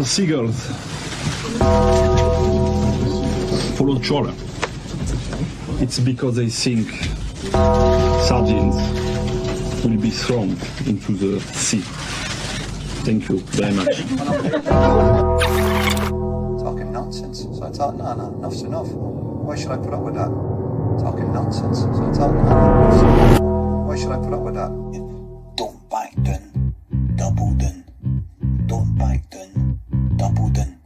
The seagulls follow trawler. It's because they think sardines will be thrown into the sea. Thank you very much. Talking nonsense. So I thought, no, enough's enough. Why should I put up with that? Talking nonsense. So I thought, no, enough's enough. Why should I put up with that? Don't back down, double down. Don't back down, double down.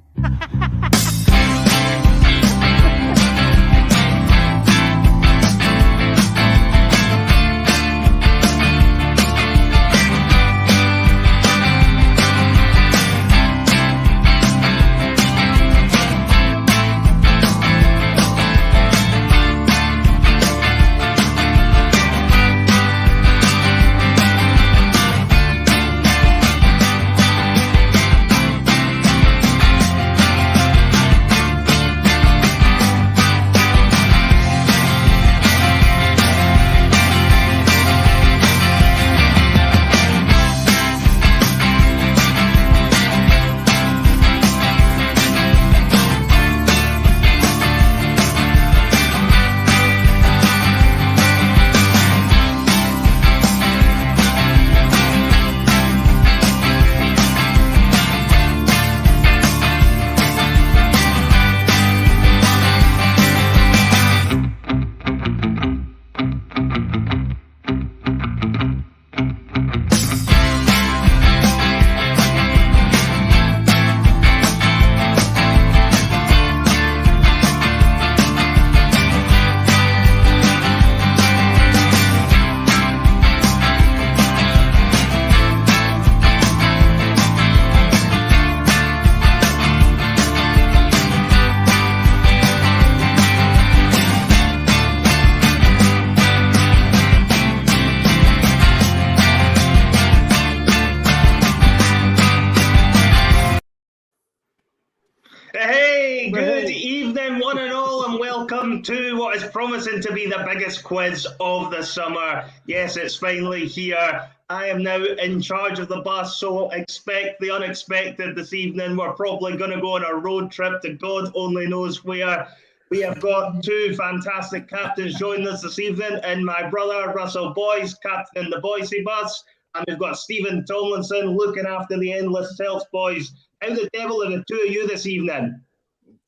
Hey, good evening, one and all, and welcome to what is promising to be the biggest quiz of the summer. Yes, it's finally here. I am now in charge of the bus, so expect the unexpected this evening. We're probably going to go on a road trip to God only knows where. We have got two fantastic captains joining us this evening, and my brother Russell Boyce, captain the Bhoycie Bus, and we've got Stephen Tomlinson looking after the Endless Celts boys. How the devil are the two of you this evening?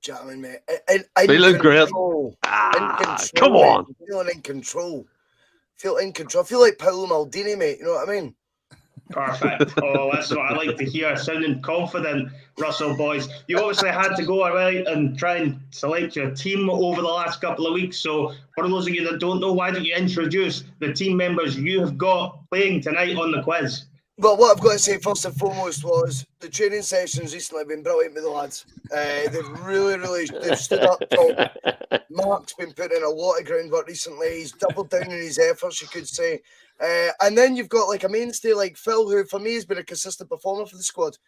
Jamming, mate. Feeling great. Come on. Feeling in control. Feel in control. I feel like Paolo Maldini, mate. You know what I mean? Perfect. Oh, that's what I like to hear. Sounding confident, Russell Boyce. You obviously had to go around and try and select your team over the last couple of weeks. So for those of you that don't know, why don't you introduce the team members you have got playing tonight on the quiz? Well, what I've got to say first and foremost was the training sessions recently have been brilliant with the lads. They've stood up top. Marc's been putting in a lot of groundwork recently. He's doubled down in his efforts, you could say. And then you've got like a mainstay like Phil, who for me has been a consistent performer for the squad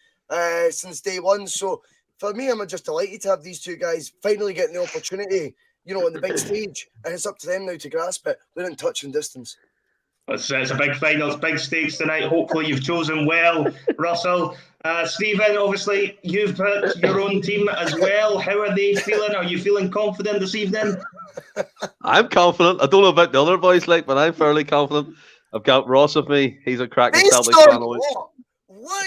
since day one. So for me, I'm just delighted to have these two guys finally getting the opportunity, you know, on the big stage. And it's up to them now to grasp it. They're in touch and distance. It's a big final, it's big stakes tonight. Hopefully you've chosen well, Russell. Stephen, obviously you've put your own team as well. How are they feeling? Are you feeling confident this evening? I'm confident. I don't know about the other boys, but I'm fairly confident. I've got Ross with me. He's a cracking Celtic fan.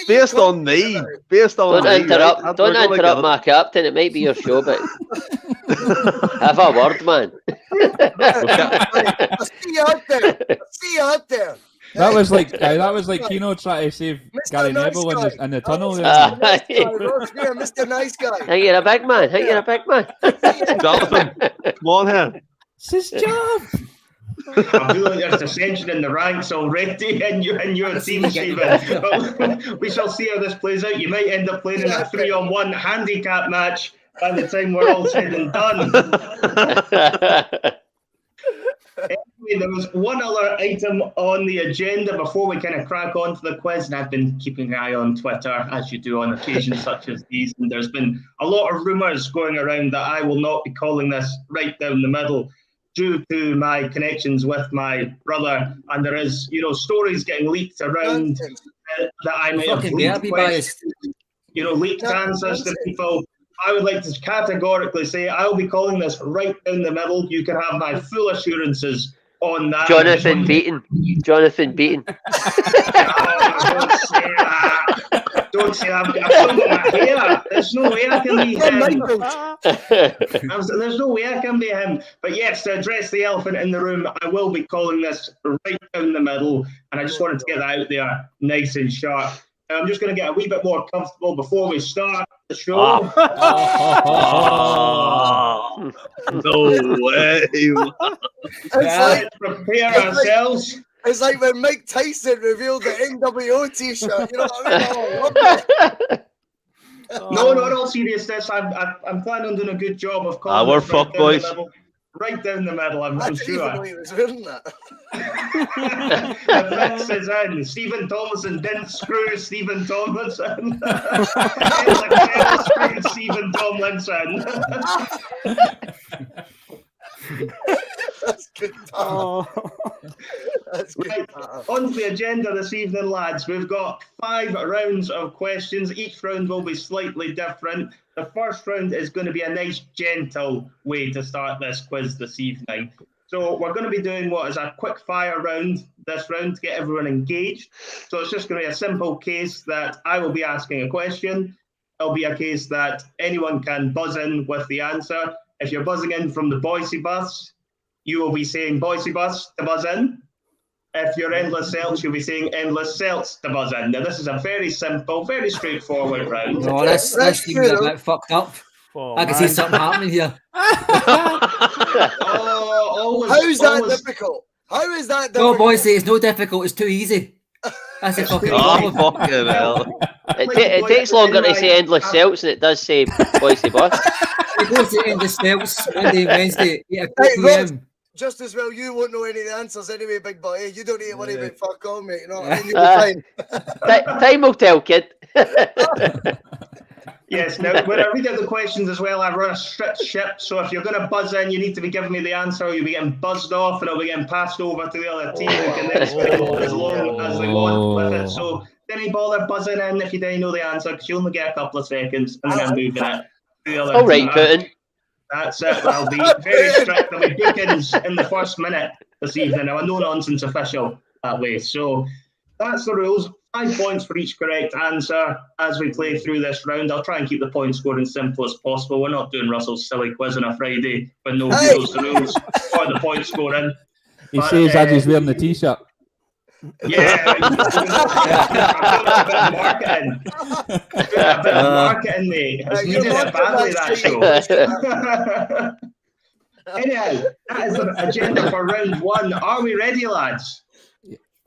Based on me. Don't interrupt my captain. It might be your show, but have a word, man. See you out there. That was like Keno trying to save Mr. Gary Nice Neville in the tunnel. Mr. Nice Guy. Hey, you're a big man. Jonathan, come on here. It's his job. I feel like there's dissension in the ranks already in your team, Stephen. But we shall see how this plays out. You might end up playing in a 3-on-1 handicap match by the time we're all said and done. Anyway, there was one other item on the agenda before we kind of crack on to the quiz, and I've been keeping an eye on Twitter, as you do on occasions such as these, and there's been a lot of rumours going around that I will not be calling this right down the middle due to my connections with my brother, and there is, stories getting leaked around that I may have leaked leaked answers to people. I would like to categorically say I'll be calling this right down the middle. You can have my full assurances on that. Jonathan Beaton. Oh, don't say that. Don't say that. I've still got my hair. There's no way I can be him. There's no way I can be him. But yes, to address the elephant in the room, I will be calling this right down the middle. And I just wanted to get that out there nice and sharp. I'm just going to get a wee bit more comfortable before we start the show. No way. Let's prepare ourselves. It's like when Mike Tyson revealed the NWO t-shirt. You know what I mean? No, in all seriousness, I'm planning on doing a good job of calling. We're fuck boys. Right down the middle, I'm I sure. didn't even know he was wearing that. The mix is in. Stephen Thomason didn't screw Stephen Tomlinson. Screwed Stephen Tomlinson. That's good. That's good. Right, on to the agenda this evening, lads. We've got 5 rounds of questions. Each round will be slightly different. The first round is going to be a nice, gentle way to start this quiz this evening. So we're going to be doing what is a quick fire round this round to get everyone engaged. So it's just going to be a simple case that I will be asking a question. It'll be a case that anyone can buzz in with the answer. If you're buzzing in from the Bhoycie Bus, you will be saying Bhoycie Bus to buzz in. If you're Endless Celts, you'll be saying Endless Celts to buzz in. Now, this is a very simple, very straightforward round. No, this seems a bit fucked up. I can see something happening here. How's that difficult? How is that No, difficult? boys, it's no difficult. It's too easy. That's a fucking problem. Fucking hell. It takes longer to say Endless Celts than it does say Bhoycie Bus. We go to Endless Celts Monday, Wednesday, 8 Hey, Ross, p.m. just as well, you won't know any of the answers anyway, big boy. You don't need to worry about fuck all, mate. You know what I mean? You'll be fine. Time will tell, kid. Yes, now when I read out the questions as well, I run a strict ship. So if you're going to buzz in, you need to be giving me the answer, or you'll be getting buzzed off and it'll be getting passed over to the other team who can then spin as long as they want with it. So didn't bother buzzing in if you didn't know the answer, because you only get a couple of seconds and then moving it to the other All right, team. Putin. That's it. I'll be very strict. There'll be bookings in the first minute this evening. I'm a no-nonsense official that way. So that's the rules. 5 points for each correct answer as we play through this round. I'll try and keep the point scoring simple as possible. We're not doing Russell's silly quiz on a Friday when nobody knows the rules or the point scoring. He says as he's wearing the t-shirt. Yeah, a bit of marketing. A bit of marketing, mate. It's needed it badly, that show. Anyhow, that is the agenda for round 1. Are we ready, lads?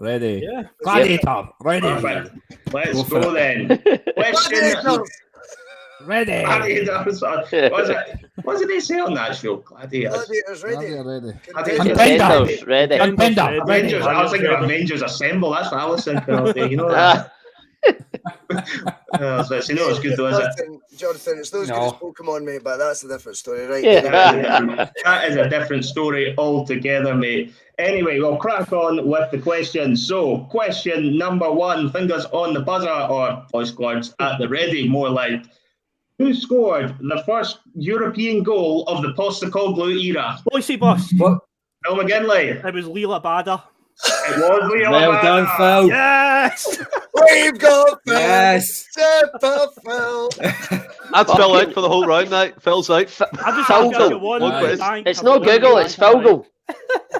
Ready. Yeah. Gladiator. Ready. Perfect. Let's go then. Question. Ready. Gladiators. What did they say on that show? Gladiators. Gladiators ready. Contenders ready. Contender. Avengers. I was thinking Avengers Assemble. That's what I was thinking of. You know that. It's good though, is it? Jonathan, it's not as good as Pokemon, mate, but that's a different story, right? Yeah. That is a different story altogether, mate. Anyway, we'll crack on with the questions. So, question number 1, fingers on the buzzer, or voice cords at the ready, more like. Who scored the first European goal of the Postecoglou era? Bhoycie Bus. What? Phil McGinley. It was Leela Bader. It was Leo. Well done, Phil. Yes. We've got Phil. Yes. Super Phil. That's Phil out for the whole round now. Phil's out. I just Philgo. one Quiz. thank. It's no Google, it's Philgo.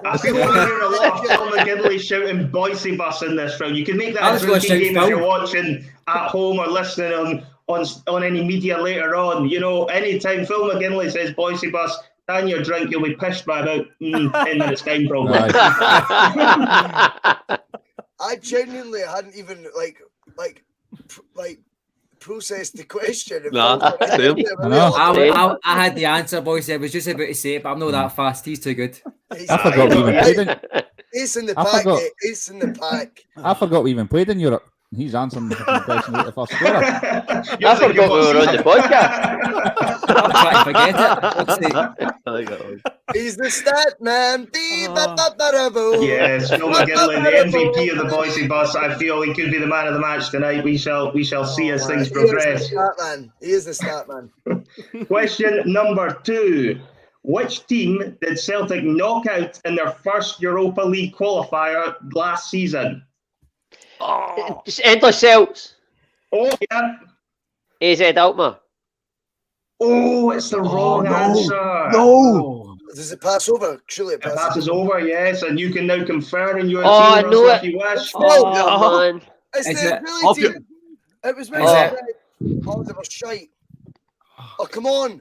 I feel like we're hearing a lot of Phil McGinley shouting Bhoycie Bus in this round. You can make I that was a gonna drinking shout game Phil. if you're watching at home or listening on any media later on. You know, anytime Phil McGinley says Bhoycie Bus, down your drink, you'll be pished by about 10 minutes time, probably. I genuinely hadn't even like processed the question. Nah, same. I had the answer, boys. I was just about to say it, but I'm not that fast. He's too good. I forgot we even played in. Ace in the I pack, forgot. Ace in the pack. I forgot we even played in Europe. He's answering the question at the first score. I forgot we were on the podcast. I'm trying to forget it. He's the Statman. Yes, Phil McGinlay, the MVP of the Bhoycie Bus. I feel he could be the man of the match tonight. We shall see as things progress. He is the Statman. Question number 2. Which team did Celtic knock out in their first Europa League qualifier last season? Endless Celts. Oh, yeah. AZ Alkmaar. Oh, it's the wrong answer. No. Does it pass over? Surely it passes. It passes over, yes, and you can now confer in your Oh, I team, know Russell, if it. you wish. Oh, man. It's Is the it? Billy team. It was meant to be. Oh, they were shite. Oh, come on.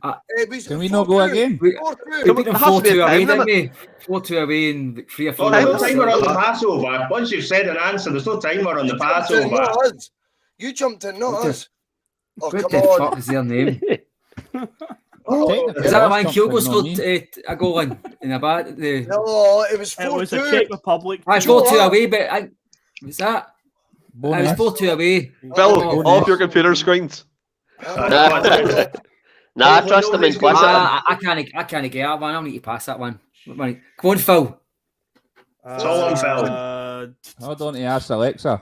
Can we not go again? We beat them 4-2 away, didn't we? 4-2 away in 3 or 4 Oh, there's no minutes. timer on the Passover. Once you've said an answer, there's no timer on the Passover. You jumped in, not us. Oh, What come the on. fuck is their name? Oh, Is that when Kyogo scored a goal in a bad? No, it was 4-2. It was the Czech Republic. I 4-2 away, but was that? I was 4-2 away. Phil, off your computer screens. Nah, I trust him implicitly. I can't get that one. I'll need to pass that one. Come on, Phil. It's all on Phil. Hold on to ask Alexa.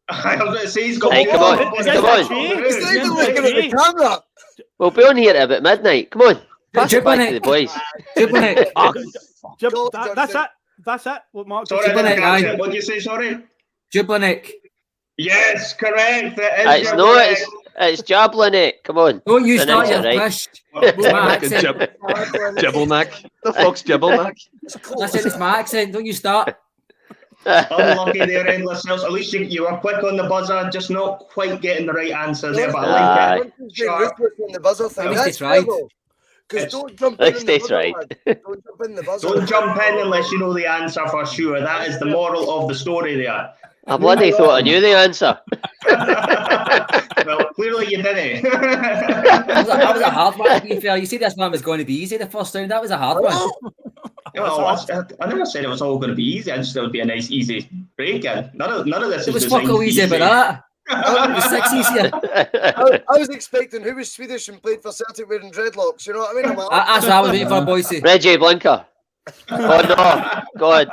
I was going to say he's got Hey, come on. He's not even looking at the camera. We'll be on here at about midnight. Come on. Pass it back to the boys. That's it. What Mark Sorry, I didn't catch it. What did you say, sorry? Jublinic. Yes, correct. It's not. It's Jablinic. Come on. Don't you start Pronounce your it right. push. My accent. Jibbleneck. The fuck's Jibbleneck? Listen, it's my accent. Don't you start. Unlucky there, Endless Celts. At least you were quick on the buzzer, just not quite getting the right answer there, but I like it. Sharp. The buzzer thing. At least That's it's right. Because don't jump in. At least it's right. Don't jump in the buzzer. Don't jump in unless you know the answer for sure. That is the moral of the story there. I bloody thought I knew the answer. Well, clearly you didn't. That was a hard one, to be fair. You see, this one was going to be easy the first round. That was a hard one. Well, I never said it was all going to be easy. I just thought it would be a nice, easy break in. None of this It was is designed fucking to be easy, but that. It was 6 easier. I was expecting who was Swedish and played for Celtic wearing dreadlocks. You know what I mean? I'm like, That's what I was waiting for, Bhoycie. Reggie Blinker. Oh no, God.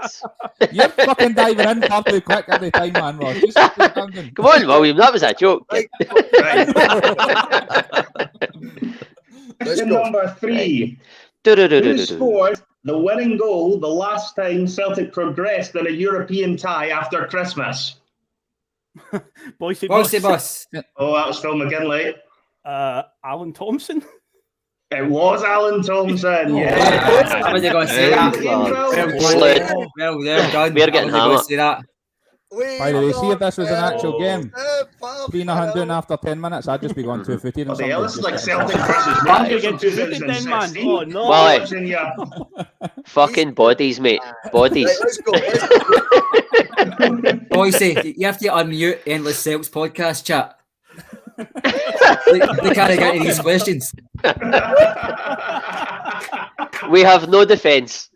You're fucking diving in far too quick every time, man, Ross. Just Come on, William, that was a joke. Question number 3. Who scored the winning goal the last time Celtic progressed in a European tie after Christmas? Bhoycie Bus. Oh, that was Phil McGinley. Alan Thompson. It was Alan Thompson. Yeah. I was going to say that. Well done. We're getting hammered. By the way, see if this was an actual game. 3-0 down after 10 minutes, I'd just be going 2-15 and This is like something. Celtic versus Why Rangers you from get 2-15 then, man? 2016. Oh no. Wally. Fucking bodies, mate. Bodies. Right, let's go. Bhoycie, you have to unmute Endless Celts podcast chat. They can't get any of these questions. We have no defence.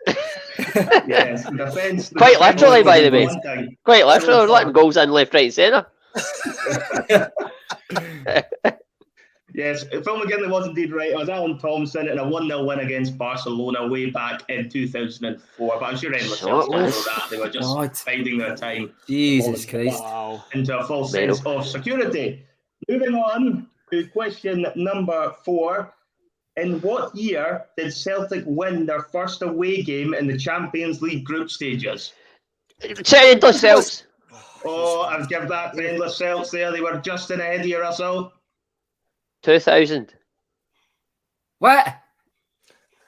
Yes, defence. Quite literally, by the way. Quite literally, we're letting goals in left, right, and centre. Yes, Phil McGinley was indeed right. It was Alan Thompson in a 1-0 win against Barcelona way back in 2004. But I'm sure Endless Celts know that. They were just biding their time. Jesus Christ. Wow. Into a false sense of security. Moving on to question number 4. In what year did Celtic win their first away game in the Champions League group stages? Endless Celts. Oh, I've given that to Endless Celts there. They were just in ahead of you, Russell. 2000. What?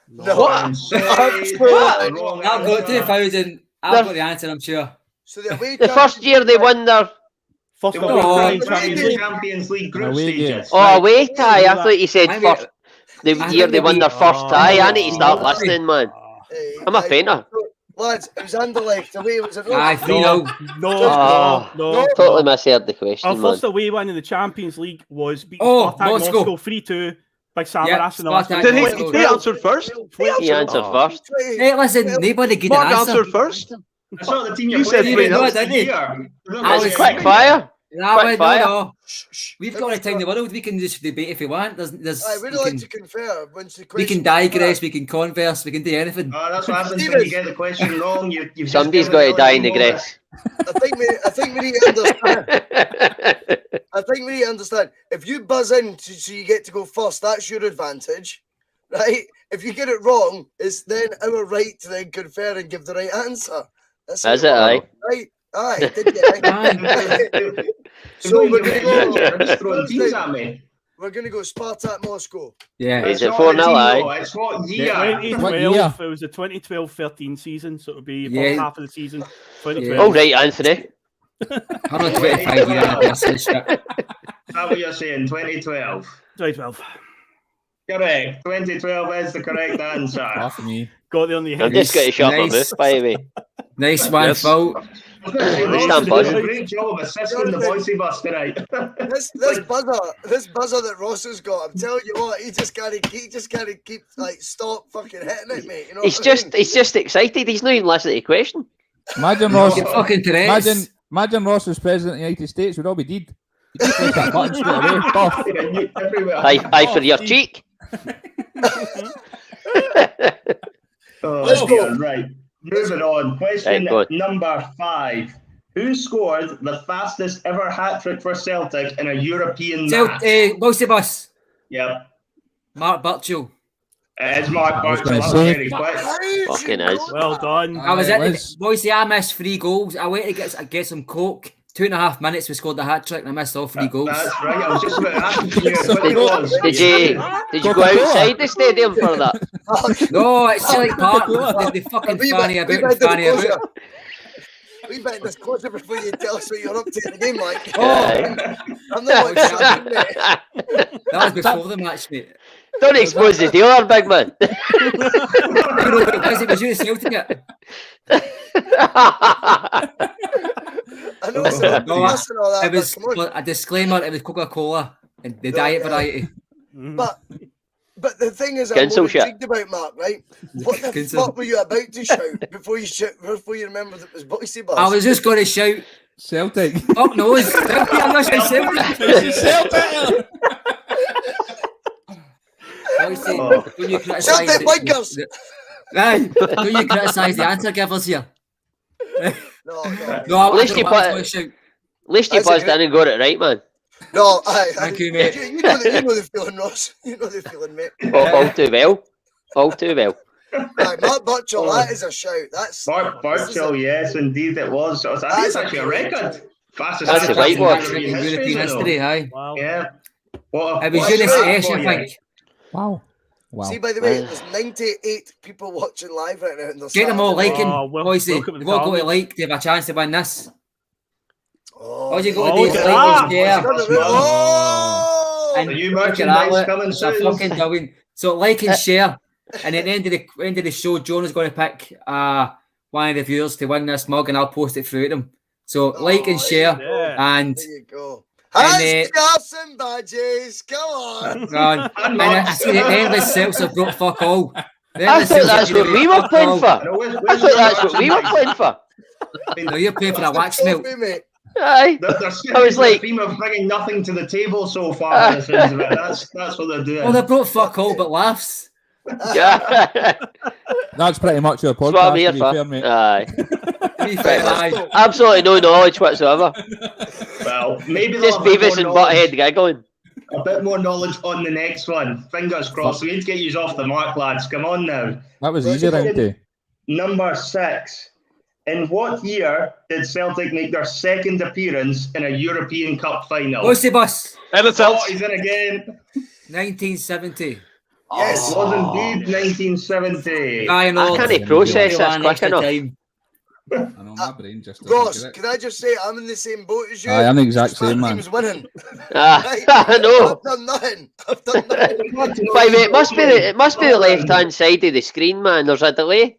No. What? I've got 2000. I've got the answer, I'm sure. So the first year they won their First They won the Champions League group stages. away tie. I thought you said first. The year they won their first tie. I need to start listening, man. I'm a fainter. Lads, it was Anderlecht away. Was it? Aye, 3-0. No. Totally misheard the question, Our man. first away win in the Champions League was beating Moscow. Moscow 3-2 by Samaras in the last Spartak. Did Moscow. he answer first? He answered first. Hey, listen, nobody get an Mark answer. answered first. I saw the team You said playing 3-0. this year. That was quick fire. No. We've got all the time in the world. We can just debate if we want. We don't like to confer. We can digress, we can converse, we can do anything. Oh, that's what happens when you get the question wrong. You've Somebody's got to digress. I think we need to understand. I think we need to understand. If you buzz in so you get to go first, that's your advantage, right? If you get it wrong, it's then our right to then confer and give the right answer. Is it, aye? Right. Aye, did you? So we're going to go. We're going to go Spartak Moscow. Yeah. Is it 4-0, aye? It's what year? 2012. It was the 2012-13 season, so it would be about half of the season. 2012. All right, Anthony. I'm on 25 years. Is that what you're saying? 2012? 2012. Correct. 2012 is the correct answer. Off me. Got there on the head. I'm just going to shut my mouth, by the way. Nice one, Phil. Great job of assisting the Bhoycie Bus tonight. This buzzer that Ross has got, I'm telling you what, he just gotta keep like stop fucking hitting it, mate. You know he's just excited. He's not even listening to the question. Imagine Ross. Imagine Ross was president of the United States. We'd all be dead. He'd just press that button straight away. High for your cheek. Let's go. Right. Moving on. Question number 5. Who scored the fastest ever hat-trick for Celtic in a European match? Bhoycie Bus. Yep. Marc Burchill. It is Marc Burchill. That was very quick. Fucking is. Well done. I was at Bhoycie. I missed 3 goals. I went to get some coke. 2.5 minutes we scored the hat-trick and I missed all 3 goals. That's right. I was just about asking you what it was. Did you go outside the stadium for that? No, it's Celtic Park. They fucking fanny about. We bet this closer before you tell us what you're up to in the game, like. I'm not watching that, mate. That was before the match, mate. Don't expose the dealer, big man. It was you Celtic it. I know it was a disclaimer. It was Coca-Cola and the diet variety. But the thing is, I'm more intrigued about Mark, right? What the fuck were you about to shout before you remembered it was Bhoycie Bus? I was just going to shout Celtic. Fuck no, I'm not saying Celtic. It's Celtic. When you criticise when you criticise the answer givers here. No. At least you buzzed in and got it right, man. No, thank you, mate. You know the feeling, Ross. You know the feeling, mate. All too well. All too well. Right, Marc Burchill, that is a shout. That's Marc Burchill, yes, indeed it was. I think it's actually a record. Fastest That's a right one. European history, aye. Wow. Yeah. It was Eunice, I think. Wow. See, by the way, there's 98 people watching live right now. And get them all liking. Bhoycie, you've all got to like to have a chance to win this. All you got to do is and you merchandise coming soon. Fucking brilliant. So like and share. And at the end of the show, John is going to pick one of the viewers to win this mug, and I'll post it through to them. So like and share, and there you go. Has got some badges. Come on. And I see the Endless Celts have brought fuck all. I thought that's what we were playing for. I thought that's what we were playing for. No, you're playing for a wax melt. Aye. I was like, theme of bringing nothing to the table so far. That's what they're doing. Well, they brought fuck all but laughs. Yeah. That's pretty much your podcast. To be fair, mate. Aye. Absolutely no knowledge whatsoever. Well, maybe just Beavis and Butthead giggling. A bit more knowledge on the next one. Fingers crossed. We need to get you off the mark, lads. Come on now. That was easy, round 2. Number 6. In what year did Celtic make their second appearance in a European Cup final? Bhoycie Bus. Endless Celts. He's in again. 1970. Yes, it was indeed 1970. I can't process this quick enough. I know my brain just Ross, can I just say I'm in the same boat as you? I'm the exact same, man. Team's winning. I know. I've done nothing. Wait, mate, it must be the left-hand side of the screen, man. There's a delay.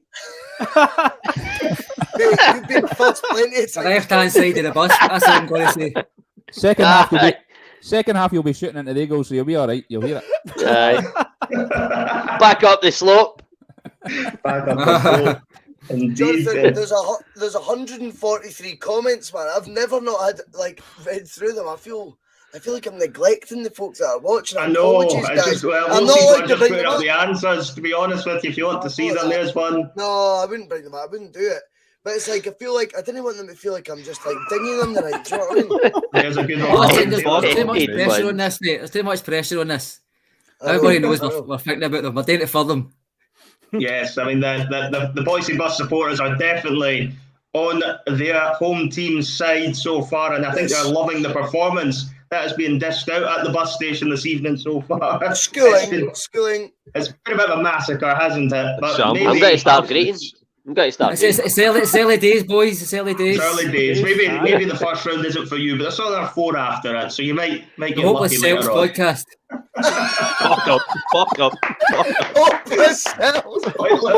You've been fussed plenty of times. The left-hand side of the bus. That's what I'm going to say. Second half, you'll be shooting into the eagles, so you'll be all right. You'll hear it. Aye. Back up the slope. Back up the slope. Indeed. Jonathan, there's 143 comments, man. I've never not had read through them. I feel like I'm neglecting the folks that are watching. I know. Apologies, guys. We'll see just putting up the answers. To be honest with you, if you want to see them, there's one. No, I wouldn't bring them up. I wouldn't do it. But it's like I feel like I didn't want them to feel like I'm just dinging them tonight. Do you know what I mean? There's a good one. There's too much pressure on this, mate. There's too much pressure on this. Everybody knows we're thinking about them. We're doing it for them. Yes, I mean the Bhoycie Bus supporters are definitely on their home team's side so far, and I think they're loving the performance that is being dished out at the bus station this evening so far. Schooling. It's been a bit of a massacre, hasn't it? But I'm going to start greeting. It's early days, boys. It's early days. It's early days. Maybe the first round isn't for you, but there's another 4 after it, so you might get lucky Celts later on. podcast. Fuck up. Hopeless Celts.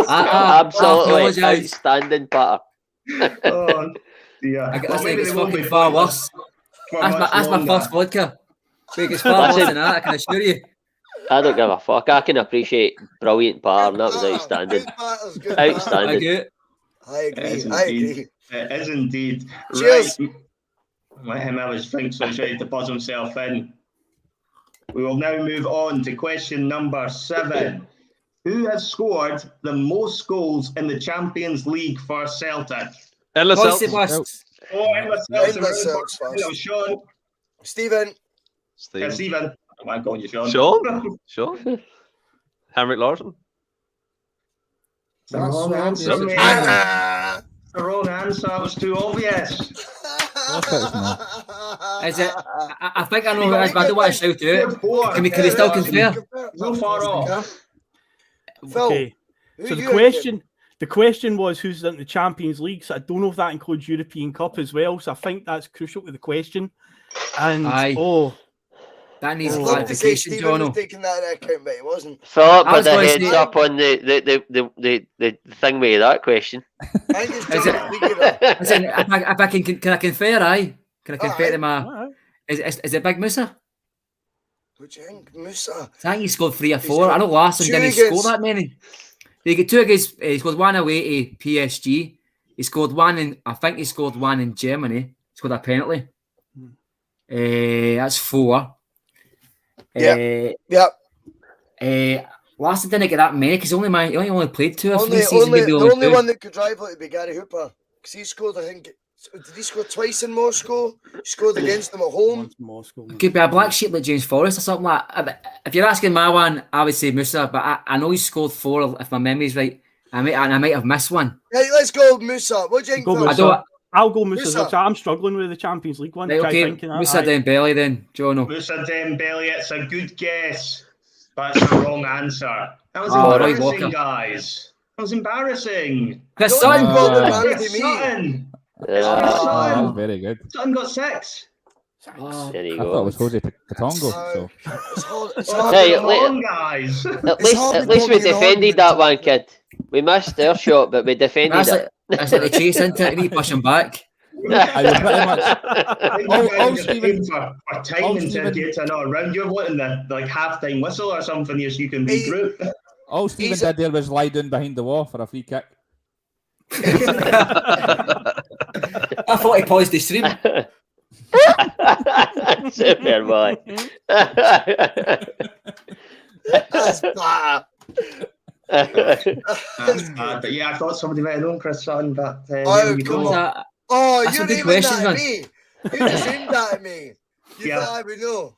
Absolutely outstanding, Patter. Oh, yeah. I guess it's fucking far worse. That's my first vodka. It's far worse than that, I can assure you. I don't give a fuck. I can appreciate brilliant Patter, and that was outstanding. Outstanding. I agree. It is indeed. Cheers. Right. Let him have his drink so he's ready to buzz himself in. We will now move on to question number 7. Who has scored the most goals in the Champions League for Celtic? Endless Bhoycie Celts. Bus. Endless Celts. Sean. Stephen. Stephen. I'm calling you Sean. Sean? Henrik Larsson? The wrong answer. The wrong answer. It was too obvious. Is it? I think I know who it is, but I don't want to shout it. Can we still compare? So far off. Okay. So the question was who's in the Champions League. So I don't know if that includes European Cup as well. So I think that's crucial to the question. And that needs clarification, Jono. Taking that into account, but he wasn't. Philip put the heads up on the thing with that question. If I can I confer? Can I confer to my? Is it Big Musa? What do you think, Musa? I think he scored 3 or 4. I know Larson didn't score that many. He got 2 against. He scored 1 away to PSG. He scored 1 in. I think he scored 1 in Germany. He scored a penalty. That's 4. Larson didn't get that many because he only played 2 or 3 seasons. The only one that could rival it would be Gary Hooper because he scored. I think did he score twice in Moscow? He scored against them at home. Could be a black sheep like James Forrest or something like that. If you're asking my one, I would say Musa, but I know he scored 4 if my memory's right. I might have missed one. Right, let's go Musa. What do you think? I'll go Musa. I'm struggling with the Champions League one. Right, okay, Musa Dembele then, Jono. Musa Dembele, it's a good guess, but it's the wrong answer. That was embarrassing, guys. That was embarrassing. Chris Sutton. Sutton. That's very good. Sutton got 6. There you I go. thought it was Jose Katongo. Hey, guys. At least we defended that one, kid. We missed their shot, but we defended it. That's like the chase into it. You need to push him back. I was pretty much. Round. You're wanting the half-time whistle or something, yes, you can regroup. All Stephen did there was lie down behind the wall for a free kick. I thought he paused the stream. Super boy. That's bad. But yeah, I thought somebody might have known Chris Sutton, but you're good question, that at me. You just aimed that at me. You thought I would know.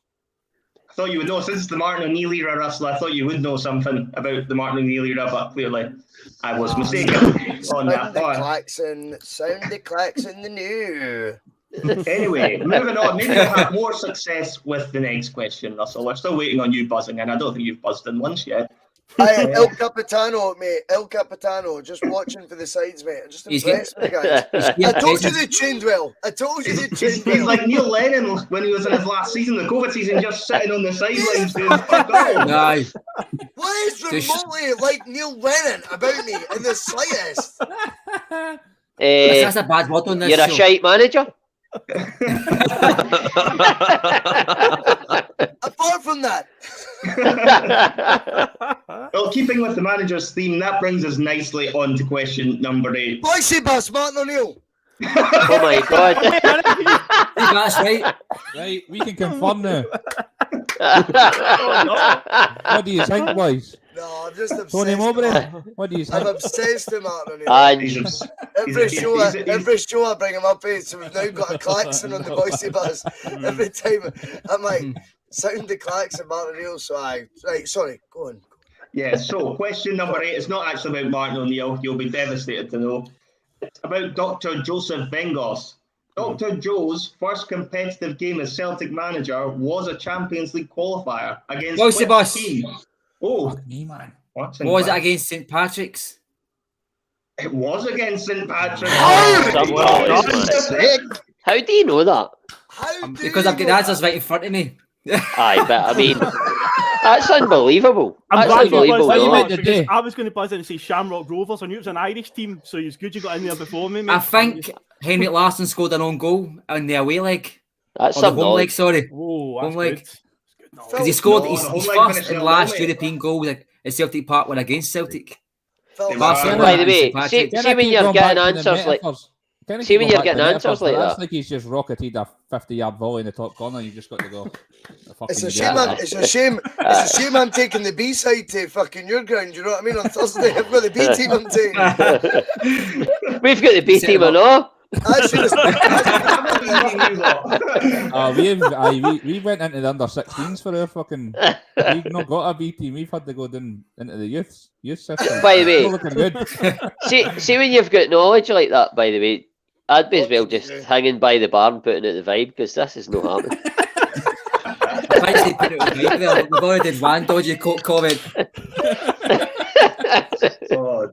I thought you would know. Since the Martin O'Neill era, Russell, I thought you would know something about the Martin O'Neill era, but clearly I was mistaken on that. Sound the klaxon the new. Anyway, moving on. Maybe you'll have more success with the next question, Russell. We're still waiting on you buzzing, and I don't think you've buzzed in once yet. El Capitano, mate. El Capitano, just watching for the sides, mate. Just impressed me, guys. I told you they trained well. He's like Neil Lennon when he was in his last season, the COVID season, just sitting on the sidelines doing fuck all. Aye. What is remotely like Neil Lennon about me in the slightest? That's a bad word on this You're a shite manager. Apart from that. Well, keeping with the manager's theme, that brings us nicely on to question number 8. Bhoycie Bus, Martin O'Neill. Oh my God. That's right. Right, we can confirm now. Oh, no. What do you think, boys? No, I'm just obsessed. Tony Mowbray, what do you think? I'm obsessed with Martin O'Neill. And Every show I bring him up in, so we've now got a klaxon on the Bhoycie Bus. Every time I'm like, sound the klaxon, Martin O'Neill. So right, sorry, go on. Yeah, so question number 8 is not actually about Martin O'Neill. You'll be devastated to know. It's about Dr. Joseph Vengos. Dr. Joe's first competitive game as Celtic manager was a Champions League qualifier against Bhoycie Bus. team? Oh, Me, man. what's Was it against St. Patrick's? It was against St. Patrick's. how do you know that? Because I've got the answers right in front of me. Aye, but I mean, that's unbelievable. I'm That's glad you buzzed unbelievable. in, you Mark, meant to because do. I was going to buzz in and say Shamrock Rovers. I knew it was an Irish team, so it's good you got in there before me, mate. I think Henrik Larsson scored an own goal on the away leg. That's Or the some home leg, knowledge. sorry. Oh, Home that's leg. good. Because he scored No, his the home leg first finished and 0-0, last mate. European goal at Celtic Park were against Celtic. Phil, Barcelona By the and way, St. Patrick's. see when you're getting answers like, see when you're getting answers like That's that. like he's just rocketed a 50-yard volley in the top corner. You just got to go. It's a shame. It's a shame. It's a shame. I'm taking the B side to fucking your ground. You know what I mean? On Thursday, I've got the B team. I'm taking. We've got the B team or no? We went into the under 16s for our fucking. We've not got a B team. We've had to go down into the youth system. By the way, We're looking good. see when you've got knowledge like that. By the way, I'd be as well just hanging by the bar and putting out the vibe because this is not happening. We've already did one dodgy comment.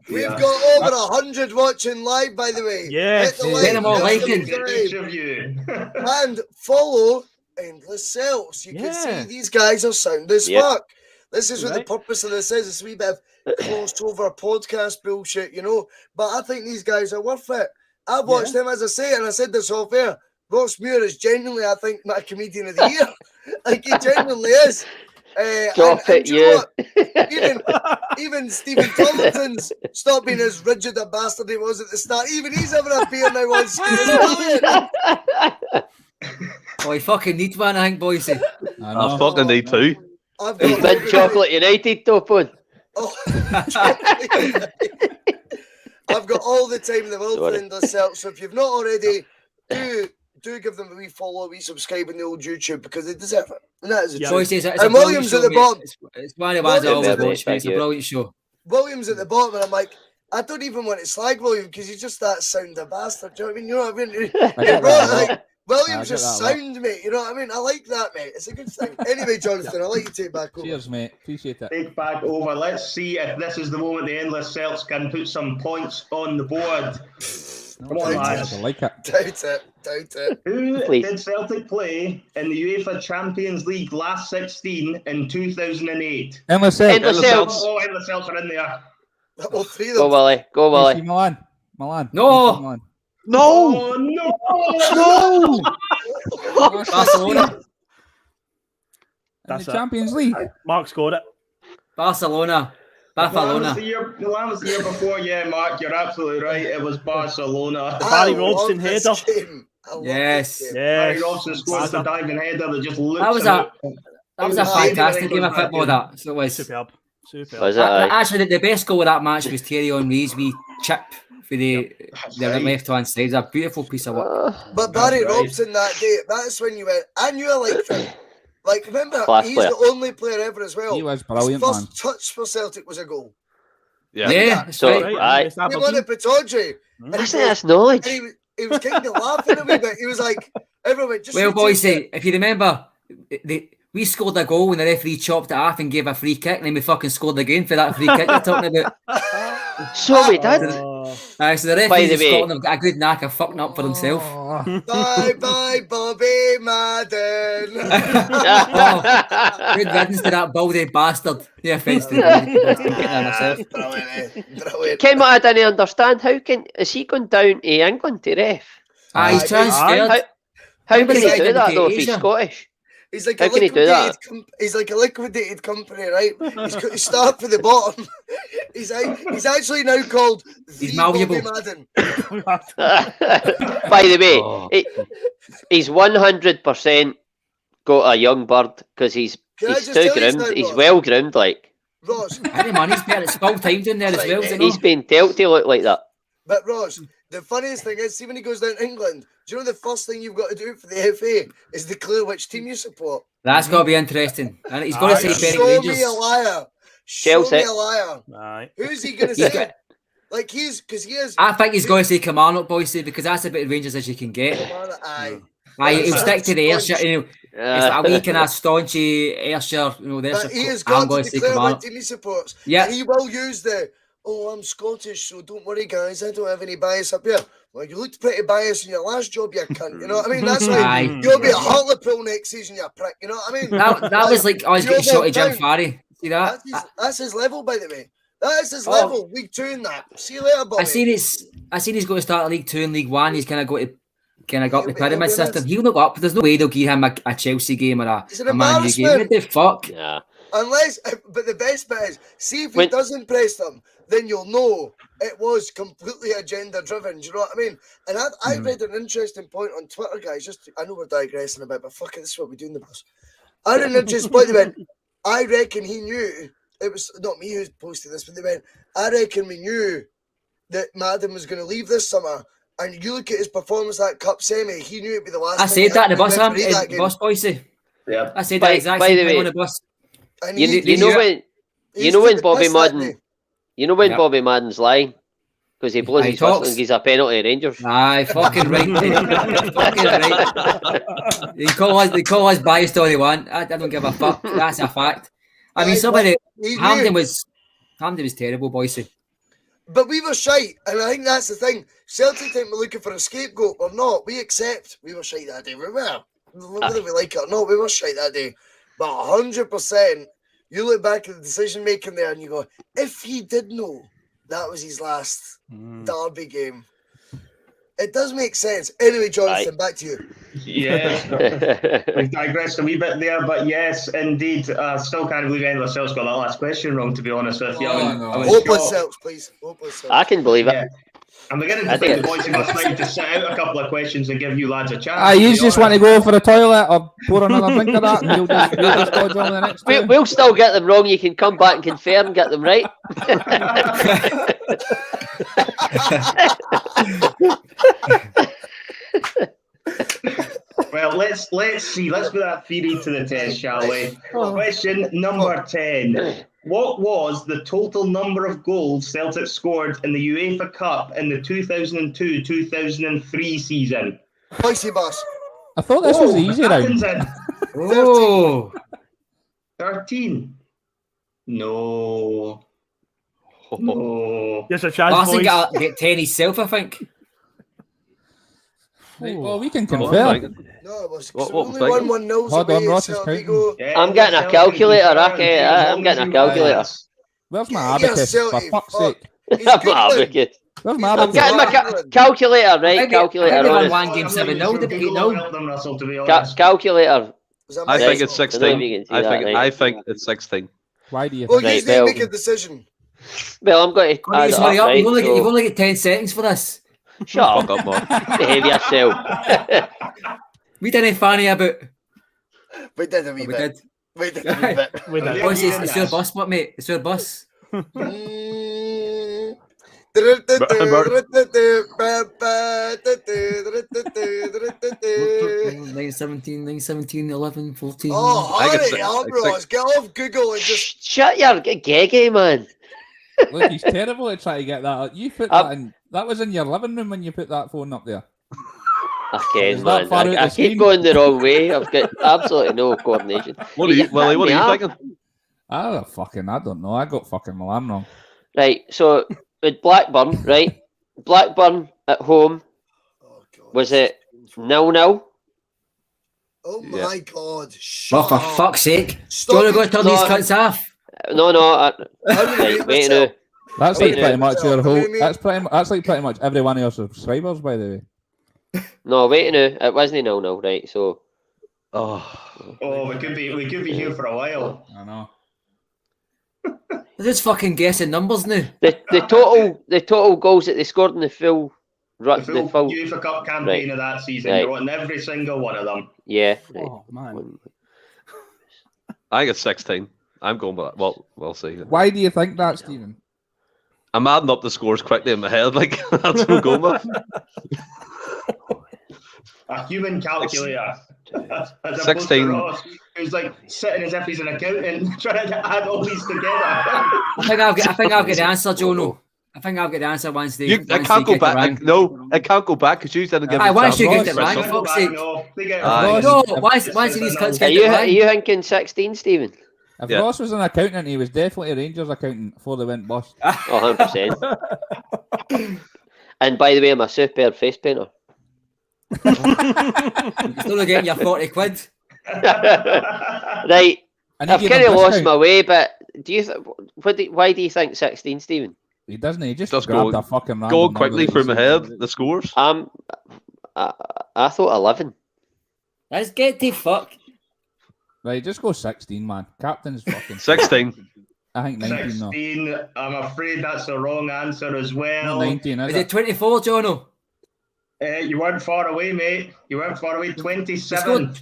We've got over 100 watching live, by the way. Yes. Hit the like, Get them all liking. Each of you. and follow Endless Celts. You can see these guys are sound as fuck. This is what the purpose of this is. It's a wee bit of crossover podcast bullshit, you know. But I think these guys are worth it. I've watched them, as I say, and I said this off air. Ross Muir is genuinely, I think, my comedian of the year. Like, he genuinely is. Drop it, you. Even Stephen Tomlinson's stopped being as rigid a bastard he was at the start. Even he's having a beer now on screen. Oh, he fucking needs one, I think, Bhoycie. I fucking need two. He's been Chocolate United, top one. Oh, I've got all the time in the world for Endless Celts. So if you've not already, do give them a wee follow, a wee subscribe on the old YouTube because they deserve it. And that is a choice. And Williams at the bottom. It's one of the ones I always watch. It's a brilliant show. Williams at the bottom, and I'm like, I don't even want to slag Williams because he's just that sound of bastard. Do you know what I mean? You know what I mean? Like, Williams just sound, mate. You know what I mean? I like that, mate. It's a good thing. Anyway, Jonathan, I'll let you take back over. Cheers, mate. Appreciate it. Take back over. Let's see if this is the moment the Endless Celts can put some points on the board. Come on, lads. I like it. Doubt it. Who did Celtic play in the UEFA Champions League last 16 in 2008? Endless Celts. Oh, Endless Celts are in there. All three of them. Go, Willie. Milan. No. Milan. No! Oh, No! Barcelona. That's the Champions League. Mark scored it. Barcelona. The one was the year before, yeah, Mark, you're absolutely right. It was Barcelona. Barry Robson header. Yes. Barry Robson scored the diving header that just looked That was a fantastic game of football, that. So it was. Superb. Was it, actually, the best goal of that match was Thierry Henry's wee chip for the left-hand side. It's a beautiful piece of work. But Barry Robson that day, that's when you went, I knew I liked him. Like, remember, he's the only player ever as well. He was brilliant, His first touch for Celtic was a goal. Yeah. So, he won at Pataudry. That's knowledge. He was kind of laughing a wee bit. He was like, everyone just... Well, Bhoycie, if you remember, we scored a goal when the referee chopped it off and gave a free kick, and then we fucking scored again for that free kick you're talking about. So we did. So the referees in Scotland have got a good knack of fucking up for himself. Bye, Bobby Madden. Good riddance to that baldy bastard. No offence to him. Brilliant. Ken, what I didn't understand, is he going down to England to ref? He's transferred. How can he Everybody's do that though if Asia. he's Scottish? He's like How a can he do that? he's like a liquidated company, right? He's got to start from the bottom. He's actually now called He's the malleable. Bobby Madden. By the way, he's 100% got a young bird because he's Can I too just tell you groomed. something, He's Ross? well groomed, like. Ross, I think man, he's better. It's full time down there as well. You know? He's been told to look like that. but Ross, the funniest thing is, see when he goes down to England, do you know the first thing you've got to do for the FA is declare which team you support? That's got to be interesting. And he's got to say Berwick Show Rangers. me a liar. Show Chelsea. me a liar. Aye. Who's he going to He's say? got- Like because he is. I think he's got to say Kilmarnock, Bhoycie, because that's a bit of Rangers as you can get. Aye. Aye, he'll stick to the Ayrshire. You know, it's Uh, a wee kind of staunchy Ayrshire. You know, there's But he has I'm got going to to say declare what Kilmarnock. team he supports. Yeah. And he will use I'm Scottish, so don't worry, guys. I don't have any bias up here. Well, you looked pretty biased in your last job, you cunt. You know what I mean? That's like, Aye. you'll be a Hartlepool next season, you prick. You know what I mean? That was like I was getting You're shot at Jim down. Farry. See that? That's his level, by the way. That is his level. Week 2 in that. See you later, Bobby. I seen he's going to start League 2 and League 1. He's kind of got to go up the He'll be pyramid honest. system. He'll not go up. There's no way they'll give him a Chelsea game or It's an a Man U game. embarrassment. What the fuck? yeah. Unless, but the best bit is, see if he When- doesn't press them, then you'll know it was completely agenda driven. Do you know what I mean? And I read an interesting point on Twitter, guys. I know we're digressing a bit, but fuck it, this is what we do in the bus. I read an interesting point. They went, I reckon he knew, it was not me who posted this, but they went, I reckon we knew that Madden was going to leave this summer. And you look at his performance at that cup semi, he knew it'd be the last I time said he that in the had bus, to referee that game. Bhoycie. Yeah. I said By- that exact by same the thing way, on the bus. And You, he- you know yeah. when he you know stood when the Bobby piss that Madden day. you know when Yep. Bobby Madden's lying because he blows He his whistle talks. and gives a penalty to Rangers. Aye, fucking right. Fucking right. They call us biased all they want. I don't give a fuck. That's a fact. I mean, Aye, somebody he knew. Hamden was terrible, Bhoycie. But we were shite, and I think that's the thing. Celtic think we're looking for a scapegoat or not. We accept we were shite that day. We were. Whether we like it or not, we were shite that day. But 100%, you look back at the decision making there and you go, if he did know that was his last derby game, it does make sense. Anyway, Jonathan, back to you. Yeah, we've digressed a wee bit there, but yes, indeed. Still can't believe Endless Celts got that last question wrong, to be honest with you. I was Hopeless shocked. Celts, please. Hopeless Celts. I can believe it. Yeah. I'm beginning I to think think the Bhoycie Bus might just set out a couple of questions and give you lads a chance. Ah, you just want to go for the toilet or pour another drink of that, and we'll just dodge on the next two. We'll still get them wrong. You can come back and confirm and get them right. Well, let's see. Let's put that theory to the test, shall we? Question number 10. What was the total number of goals Celtic scored in the UEFA Cup in the 2002-2003 season? Bhoycie Bus. I thought this was the easy round. Athens in Oh, 13. No. No. Yes, a chance, Larson boys. got 10 himself, I think. Right, well, we can What was confirm. thinking? No, it was What only was 1-1-0. Hold on, Ross is counting. Yeah, I'm getting a Celtic calculator, confirmed. okay, I'm getting a As long as you calculator. guys- Where's my Yeah, abacus? For Celtic, fuck's fuck. sake. He's I'm not Googling. advocate. Where's my I'm abacus? getting my calculator, right? I think Calculator they on won it. one game I'm 7-0, not sure did they? Google No. will help them, Russell, to be Ca- honest. calculator. Was that I my think fault? it's 16. I think it's 16. Why do you Well, think? you Right, need to well- make a decision. Well, I'm going to Oh, add you it hurry up, up. right? You've So, only got 10 seconds for this. shut up, Fuck up, man. behave yourself. We didn't fanny about. We did a wee We bit. did. We did a wee bit. With Yeah. it. Boys, it's your bus, what, mate? It's your bus. Mm. 9-17, 11, 14. Oh, I think it's hurry six- up, it's Ross. Get off Google and just. Shut your geggy, man. Look, he's terrible at trying to get that up. You put that in. That was in your living room when you put that phone up there. Okay, Is that man. far out I the screen? keep going the wrong way. I've got absolutely no coordination. What are you, Willie? What are you thinking? I don't know. I got fucking Milan wrong. Right, so with Blackburn, right? Blackburn at home, Oh, God. was it 0-0? Oh, Yeah. my God. Oh, Shut for up. fuck's sake. Do you Stop want to go it. turn these cunts off? No. I'm gonna Right, mute wait myself. That's Wait, like pretty much your I'm whole. gonna mute- That's like pretty much every one of your subscribers, by the way. No, wait now. It wasn't 0-0, right? So. We could be here for a while. I know. They're just fucking guessing numbers now. The total goals that they scored in the full UEFA Cup campaign right. of that season. Right. You're wanting every single one of them. Yeah. Right. Oh man. I think it's 16. I'm going with that. Well, we'll see. Why do you think that, Stephen? I'm adding up the scores quickly in my head. Like, that's what I'm going with. A human calculator. As 16. Ross, who's like sitting as if he's an accountant trying to add all these together. I think I'll get the answer, Jono. I think I'll get the answer once they. I can't go back. No, I can't go back because you didn't give me. Once you chance. get it right, for fuck's sake. No, they get it No, why do these cunts get it Are right? you thinking 16, Stephen? If Ross was an accountant, he was definitely a Rangers accountant before they went bust. 100%. And by the way, I'm a superb face painter. You're still getting your 40 quid. Right. I've kind of lost my way, but do you? Why do you think 16, Stephen? He doesn't. He just Just grabbed go- a fucking random Go quickly number through my that head. The scores. I thought 11. Let's get to fuck. Right, just go 16, man. Captain's fucking 16. I think 19 though. 16. I'm afraid that's the wrong answer as well. 19, Is it 24, Jono? You weren't far away, mate. You weren't far away. 27.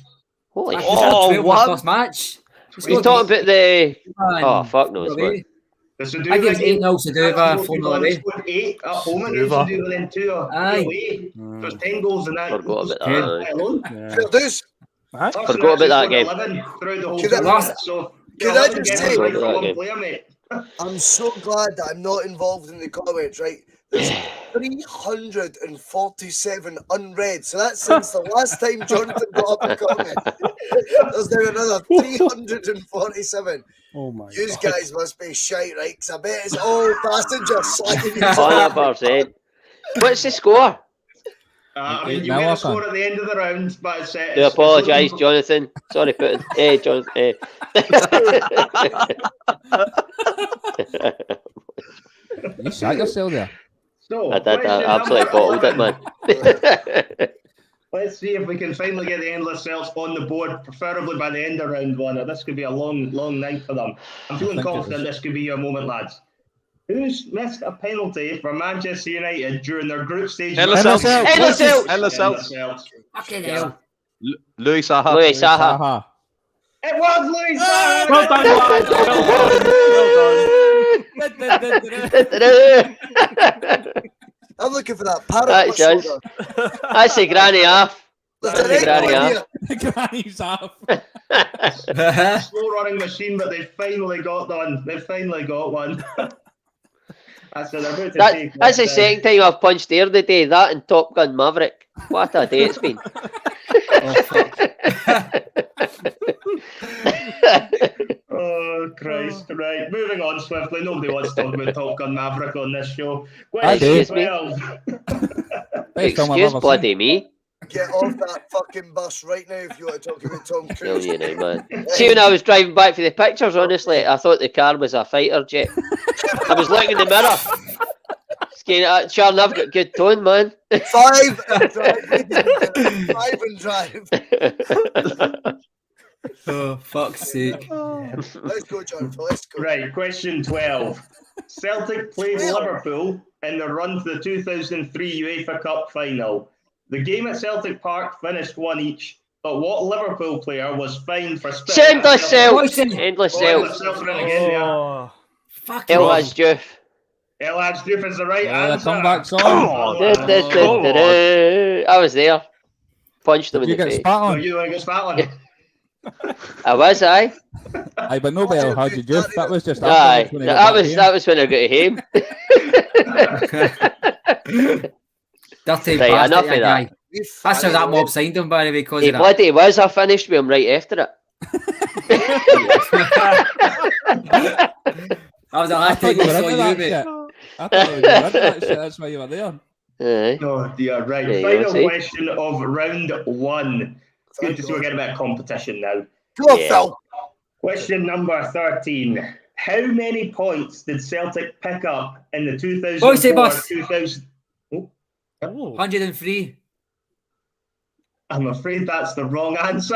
Holy Oh, what? First match. You're talking about the. Oh, fuck no. I give it 8-0 to do 4-0 away. 8 at home against Sedova, within 2 Aye. away. There's 10 goals in that. Forgot about that. Alone. Forgot about that game. 11 throughout the whole Could I- tournament, so could I 11 just games say- right for That one game. player, mate. I'm so glad that I'm not involved in the comments, right? There's 347 unread. So that's since the last time Jonathan got up a comment. There's now another 347. Oh my You God. guys must be shite, right? Because I bet it's all passengers slacking you. 100%. What's the score? I mean, you made a score at the end of the round, but it's... I apologise, Jonathan. Sorry, Putin. Hey, Jonathan. You shot yourself there. So, I did. I question absolutely number bottled it, 11. man. Let's see if we can finally get the Endless Celts on the board, preferably by the end of round 1. This could be a long, long night for them. I'm feeling confident this could be your moment, lads. Who's missed a penalty for Manchester United during their group stage? Endless Celts. Endless Celts. Endless Celts. Fucking hell. Louis Saha. Louis Saha. It was Louis Saha! Well done, lads. Well done. I'm looking for that parrot. That's us. That's a granny half. That's a granny half. Granny's off. Slow running machine, but they finally got one. They finally got one. That's the second time I've punched air today. That and Top Gun Maverick. What a day it's been. Oh, Christ. Right, moving on swiftly. Nobody wants to talk about Top Gun Maverick on this show. I do. Question 12. Excuse bloody me. Get off that fucking bus right now if you want to talk about Tom Tell Cruise. you now, man. See, when I was driving back for the pictures, honestly, I thought the car was a fighter jet. I was looking in the mirror. Sharon, I've got good tone, man. 5 and drive. 5 and drive. Oh, fuck's sake. Let's go, Jonathan. Let's go. Right, question 12. Celtic played Liverpool in the run to the 2003 UEFA Cup final. The game at Celtic Park finished 1 each, but what Liverpool player was fined for spitting at Endless Celtic? Celts. Endless Endless Celts. Celts are in again, yeah. Oh. Fuck El you. Hadj El Hadj Diouf is the right The answer. comeback song. I was there. Punched him Did in you the get face. spat No, on? you don't get spat on. I was, aye. Aye, but no bell. How did you? That was just Aye. afterwards when he got That was when I got home. Dirty Right, bastard, enough of that that. guy. That's how that mob signed him, by the way, because He of that. bloody was. I finished with him right after it. That was the I last thought time you I were saw into you, that mate. shit. I thought you were into that shit. That's why you were there. Aye. Oh dear, right. There you Final go, see? question of round 1. It's good to see we're getting a bit of competition now. Come on, Yeah. Phil. Question number 13. How many points did Celtic pick up in the Bhoycie Bus. 2004-2000? Oh. 103. I'm afraid that's the wrong answer.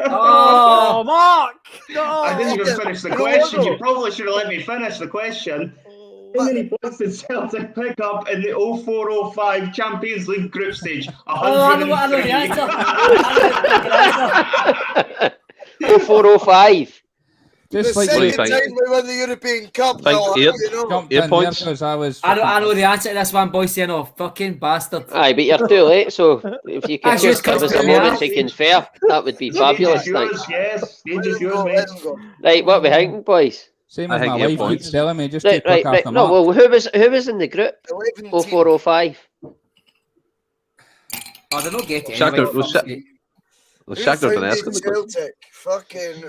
Oh, Mark! No! I didn't even finish the question. You probably should have let me finish the question. How many points did Celtic pick up in the 04-05 Champions League group stage? 103. I know the answer. 04-05. Just the like second you think? time we won the European Cup. Think Noah, eight. you know. jumped 8 in points. there 'cause I was. I know the answer to this one, Bhoycie. I know, fucking bastard. Aye, but you're too late, so if you could That's just just give us a cuts moment me so you can fair, that would be fabulous. Stage is Thanks. yours, yes. Stage Let is him yours, go, mate. let him go. Right, what are we thinking, boys? Same I as think my 8 wife keeps points. telling me, just Right, keep look right. after No, Mark. well, who was in the group? 11 04-05. Oh, they're not getting Shakhtar- anyway. was fuck's Sha- sake. Was Who Shakhtar founded Donetsk in the group? Celtic? Fucking,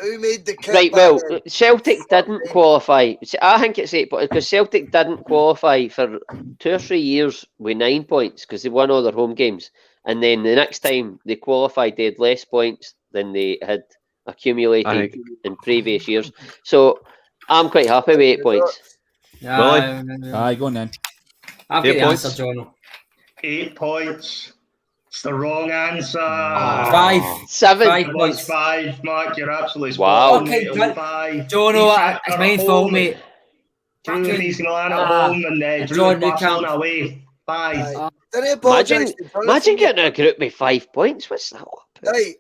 who made the kit Right, back well, then? Celtic didn't qualify. I think it's 8 points because Celtic didn't qualify for 2 or 3 years with 9 points because they won all their home games. And then the next time they qualified, they had less points than they had accumulated in previous years. So I'm quite happy with 8 points. Aye, go on then. I've got 8 the points. answer, John. 8 points. It's the wrong answer. 5. 7. 5 It was points. 5, Mark. You're absolutely Wow. spot on. Okay, It was but 5. Jono, it's my fault, mate. Drew Fucking- AC Milan at home and Drew John Barcelona Newcamp. away. 5. Aye. Didn't he apologise Imagine, to Jonathan? imagine getting a group with 5 points. What's that?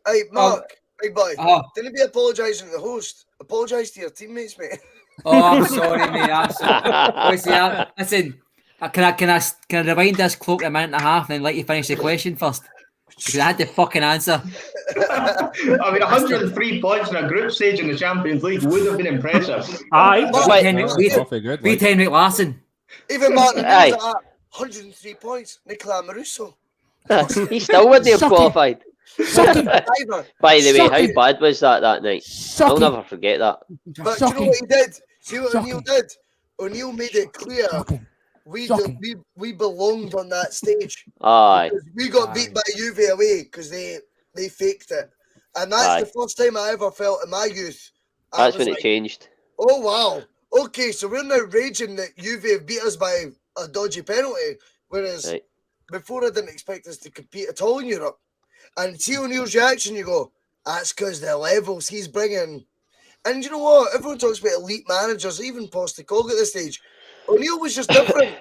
Hey, Mark, big boy. Oh. Didn't be apologising to the host. Apologise to your teammates, mate. Oh, I'm sorry, mate. I'm sorry. Listen, can I rewind this cloak a minute and a half and then let you finish the question first? Because I had the fucking answer. I mean, 103 points in a group stage in the Champions League would have been impressive. Aye. Beat Awfully good, like. Henrik Larsson. Even Martin Aye. was at 103 points. Nicola Marusso. He still wouldn't have Shocking. qualified. Shocking. Diver. By the way, Shocking. how bad was that night? I'll Shocking. never forget that. But do you know Shocking. what he did? See what Shocking. O'Neill did? O'Neill made it clear Shocking. we Shocking. we belonged on that stage. Aye. Because we got beat by Juve away because they faked it. And that's Aye. the first time I ever felt in my youth. I That's was when it like, changed. oh, wow. Okay, so we're now raging that Juve have beat us by a dodgy penalty. Whereas Right. before I didn't expect us to compete at all in Europe. And see O'Neill's reaction, you go, that's because the levels he's bringing. And you know what? Everyone talks about elite managers, even Postecoglou at this stage. O'Neill was just different.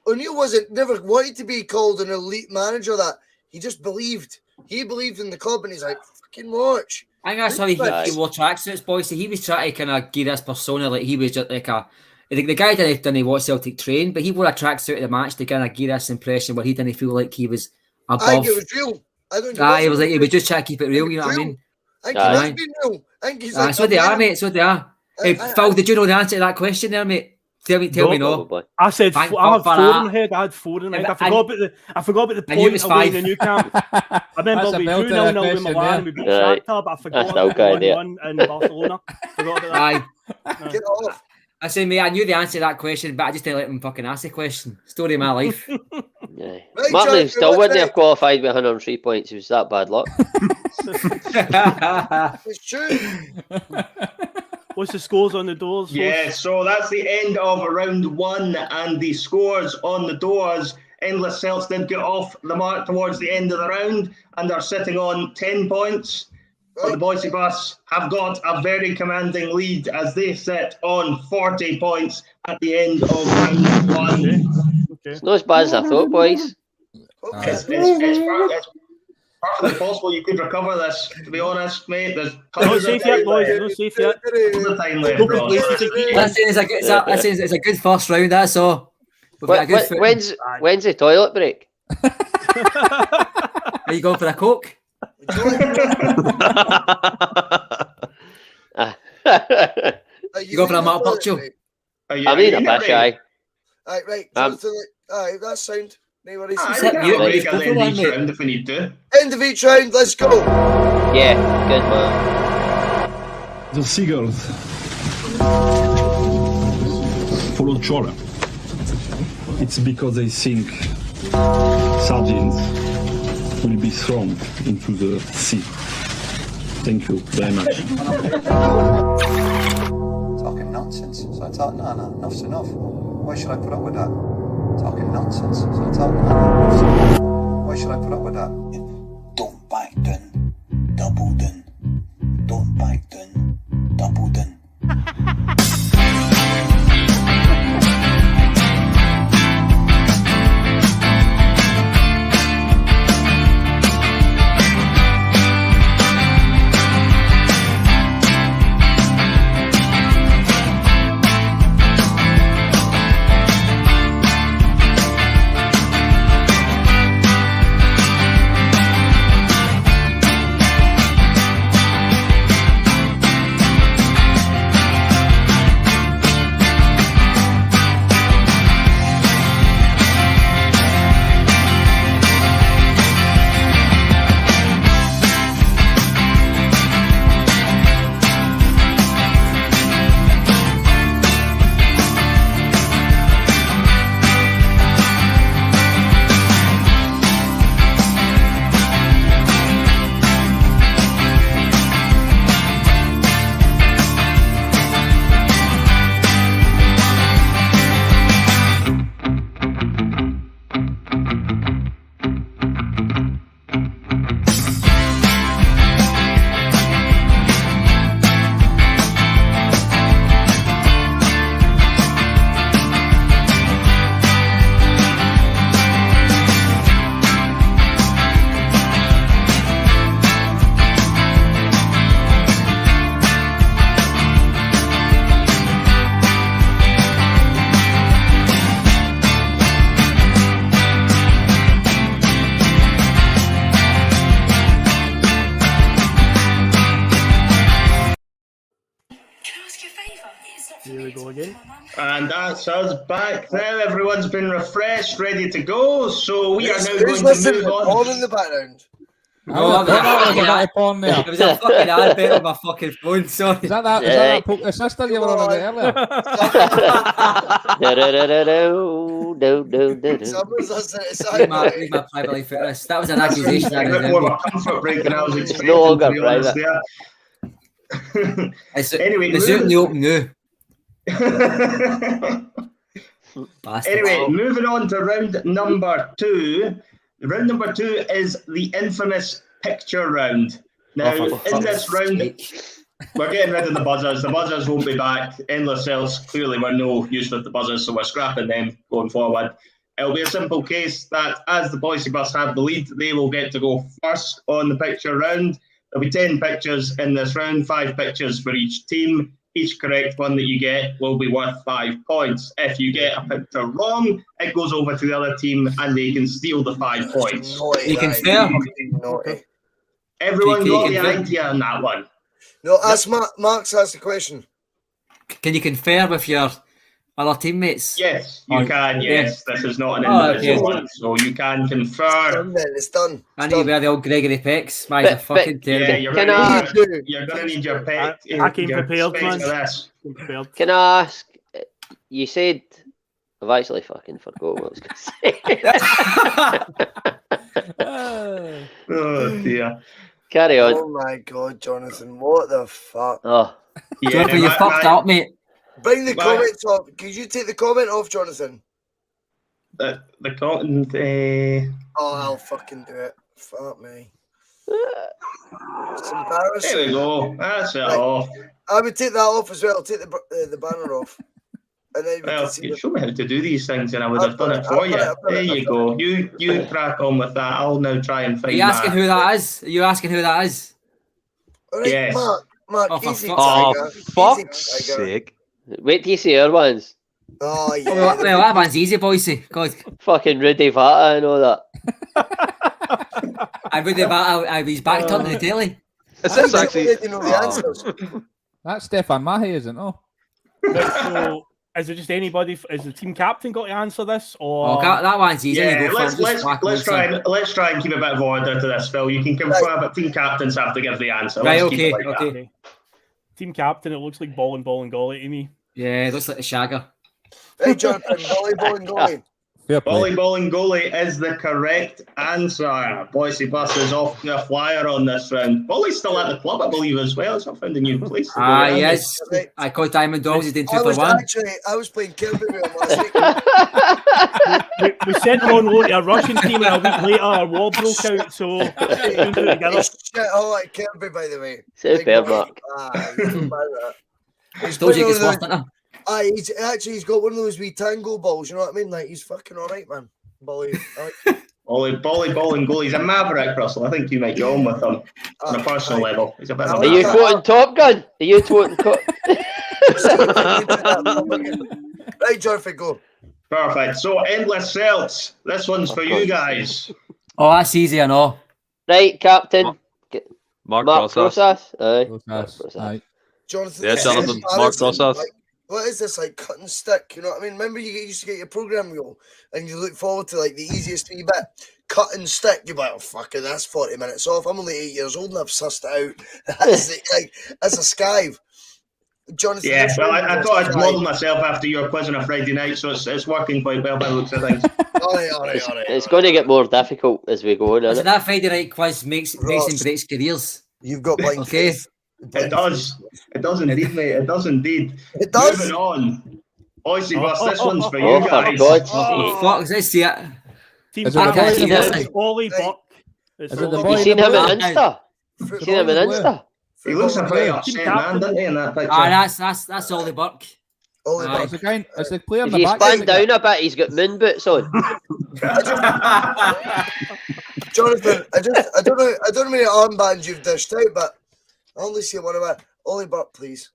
O'Neill never wanted to be called an elite manager. That he just believed. He believed in the club, and he's like, fucking watch. I think that's how he wore tracksuits, boys. So he was trying to kind of give this persona like he was just like a. The guy didn't watch Celtic train, but he wore a tracksuit at the match to kind of give this impression where he didn't feel like he was above. I think it was real. I don't. He was like he was just trying to keep it real. You know what I mean? I think he has been real. I think he's like, so they are, mate. So they are. Hey, Phil, did you know the answer to that question there, mate? Tell me no. Probably. I said Thank I had God for 4 that. in my head. I had 4 in my head. Yeah, I forgot about the I knew it point was away in 5. the new camp. I remember That's a we belter, drew that 0-0 with question Milan there. and we beat Right. Shakhtar, but I forgot That's about okay, yeah. 1-1 in Barcelona. Forgot about that. Aye. Get off. I say, mate, I knew the answer to that question, but I just didn't let him fucking ask the question. Story of my life. Yeah. Right, Martin John, still what's wouldn't right? have qualified with 103 points. It was that bad luck. It's true. What's the scores on the doors? Yeah, so that's the end of round 1 and the scores on the doors. Endless Celts did get off the mark towards the end of the round and are sitting on 10 points. But the Bhoycie Bus have got a very commanding lead as they sit on 40 points at the end of round 1. Okay. It's not as bad as I thought, boys. It's perfectly possible you could recover this, to be honest, mate. There's Not tons of safe yet, boys. Not safe yet. time left. Go for Ross. places to keep. That's it's a good first round, that's all. We've got a good footing. When's the toilet break? Are you going for a Coke? You go for a Mark Burchill? I mean, a bash, aye. Right. Jonathan, aye, that's sound. No worries. I Set can mute, break mate. at the end of each Mate. round if we need to. End of each round, let's go. Yeah, good man. The seagulls follow Chora. It's because they think sardines will be thrown into the sea. Thank you very much. Talking nonsense. So I thought, no, enough's enough. Why should I put up with that? Talking nonsense. So I thought, no, enough's enough. Why should I put up with that? You dumb And that's us back now. Everyone's been refreshed, ready to go. So we are now going to listening move to porn in the background? No, that was a porn there. It was a fucking advert on my fucking phone, sorry. Is that Poker Sister you were on about earlier? Read my private life for this. That was an accusation. A bit more of a comfort break than I was expecting. no longer to be honest, private. Anyway, the Zoom the open new. Anyway, moving on to round number 2. Round number 2 is the infamous picture round. Now, in this round, we're getting rid of the buzzers. The buzzers won't be back. Endless Celts clearly were no use with the buzzers, so we're scrapping them going forward. It'll be a simple case that as the Bhoycie Bus have the lead, they will get to go first on the picture round. There'll be 10 pictures in this round, 5 pictures for each team. Each correct one that you get will be worth 5 points. If you get a picture wrong, it goes over to the other team and they can steal the 5 points. You can fair. Everyone got the idea on that one. No, ask Mark's asked the question. Can you confer with your other teammates? Yes, you can. Yes, this is not an individual one, so you can confer. It's done. I need to wear the old Gregory Pecs. Mine's a fucking terrible. Yeah, you're going to need your pet. I came prepared, man. Can I ask? You said I've actually fucking forgot what I was going to say. Oh dear. Carry on. Oh my God, Jonathan! What the fuck? Oh, yeah, Jonathan, you fucked up, mate. Bring the comments off. Could you take the comment off, Jonathan? The comment. Oh, I'll fucking do it. Fuck me. It's embarrassing. There we go. That's it off. I would take that off as well. Take the banner off. And then you show me how to do these things, and I would have done it for you. There you go. You crack on with that. I'll now try and find. Are you asking who that is? Are you asking who that is? Right, yes. Mark, oh, easy. For fuck's sake. Wait till you see our ones. Oh, yeah. Well, that one's easy, Bhoycie. God. Fucking Rudy Vata and all that. Rudy Vata, he's back turning the telly. Is this actually... That's Stefan Mahe, isn't it? So, is it just anybody? Is the team captain got to answer this, or that one's easy? Yeah, let's try and keep a bit of order to this, Phil. You can confirm, but team captains have to give the answer. Right, let's okay. That. Team captain, it looks like ball and golly to me. Yeah, it looks like the Shagger. Hey, Jonathan, ball and goalie. Ball and goalie is the correct answer. Bhoycie Bus is off to a flyer on this round. Bollie's still at the club, I believe, as well. He's not found a new place. Yes. I called Diamond Dogs. He's doing 2 for 1. I was playing Cairney with him last week. we sent him on loan to a Russian team, and a week later, our war broke out. So oh, like Cairney, by the way. Superb, Mark. I told you it gets worse, didn't I? He's got one of those wee tango balls, you know what I mean? Like, he's fucking alright, man. Bolly, ball and goal. He's a maverick, Russell. I think you might get on with him on a personal level. He's a bit of a Are you quoting Top Gun? Are you quoting Right, Jonathan, go. Perfect. So, Endless Celts. This one's for you guys. Oh, that's easy, I know. Right, Captain. Mark Rosas. Aye. Jonathan. Yeah, Jonathan. Mark Rosas. What is this, like cut and stick? You know what I mean? Remember you used to get your program wheel and you look forward to like the easiest wee bit. Cut and stick. You're like, oh fuck it, that's 40 minutes off. I'm only 8 years old and I've sussed it out. That's a skive. Jonathan. Yeah, well, I thought I'd model myself after your quiz on a Friday night, so it's working quite well by the looks of things. All right. It's going to get more difficult as we go on. So that Friday night quiz makes and breaks careers. You've got blind okay. faith. It does indeed, mate. It does indeed. It does. Moving on. Bhoycie Bus, this one's for you guys. Oh, fuck, let's see it. Team Ollie Buck. You seen him on Insta? He looks a very upset man, doesn't he, in that picture? That's Ollie Buck. It's the player in if the you back. stand down a bit, he's got moon boots on. Jonathan, I don't know how many armbands you've dished out, but I only see one of it. Ollie Buck, please.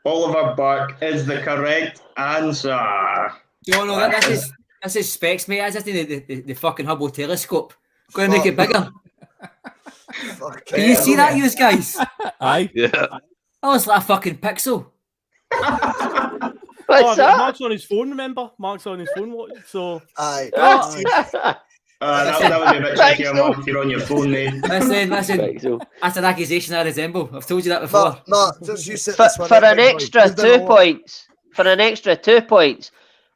Oliver Burke is the correct answer. No, this is specs, mate. That's just the fucking Hubble telescope. Go and make it bigger. Can you see that, you guys? Aye. Yeah. That looks like a fucking pixel. What's that? Mark's on his phone, remember? Mark's on his phone, so... Aye. That would be a bit trickier, Mark, if you're on your phone, mate. Listen. That's an accusation I resemble. I've told you that before. Mark, just you sit For an extra 2 points,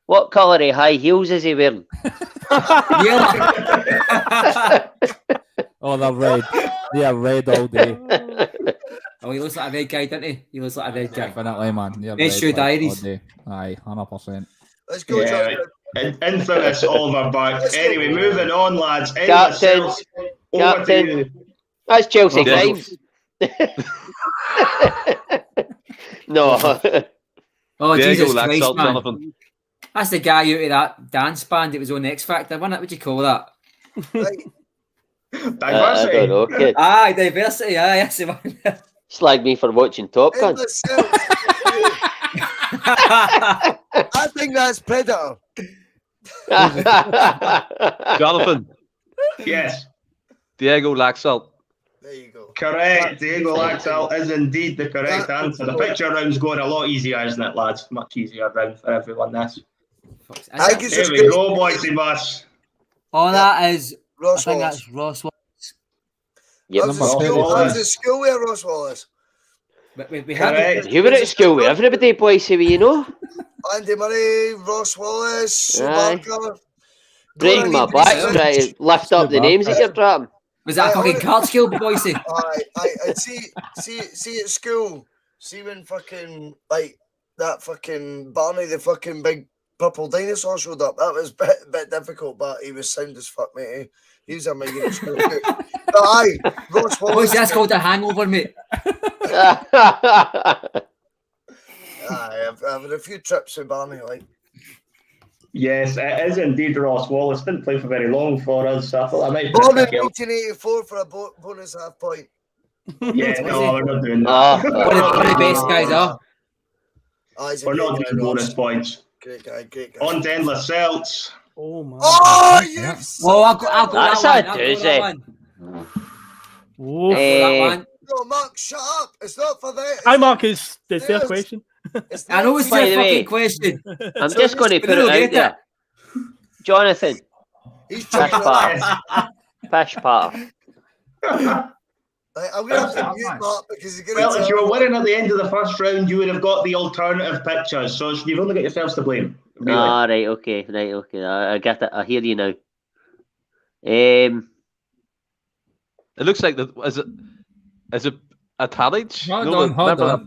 what colour of high heels is he wearing? Oh, they're red. They are red all day. Oh, he looks like a red guy, doesn't he? He looks like a red guy. Definitely, man. They're Red shoe diaries. all day. Aye, 100%. Let's go, Yeah, John. infamous Oliver Buck. Anyway, moving on, lads. Captain. Over to you. That's Chelsea Grimes. No. Oh, Diego Jesus Christ, Laxalt, man. Jonathan. That's the guy out of that dance band that was on X Factor, wasn't it? What do you call that? Right. Diversity. I don't know, kid. Aye, diversity. Aye, that's the one. Slag me for watching Top Gun. Endless Celts. I think that's Predator. Jonathan. Yes. Diego Laxalt. There you go. Correct. Diego Laxalt is indeed the correct answer. The picture round's going a lot easier, isn't it, lads? Much easier round for everyone, this. I think it's Here just we good. go, Bhoycie Bus. Oh, that is. Ross I think Wallace. that's Ross Wallace. Yep. I was at school with Ross Wallace. We had Correct. You were at school with everybody, Bhoycie, you know? Andy Murray, Ross Wallace, Aye. Schumacher. Breaking my back trying to lift up the names that you're dropping. Was that a fucking card skill, Bhoycie? I see at school. See when fucking like that fucking Barney, the fucking big purple dinosaur showed up. That was a bit difficult, but he was sound as fuck, mate. He was amazing at school. But aye, Ross Wallace. Bhoycie, that's called a hangover, mate. I've had a few trips with Barney, like. Yes, it is indeed Ross Wallace. Didn't play for very long for us, so I thought I might Born in pick it up. 1984 for a bonus half point. Yeah, no, we're not doing that. One of the best guys are. We're not doing bonus points. Great guy. On to Endless Celts. Oh, man. Oh, yes! Oh, I've got That's that a one. doozy. Oh. That one. No, Mark, shut up. It's not for that. Hi, Mark. Is their question? I know it's By their the fucking way, question. I'm just going to put it out there. Jonathan, He's Pish trying Potter. Pish Potter. I'm going to have to mute Mark because he's going Well, to if you were winning at the end of the first round, you would have got the alternative pictures, so you've only got yourselves to blame. Really. Ah, right, okay. I get it. I hear you now. It looks like is it a Tallage? Hold on.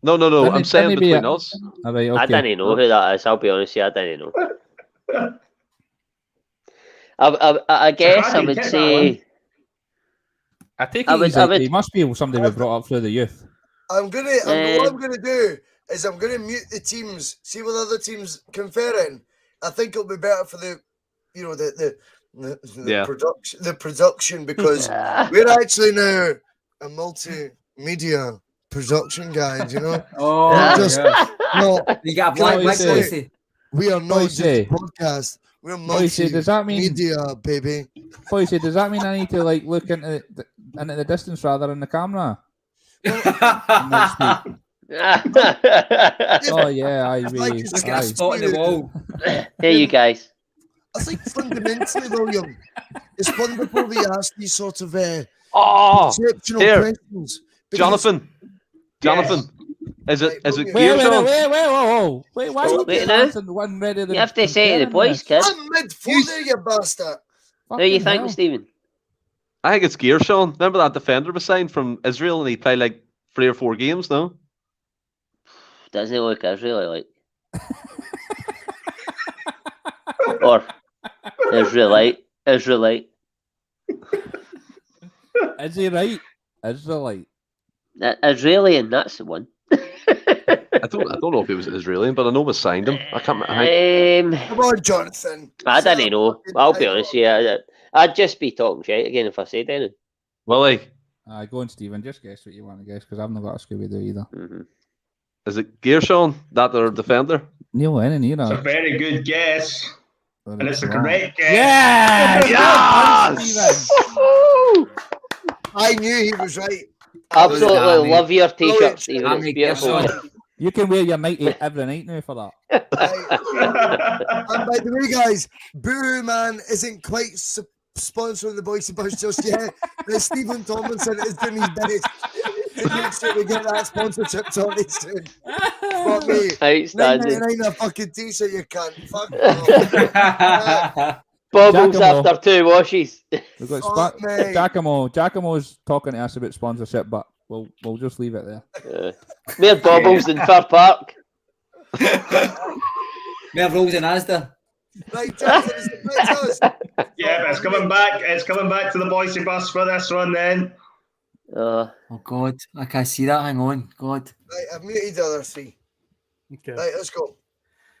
No. Didn't I'm it- saying didn't it be between a- us. All right, I okay. didn't know who that is. I'll be honest with you, I didn't know. I guess I would say. I take I it would- he's I like, would- he must be somebody we brought up through the youth. what I'm going to do is I'm going to mute the teams, see what other teams conferring. I think it'll be better for the production because we're actually now a multimedia production guys, you know. Oh, No, you got a black Bhoycie. Bhoycie. we are not just a Bhoycie. podcast. We're Bhoycie, does that mean- media, baby. Bhoycie, does that mean I need to like look into the distance rather than the camera? And not speak? Oh yeah, I really. just Get a spot on the wall. Here you guys. I think fundamentally, William, it's wonderful we ask these sort of Oh, exceptional here. questions. because- Jonathan, is it Wait, Gearshaw? whoa. Wait, why would Wait you now. answer the one ready than You have to say to the boys, kid. I'm mid-40, you bastard. What do you think, Stephen? I think it's Gearshaw. Remember that defender was signed from Israel and he played like 3 or 4 games, no? Doesn't it look Israeli like? Or Israelite. Is he right? Israelite. Israelian, that's the one. I don't know if he was an Israeli, but I know we signed him. I can't. Come on, Jonathan. I don't know. I'll be honest with you. I'd just be talking shit again if I said anything. Willie, Go on, Stephen. Just guess what you want to guess because I've not got a Scooby Doo either. Mm-hmm. is it Gearshaw, that their defender? Neil Lennon It's a either. very good guess, and it's the wrong. correct guess. Yeah! Yes! I knew he was right. Absolutely Damn, love your t-shirt, Brilliant. Stephen. It's beautiful. You can wear your nightie every night now for that. And by the way, guys, Boo Man isn't quite sponsoring the Bhoycie Bus just yet. But Stephen Tomlinson is doing his best to make sure we get that sponsorship sorted soon. Fuck me. Outstanding. $9.99 a fucking t-shirt, you can't. Fuck off. Bubbles Giacomo. after 2 washes. We've got Fuck me. Giacomo's talking to us about sponsorship, but we'll just leave it there. More bubbles than Fir Park. More rolls than Asda. Right, Jackson, it's Yeah, but it's coming back. It's coming back to the Bhoycie Bus for this one then. Oh God, I can't see that. Hang on, God. Right, I've muted the other three. Okay. Right, let's go.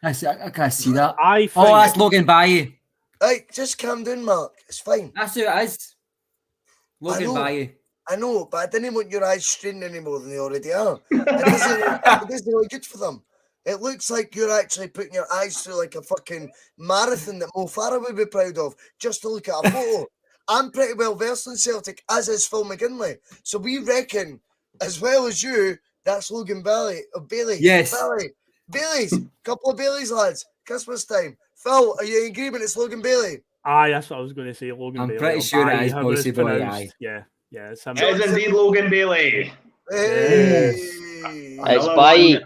I can't see that. I think Oh, that's Logan Bayou. Right, just calm down, Mark. It's fine. That's who it is. Logan Bayou. I know, but I didn't want your eyes straining any more than they already are. It doesn't look good for them. It looks like you're actually putting your eyes through like a fucking marathon that Mo Farah would be proud of just to look at a photo. I'm pretty well versed in Celtic, as is Phil McGinlay. So we reckon, as well as you, that's Logan Bailey. Yes. Bailey's. Couple of Baileys, lads. Christmas time. Phil, are you in agreement? It's Logan Bailey. Aye, that's what I was going to say. Logan I'm Bailey. pretty sure it is however it's Bhoycie Boy, pronounced. aye. Yeah, it's him. It is indeed Logan Bailey. Hey. It's Another Bayou. one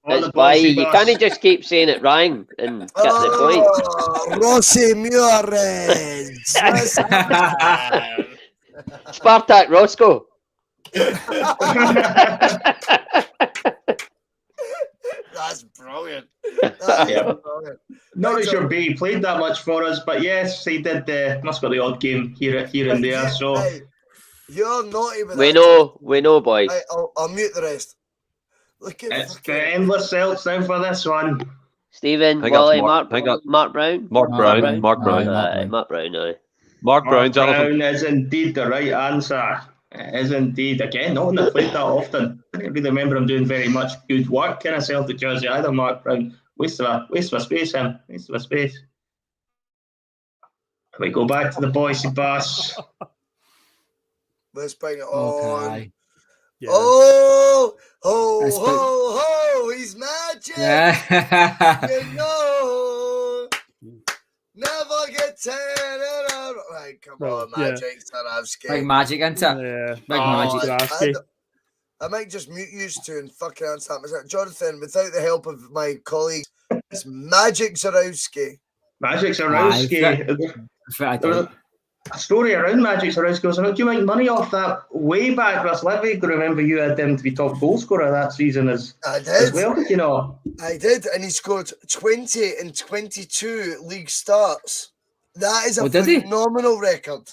on It's the Bayou. Bhoycie You Bus. can't just keep saying it wrong and get the point. Rossi Mures. Spartak Roscoe. That's brilliant. Yeah. Not as sure B played that much for us, but yes, he did. Must got the odd game here and there. So Hey, you're naughty with We that. know, boys. Right, I'll mute the rest. Look at it's fucking- the Endless Celts now for this one. Stephen, I think that's Wally, Mark- Mark, I think that's- Mark Brown. Mark Brown. Mark Brown. Mark Brown, aye. Mark Brown, Jonathan. Brown is indeed the right answer. It is indeed. Again, not one that played that often. I don't really remember him doing very much good work in a Celtic jersey either, Mark Brown. Waste of a space, him. Waste of a space. We go back to the Bhoycie Bus. Let's bring it on. Okay. Yeah. Oh, Let's he's magic. Yeah. You know, never get tired. Right, come on, Yeah. Magic Saravsky. Big magic, isn't it? Yeah. Big Oh, magic. I might just mute you two and fucking answer that myself. Jonathan, without the help of my colleagues, it's Magic Zarowski. Magic Zarowski. I There was a story around Magic Zarowski was about, do you make money off that way back, Russ Levy? I remember you had him to be top goal scorer that season as well, you know. I did, and he scored 20 and 22 league starts. That is a did he? phenomenal record.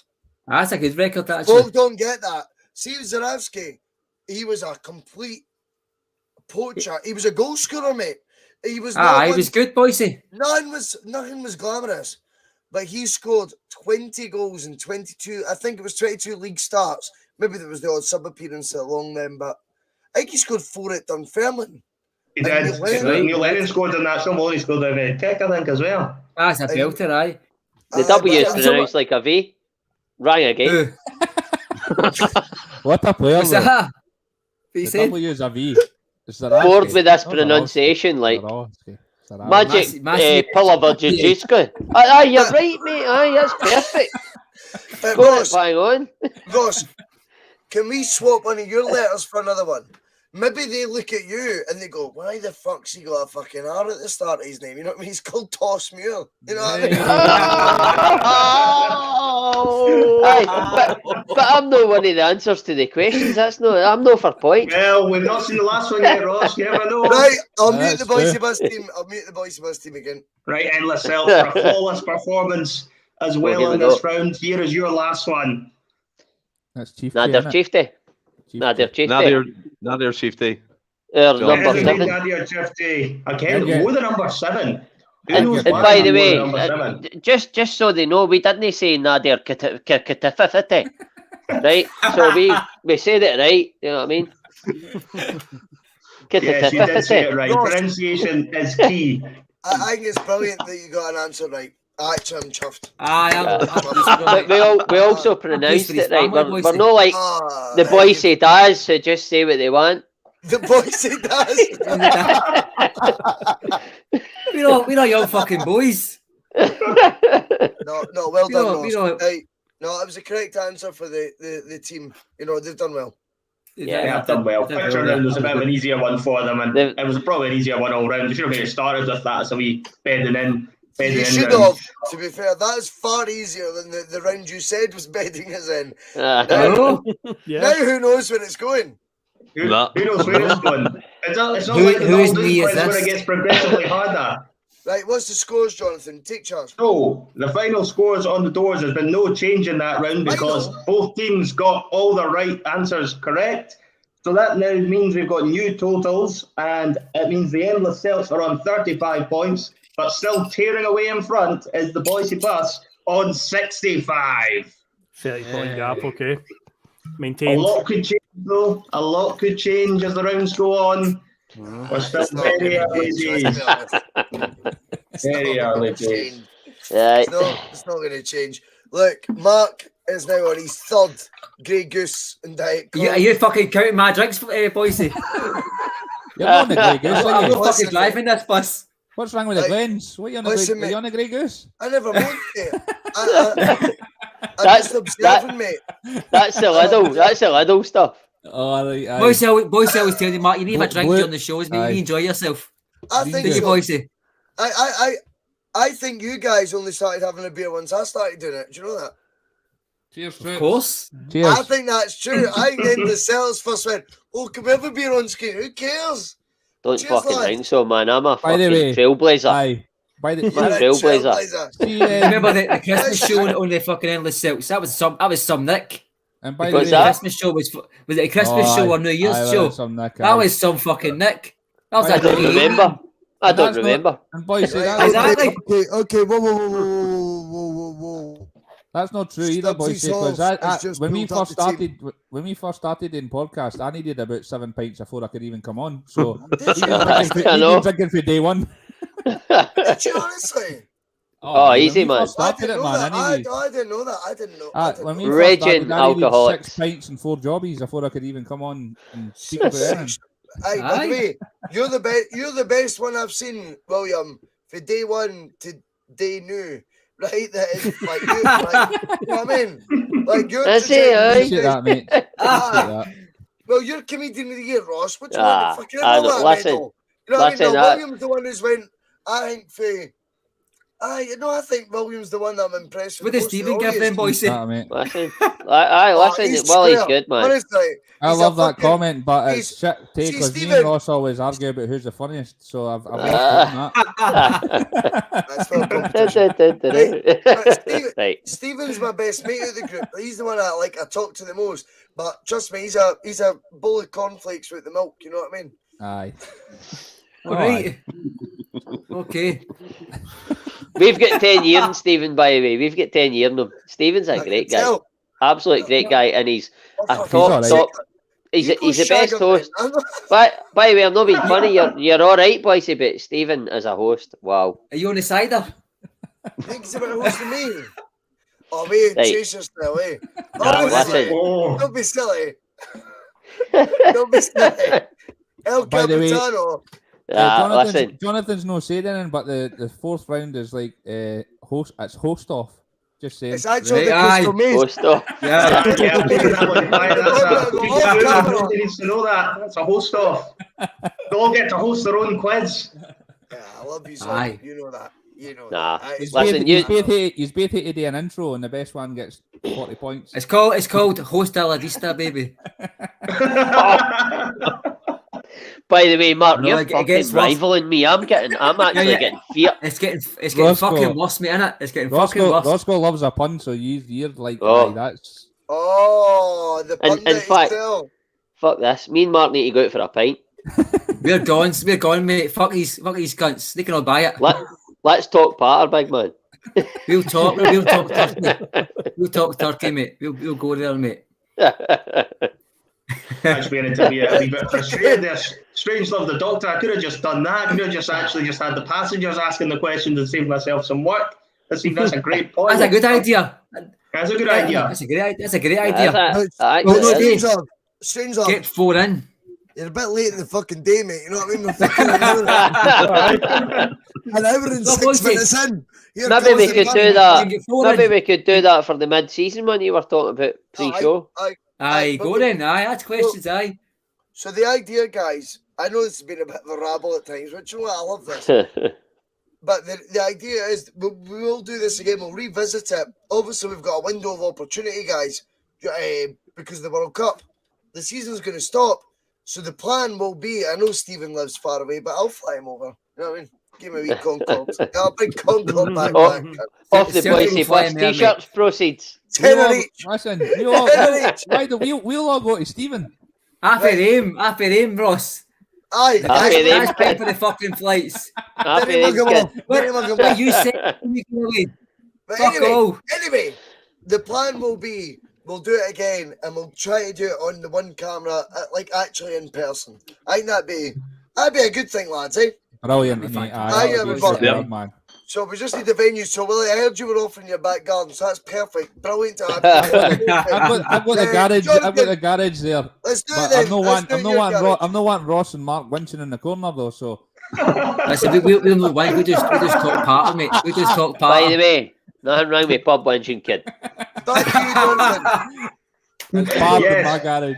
That's a good record, actually. Folk don't get that. See, Zarowski, he was a complete poacher. He was a goal scorer, mate. He was. He was good, Bhoycie. Nothing was glamorous, but he scored 20 goals in 22. I think it was 22 league starts. Maybe there was the odd sub appearance along them, but I think he scored 4 at Dunfermline. He did. Neil Lennon. Neil Lennon scored in that. Sean Maloney scored in a kick, I think, as well. That's a belter, aye. The W is but- pronounced like a V. Rang again. What a player! What's though. that? What you The said? W is a V. It's Zarowski. Bored with this Not pronunciation, like Zarowski. Zarowski. Magic Massive- Pullover Jujuska. Aye, you're right, mate. Aye, that's perfect. Go on, Ross, bang on. Ross, can we swap one of your letters for another one? Maybe they look at you and they go, why the fuck's he got a fucking R at the start of his name? You know what I mean? He's called Toss Muir. You know what I mean? Aye, but I'm not one of the answers to the questions. I'm not for points. Well, we've not seen the last one yet, Ross. You never know. Right, I'll mute That's the Bhoycie true. Bus team. I'll mute the Bhoycie Bus team again. Right, Endless Celts for a flawless performance as We'll well give in it this up. round. Here is your last one. That's Chief. Nadir Chiefty. Nadir Chiefty. Nadir Chiefty. Number It is indeed 7. Nadir Chiefty. Again, Yeah. more than number 7. Who And knows by why the more way, than number 7? just so they know, we didn't say Nadir Katififity. Right? So we said it right, you know what I mean? Yes, you did say it right. Ross. Pronunciation is key. I think it's brilliant that you got an answer right. Actually, I'm chuffed. But we also pronounced it right. We're not like Ah, the Bhoycie does, who just say what they want. The Bhoycie does. We're not young fucking boys. No, well done, Ross. Hey, no, it was the correct answer for the team. You know, they've done well. Yeah, they've done well. Picture round was a bit of an easier one for them, and it was probably an easier one all round. You should have maybe started with that, so we bedding in. You should have. To be fair, that is far easier than the round you said was bedding us in. Now who knows where it's going? Who knows where it's going? It's not like the Dune quiz where it gets progressively harder. Right, what's the scores, Jonathan? Take charge. So, the final scores on the doors, there's been no change in that round because both teams got all the right answers correct. So that now means we've got new totals, and it means the Endless Celts are on 35 points, but still tearing away in front is the Bhoycie Bus on 65. 30-point gap, okay. Maintained. A lot could change, though. A lot could change as the rounds go on. We're still very early days. Very early days. It's not going to change. Look, Mark is now on his third Grey Goose and Diet Coke. Are you fucking counting my drinks, Bhoycie? You're on the Grey Goose. I'm not fucking driving this bus. What's wrong with the Glens? What are you on the Grey Goose? I never meant it. I'm just observing, mate. That's the Lidl stuff. Bhoycie always telling you, Mark, you need a drink during the shows, mate. You enjoy yourself. I think so. Bhoycie? I think you guys only started having a beer once I started doing it. Do you know that? Cheers, of course. Cheers. I think that's true. I think then the Celts first went, can we have a beer on screen? Who cares? Don't Cheers, fucking lad. think so, man. I'm a By the fucking way, trailblazer. Aye. I'm a trailblazer. Remember the Christmas show on the fucking Endless Celts? That was some Nick. And by the way, Christmas show was it a Christmas show or New Year's show? That was some fucking Nick. That was I don't remember. I don't remember. And boys, exactly. Okay, whoa. That's not true either, boys. Because when we first started in podcast, I needed about 7 pints before I could even come on. So he's been drinking for day one. Did you honestly? Easy, man. I didn't know that. When we Raging alcoholics. 6 pints and 4 jobbies before I could even come on and speak about it. By the way, you're the best one I've seen, William, for day one to day new. Right, that is like you, you know what I mean? Like you're that, mate. Well, you're comedian of the year, Ross. What do you want? Fucking medal. You know what I mean? No, William's the one who's went. I think I think William's the one that I'm impressed with. What does Stephen give them, Bhoycie? Listen, he's good, man. Honestly, I love that comment, but it's shit take because me and Ross always argue about who's the funniest. So I've lost that. Right. Stephen's my best mate of the group. He's the one I talk to the most. But trust me, he's a bowl of cornflakes with the milk. You know what I mean? Aye. All right. Okay. We've got 10 years in Stephen, by the way. We've got 10 years in him. Stephen's a great guy. Absolute great guy. And he's a top. He's the best host. By the way, I'm not being funny. You're all right, Bhoycie, but Stephen as a host, wow. Are you on the cider? Think he's about hosting me. Oh, mate, chase yourself, eh? Don't be silly. Don't be silly. El Capitano. Jonathan's no saying anything, but the fourth round is like host. It's host off. Just saying. It's actually host off. Yeah. He needs to know that. That's a host off. They all get to host their own quiz. Yeah, I love you, son. You know that. He's basically to do an intro, and the best one gets 40 points. It's called Host a la Vista, baby. By the way, Mark, you're fucking rivaling me. I'm actually getting fear. It's getting fucking worse, mate, innit? It's getting fucking worse. Roscoe loves a pun, so you're like, that's. Oh, the pun. In fact, fuck this. Me and Mark need to go out for a pint. We're gone, mate. Fuck these cunts. They can all buy it. Let's talk patter, big man. We'll talk turkey. We'll talk turkey, mate. We'll go there, mate. Actually, beginning to be a wee bit frustrated there. Strange love the doctor. I could have just done that. I could have just had the passengers asking the questions and saved myself some work. That's a great point. That's a good idea. That's a good idea. That's a great idea. Strange love. Get 4 in. You're a bit late in the fucking day, mate. You know what I mean? We're fucking an hour and 6 minutes in. Maybe we could do that. Maybe we could do that for the mid-season one you were talking about pre-show. Aye, go then. Aye, that's questions. Aye. So the idea, guys, I know this has been a bit of a rabble at times, but you know what? I love this. But the idea is we will do this again. We'll revisit it. Obviously, we've got a window of opportunity, guys, because of the World Cup. The season's going to stop. So the plan will be, I know Stephen lives far away, but I'll fly him over. You know what I mean? Give me a wee Concorde. I'll bring Concorde back. Off the Bhoycie Bus t-shirts proceeds. Tenner each. Listen, we'll all go to Stephen. Happy them, Ross. Aye. That's paid for the fucking flights. Happy them. What you said? Anyway, the plan will be, we'll do it again, and we'll try to do it on the one camera, like actually in person. I think that'd be a good thing, lads, eh? Brilliant, mate. Man. So we just need the venue. So Willie, I heard you were off in your back garden, so that's perfect. Brilliant to have you. I've got the garage. I've got the garage there. Let's do it then. I'm not wanting Ross and Mark winching in the corner though. So listen, we'll not win. We just talk part, mate. We just talk part. By the way, nothing wrong with pub winching, kid. Thank you, Jonathan. Yes. My garage.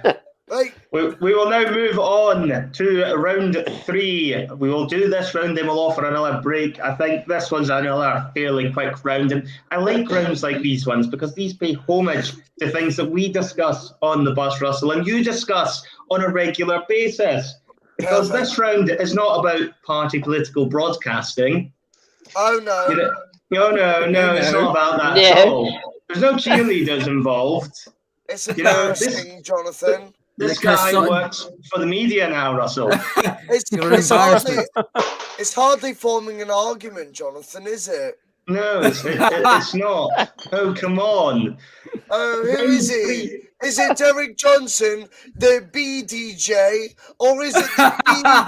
Right. We will now move on to round 3. We will do this round, then we'll offer another break. I think this one's another fairly quick round, and I like rounds like these ones because these pay homage to things that we discuss on the bus, Russell, and you discuss on a regular basis. Because this round is not about party political broadcasting. Oh, no. No, it's not about that at all. There's no cheerleaders involved. It's embarrassing, Jonathan. This guy works for the media now, Russell. It's hardly forming an argument, Jonathan, is it? No, it's not. Oh, come on. Oh, who is he? Is it Derek Johnson, the BDJ, or is it the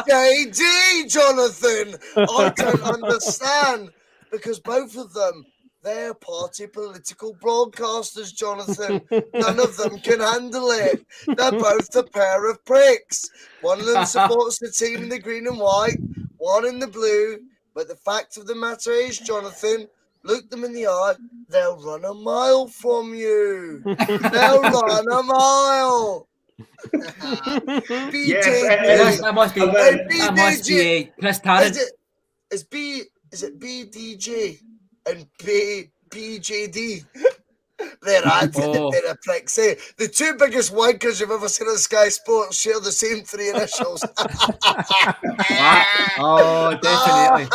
BJD, Jonathan? I don't understand. Because both of them, they're party political broadcasters, Jonathan. None of them can handle it. They're both a pair of pricks. One of them supports the team in the green and white, one in the blue. But the fact of the matter is, Jonathan, look them in the eye, they'll run a mile from you. They'll run a mile. Yes, that must be Chris Tarrant. Is it BDJ and BJD? They're a pricks. The two biggest wankers you've ever seen on Sky Sports share the same 3 initials. Oh, definitely.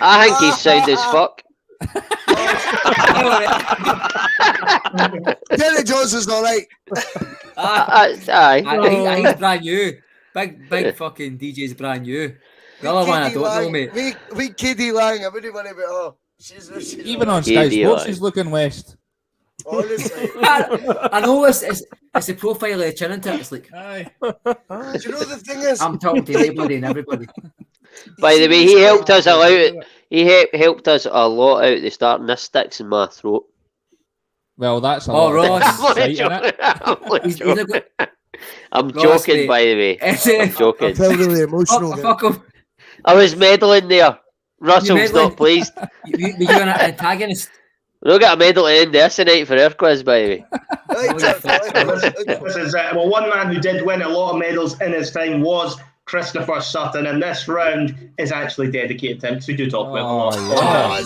I think he's sound as fuck. Derek Johnson's all right. Aye. He's brand new. Big fucking DJ's brand new. The other one I don't know, mate. We Kiddie Lang, I wouldn't worry about her. She's even on Sky Sports, she's looking west. Honestly. I know it's the profile of the chin into it. It's like, aye. Do you know the thing is? I'm talking to everybody and everybody. By the way, he helped us a lot. He helped us a lot out the starting. This sticks in my throat. Well, that's a lot. Ross. I'm joking, by the way. I'm joking. I felt really emotional. Fuck him. I was meddling there. Russell's not pleased. You're an antagonist. We don't get a medal at the end of this tonight for our quiz, by the way. This is one man who did win a lot of medals in his time was Christopher Sutton, and this round is actually dedicated to him because we do talk about him a lot.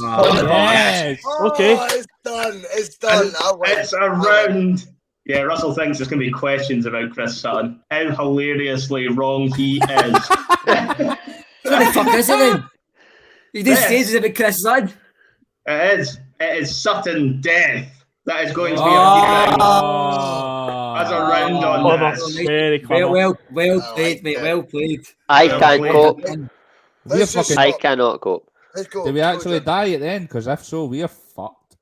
Yes. Okay. It's done. It's done. It's a round. Yeah, Russell thinks there's going to be questions about Chris Sutton. How hilariously wrong he is. What the fuck is it then? You just say it's about Chris Sutton. It is. It is Sutton death. That is going to be a round. As a round on this. Very clever. Well played, mate. Well played. I can't cope. I I cannot cope. Let's go. Do we actually die at the end? Because if so, we are fucked.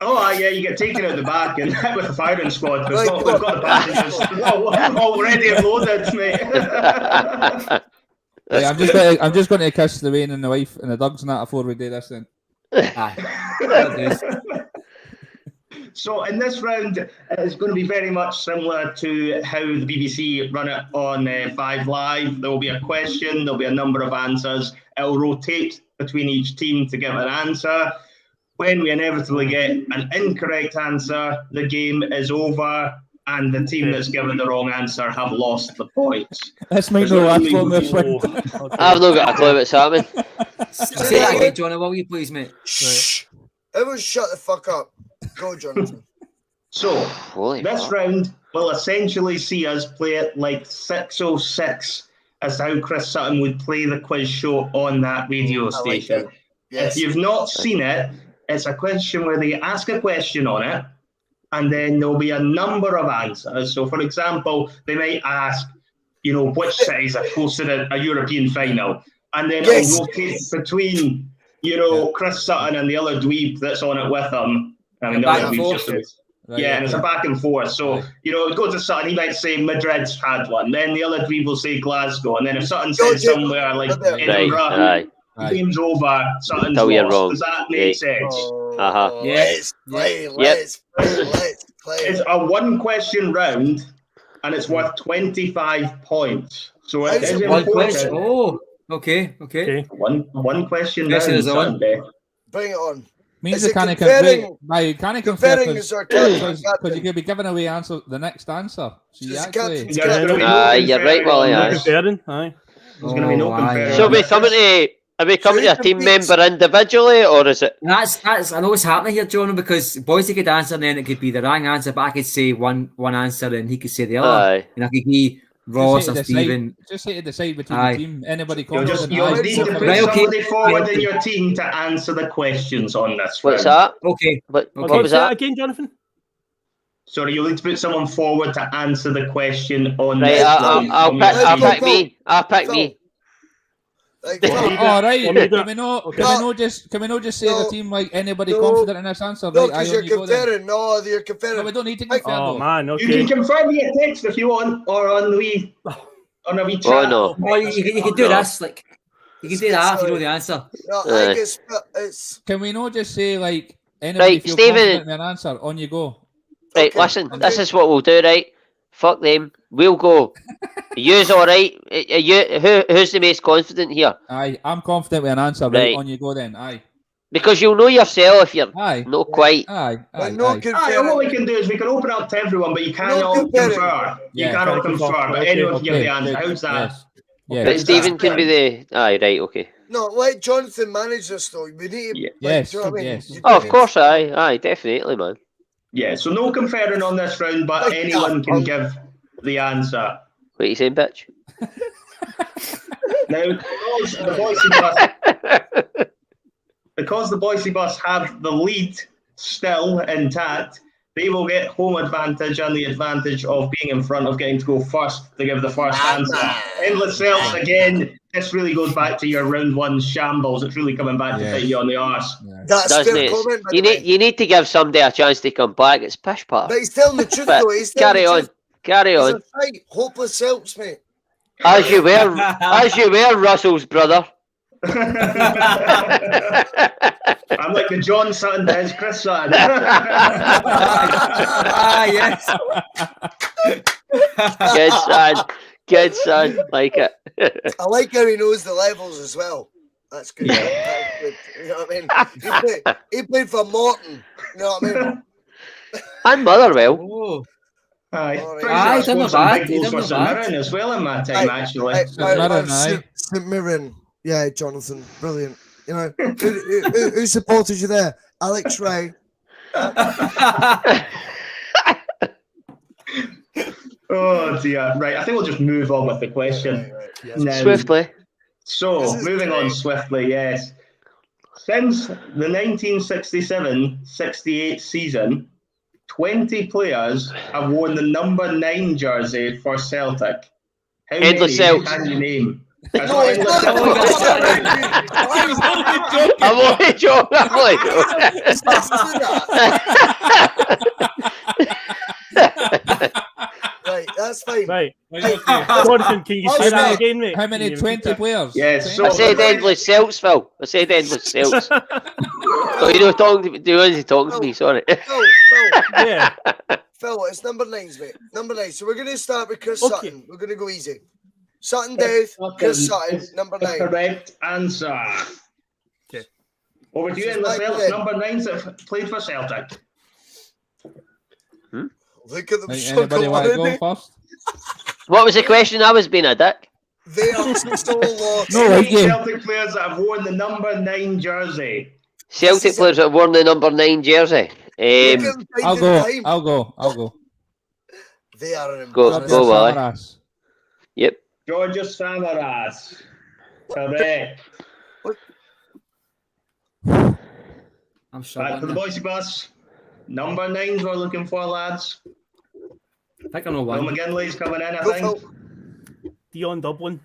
Oh, yeah, you get taken out the back and hit with the firing squad. We've got the passengers already loaded, mate. Right, I'm just going to kiss the Wayne and the wife and the dogs and that before we do this then. So in this round, it's going to be very much similar to how the BBC run it on 5 Live. There will be a question, there'll be a number of answers. It'll rotate between each team to give an answer. When we inevitably get an incorrect answer, the game is over, and the team that's given the wrong answer have lost the points. Let's make no laugh on this one. I've not got a clue what's happening. Say that again, John, will you please, mate? Shh. Everyone shut the fuck up. Go, Jonathan. So, this round will essentially see us play it like 606 as how Chris Sutton would play the quiz show on that radio station. Yes. If you've not seen it, it's a question where they ask a question on it, and then there'll be a number of answers. So, for example, they might ask, which cities have hosted a European final, and then it'll rotate between, Chris Sutton and the other dweeb that's on it with him. I mean, Back and forth. And it's a back and forth. So, it goes to Sutton, he might say Madrid's had one. Then the other dweeb will say Glasgow. And then if Sutton says somewhere like Edinburgh, game's over, Sutton's lost. Does that make sense? Let's play. It's a one-question round, and it's worth 25 points. So it is one important. question. Oh, okay. One question Yes, round it is on. Sunday. Bring it on. Means Is you it can't comparing- compare is our captain. because you could be giving away the next answer. So you Is the actually, captain's There's gonna be no You're right, Wally. comparing on Aye. this. There's going to be no comparing. So are we coming to a team member individually, or is it? That's I know what's happening here, John, because Bhoycie could answer and then it could be the wrong answer, but I could say one answer and he could say the other. Aye. And I could give Ross or Stephen. just say to decide between the team. Anybody You'll confident. need to put somebody forward in your team to answer the questions on this. What's round. that? Okay. What Okay, was say that? that again, Jonathan? Sorry, you'll need to put someone forward to answer the question on Right, this. I'll round from your pick team. me. I'll pick me. All right. Okay. Can we not just say the team like anybody No. confident in this answer? No, Right, because aye, you're on you go then. comparing. No, you're No, comparing. we don't need to compare. Oh though. man, You okay. can confirm via text if you want, or on the wee chat. Oh no. Or you can do this, like you can do that if you know the answer. No, I Aye. think it's Can we not just say like anybody Right, feel Stephen. confident in an answer? On you go. Right, Okay. listen. This is what we'll do. Right, fuck them. We'll go. You's all right. Who's the most confident here? Aye, I'm confident with an answer. Right, Right. on you go then. Aye, Because you'll know yourself if you're aye, not quite. aye, we're aye. not aye. comparing. What we can do is we can open up to everyone, but you cannot comparing. confer. You Yeah, cannot can't confer, confer. but Okay, anyone can give Okay, the answer. good. How's that? Yes. Yeah. But Stephen can be the. Aye, right, okay. No, let Jonathan manage this though. We need to. Yeah. Yes, do you know what I mean? yes. You Oh, of need- course, aye, definitely, man. Yeah, so no conferring on this round, but Like anyone that. can give the answer. What are you saying, bitch? Now, because the Bhoycie Bus have the lead still intact, they will get home advantage and the advantage of being in front of getting to go first to give the first answer. Endless Celts, again, this really goes back to your round one shambles. It's really coming back to Yeah. bite you on the arse. That's Doesn't fair it? comment. by You the way. need to give somebody a chance to come back. It's pish part. But he's telling the truth But though. He's telling carry the on, truth. carry He's on. a fight. Hopeless Celts, mate. As you were, Russell's brother. I'm like the John Sutton to his Chris Sutton. Yes. Good son, like it. I like how he knows the levels as well. That's good. That's good. You know what I mean? He played for Morton. You know what I mean? And Motherwell. Oh. Aye, All right. pretty Aye, sure I done scored some bad, big goals done for St bad. Mirren as well in my time, actually. St Mirren. Yeah, Jonathan. Brilliant. You know, who supported you there? Alex Ray. Oh dear. Right, I think we'll just move on with the question. Now, Swiftly. So, This is moving on great. swiftly, yes. Since the 1967-68 season, 20 players have worn the number 9 jersey for Celtic. How Endless many Celts. can you name? That's No, not it's Endless not. Celts. I'm only joking. Right, That's fine. Right. Jonathan, can you say that again, mate? How many 20 players? Yes. I said Endless Celts, Phil. I said Endless Celts. Oh, you know, talking to me, sorry. Phil, Yeah. Phil, it's number 9s, mate. Number 9. So we're going to start with Chris Sutton. We're going to go easy. Sutton Dave, Chris Sutton, number 9. Correct answer. Okay. Over to you, Endless Celts, number 9s that have played for Celtic. Look at them Right, struggle anybody want to already. go first? What was the question? I was being a dick. They are so lost. No, right, yeah. Celtic players that have worn the number 9 jersey. Celtic players that have worn the number 9 jersey. I'll go. They are an Go, embarrassment. Wally. Samaras. Yep. Georgios Samaras. Correct. I'm sure. Back to the Bhoycie Bus. Number 9s we're looking for, lads. I think I know Will one. McGinley's coming in, I Go, think. Phil. Dion Dublin.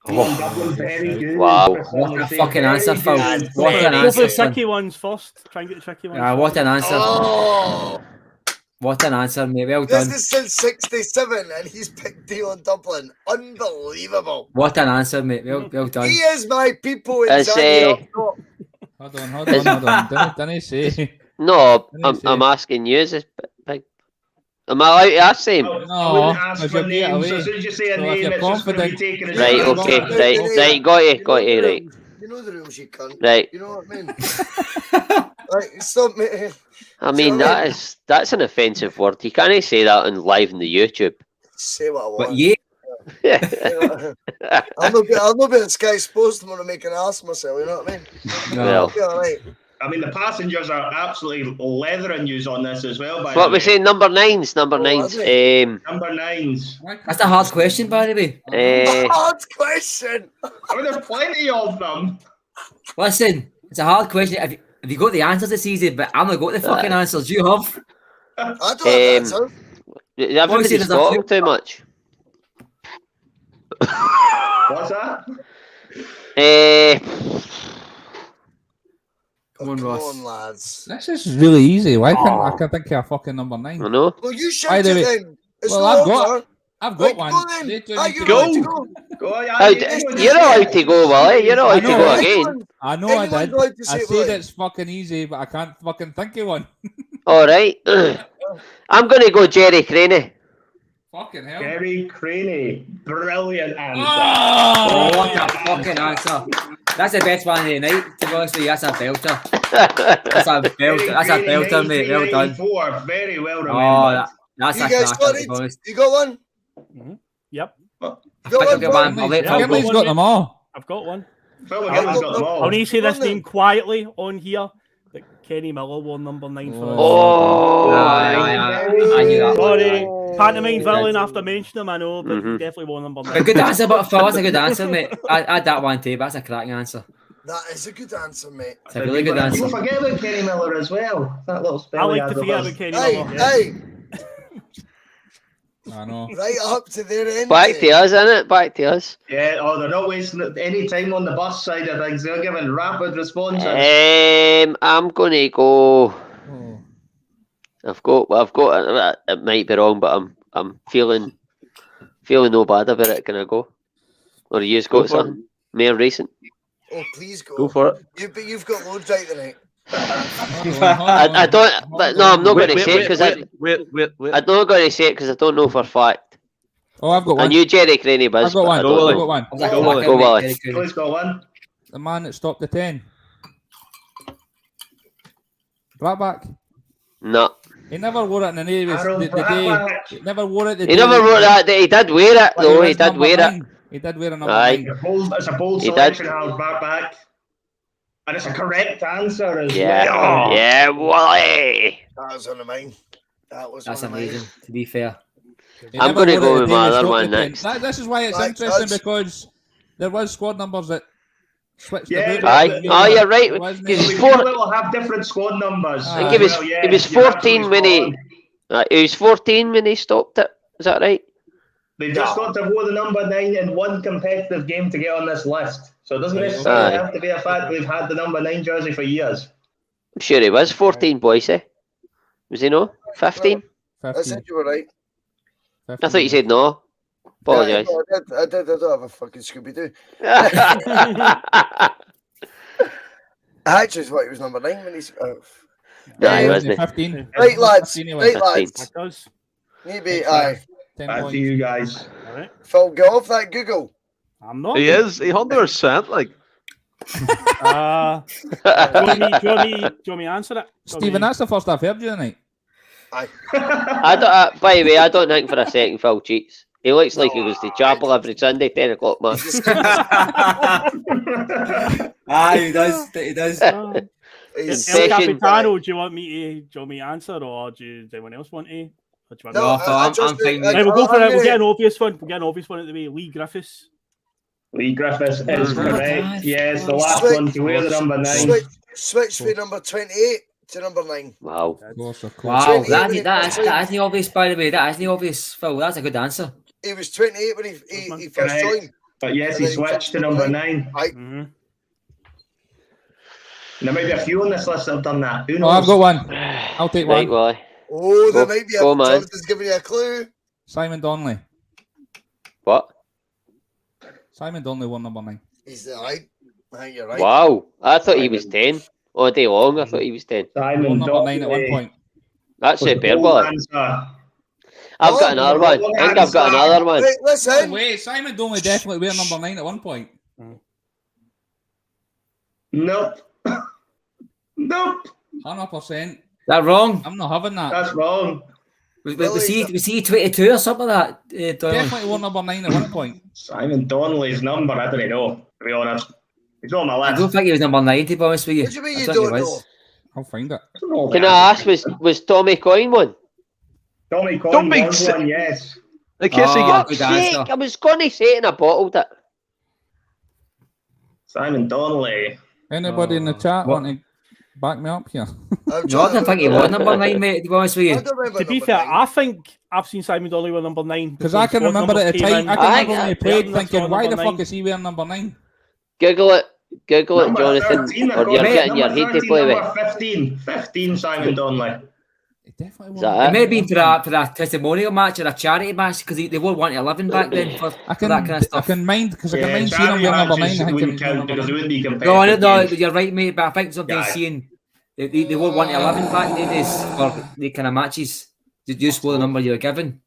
Dublin, very good. Wow. What a fucking answer, Phil. Very What an Go for the answer. tricky ones first. Try and get the tricky ones. What an answer. Oh, What an answer, mate. Well this done. is since 67 and he's picked Dion Dublin. Unbelievable. What an answer, mate. Well done. He is my people in It's, Zambia up top. Hold on. Didn't say. No, Let me see. I'm asking you. Is this big? Am I allowed to ask him? I wouldn't ask because for you'll get names. away. As soon as you say a So if name, you're it's just going to be confident- taken as Right, given. okay, Right, right, got you, right. You know the rules, you cunt. Right. You know what I mean? Right, stop, mate. I mean, that's an offensive word. You can't say that on live on the YouTube. Say what I want. But yeah, I'll not be at Sky Sports tomorrow to make an ass of myself, you know what I mean? Well, Yeah, right. I mean, the passengers are absolutely leathering you on this as well. By what the we way. saying? Number 9s. are Number 9s. that's a hard question, by the way. Hard question. I mean, there's plenty of them. Listen, it's a hard question. If you got the answers, it's easy, but I'm not got the fucking answers. You have. I don't have the answer. Everybody's there's a talking few- too much. What's that? Come on, Come Ross. on, lads. This is really easy. Why can't I can think of a fucking number 9? I know. Well, you shout By it the way- then. It's Well, not I've got- over. I've got Right, one. go then. They do Ah, need you're to allowed to go. Go, yeah, You're allowed to go, Wally. You're allowed to I know. go again. I know Anyone's I did. allowed to I say it, said Willie. it's fucking easy, but I can't fucking think of one. All right. I'm going to go Jerry Cairney. Fucking hell. Gary Cairney. Brilliant answer. Oh, what a fucking answer. That's the best one of the night, to be honest with you. That's a belter. That's a belter. That's a belter, mate. Well done. 1994. Very well Oh, remembered. that's You a guys cracker, got to be it? honest. You got one? Yep. You I got think one, I'll Brian? I'll let Yeah, Phil I've Cairney's go. got them all. I've got one. Phil McGinley's got them I all. need to say this Go on name quietly on here. That Kenny Miller wore number 9 for us. Oh, I knew that. Sorry. Oh. Pantomime villain after mentioning him, I know, but he Mhm. definitely wore number 9. But good answer, but Phil, that's a good answer, mate. I had that one too, but that's a cracking answer. That is a good answer, mate. It's a really good answer. Don't forget about Kenny Miller as well. That little spell I he like had to with forget us. about Kenny Hey, Miller. Yeah. hey, I know. right up to their end. back to us, innit? Back to us. Yeah, oh, they're not wasting any time on the bus side of things. They're giving rapid responses. I'm going to go. Oh. I've got. It might be wrong, but I'm feeling no bad about it. Can I go? Or you've got something more recent? Oh, please go. Go for it. You've got loads right tonight. I don't. But no, I'm not going to say it because wait. I'm not going to say it because I don't know for a fact. Oh, I've got I one. knew Jerry Cairney, but I've got one. I don't Go, I've know. got one. That was a Go, cracker, Go, mate. Wally. Very good. Who's got one? The man that stopped the 10. Blackback. No, He never wore it in the day. Aaron The day. Blackback. He never wore it the he day. never wrote that. He did wear it but though. was He did number wear it. 9. He did wear a number Aye. 9. It's a bold He selection, Harold back. And it's a correct answer as Yeah, well. yeah, Wally. That was on the mind. That was That's on the mind. amazing, to be fair. He I'm never gonna wore go it the with day my we other stopped one the 10. next. This is why it's Right, interesting that's- because there was squad numbers that switched Yeah, about. Aye. Oh, you're right. There wasn't He's any- We four- know that we'll have different squad numbers. I I think as he was well, yeah, he was you're 14 absolutely when spot he on. he was 14 when he stopped it. Is that right? They've just got to wore the number 9 in one competitive game to get on this list. So it doesn't Right, necessarily okay. have to be a fact we've had the number 9 jersey for years. I'm sure he was 14, Bhoycie. Was he no? 15? I 15. said you were right. I thought you said no. Apologise. I did. I don't have a fucking Scooby-Doo. I actually thought he was number 9 when he's. No, he wasn't. 15. Right, lads. 15 Right, 15. lads. That does. Maybe, aye. 10 Back points. to you guys. All right. Phil, get off that Google. I'm not. He is. He 100%. Like, Do you want me to answer it? Stephen, that's the first I've heard you tonight. Aye. By the way, I don't think for a second Phil cheats. He looks like he goes to chapel every Sunday, 10 o'clock, man. He does. He does. He's- Session. El Capitano, do you want me to answer, or does anyone else want to? Or do you want No, me- I'm just- fine. Right, we'll go for it. I'm We'll get an gonna- obvious one. We'll get an obvious one at the way. Lee Griffiths. Lee Griffiths is correct. Yes, the last Switch- one to wear the number 9. Switch from number 28 to number 9. Wow. Of course, of course. Wow, 28 that when he isn't first obvious, by the way. That isn't obvious, Phil. That's a good answer. He was 28 when he first Correct. joined. But yes, And he then he switched jumped to to number number 9. Aye. Mm-hmm. There might be a few on this list that have done that. Who Oh, knows? I've got one. I'll take Right, one. Wally. Oh, there Go- might be a go, man. Jonathan's giving you a clue. Simon Donnelly. What? Simon Donnelly won number 9. He's right. I think you're right. Wow. I thought he was 10. All day long, I thought he was 10. He won Simon number 9 at one Donnelly point. That's was the superb, bold Wally. answer. I've got another one. I think I've got another one. Right, listen. Wait, Simon Donnelly definitely wear number 9 at one point. Nope. Nope. 100%. That wrong? I'm not having that. That's wrong. Was he 22 or something like that? Donnelly? Definitely wore number 9 at one point. Simon Donnelly's number, I don't know, to be honest. He's on my I list. don't think he was number 9, to be honest with you. What do you mean I you think don't he know? was. I'll find it. I don't know Can that. I ask, was Tommy Coyne one? Tommy Don't Coyne be was sick. one, yes. in case he Oh, gets. good Sake, answer. I was going to say it and I bottled it. Simon Donnelly. Anybody in the chat What? want to back me up here? I'm No, I don't think he was number 9, mate, to be honest with I you. don't remember To be number fair, 9. I think I've seen Simon Donnelly with number 9. Because I can remember at the time, I can Aye, remember when he aye, played yeah, that's thinking, all why the number fuck 9. is he wearing number 9? Google it, Number Jonathan, 13, or you're getting your number head to 13, play with. number 15. 15, Simon Donnelly. He definitely Is wore that It may have been number for a testimonial match or a charity match because they were 1 to 11 back then for, I for can, that kind of I stuff. can mind, because I can mind seeing him charity wear number 9. I matches think wouldn't he was count number because it 9. wouldn't be No, competitive. no, games. you're right, mate, but I think something Yeah. seeing they were 1 to 11 back then is for the kind of matches. You just wore the number you were given,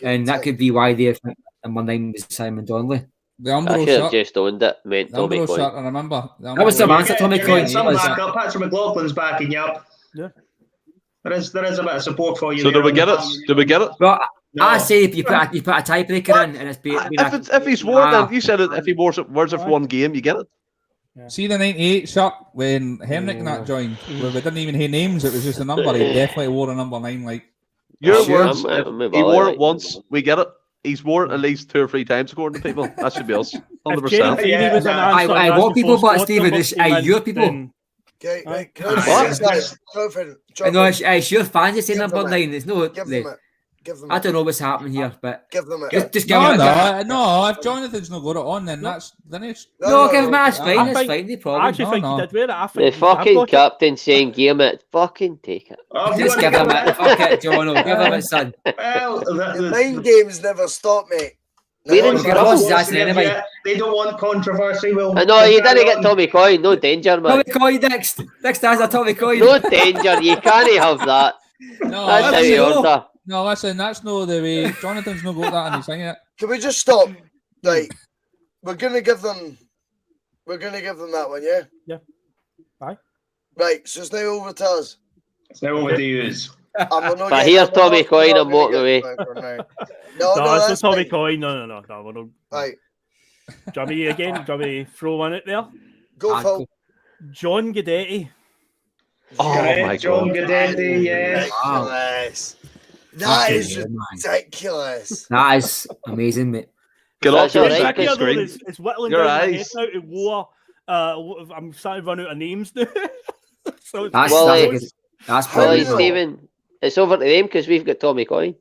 and that could be why they think number 9 was Simon Donnelly. The I Umbro should have shirt. just owned it, meant The Tommy Umbro Coyne. shirt, I remember. The That was some Umbro- answer, Tommy You're Coyne. getting some was backup. Patrick McLaughlin's backing you up. Yeah. There is a bit of support for you. So there did we on get the it? panel. Did we get it? But No. I say if you put a tiebreaker in and it's been If he's worn, then you said it. If he wears it for one game, you get it. See the 98 shirt when Henrik and that joined, where we didn't even hear names, it was just a number. He definitely wore a number 9. Like, Your Sure, words. I'm If he all wore right. it once, we get it. He's worn it at least 2 or 3 times, according to people. That should be us. If 100%. Kieran Yeah, Feeney was an nah. answer, I that's want people, before but squad Stephen, numbers it's came in, your people. then- Okay, right. Can I What? say this, Jonathan? I know Jonathan, it's your fans. You say Give number them it. 9. There's no. give them it. Give them I it. don't know what's happening here, but Give them it. just give no, him a no, if Jonathan's not got it on, then then it's. no, give him that's I fine. That's think- fine. No I problem. actually No, think no. he did wear it. I think The he have fucking got it. captain saying game it. Fucking take it. Oh, if you Just want to give him give it. Fuck it, John. Give him it, son. Well, The mind games never stop, mate. We're in Never trouble. stop. That's anyway. They don't want controversy. Well, I know, you carry didn't get on. Tommy Coyne. No danger, man. Tommy Coyne next. Next has a Tommy Coyne. No danger. You can't have that. No, That's how listen, you order. no, listen, that's no the way. Jonathan's not got that and he's saying it. Can we just stop? Right. We're gonna give them that one, yeah? Yeah. Aye. Right, so it's now over to us. It's now over to use. And we're not But getting- here's we're Tommy not- Coyne, we're not I'm walking gonna away. get it for now. No, No, it's that's not Tommy fine. Coyne. No, we're not. Right, Do you want me again? Do you want me to throw one out there? go Ah, Phil. John Guidetti. Oh Correct, my John god. Guidetti, yes. Ridiculous. That Fucking is hell, man. ridiculous. That is amazing, mate. Get off That's your all right, second Here, though, screen. it's whittling Your down my head eyes. now to war. I'm starting to run out of names now. So it's- That's Well, that's, like- a good, that's How Well, do you brilliant. know? Stephen, it's over to them because we've got Tommy Coyne.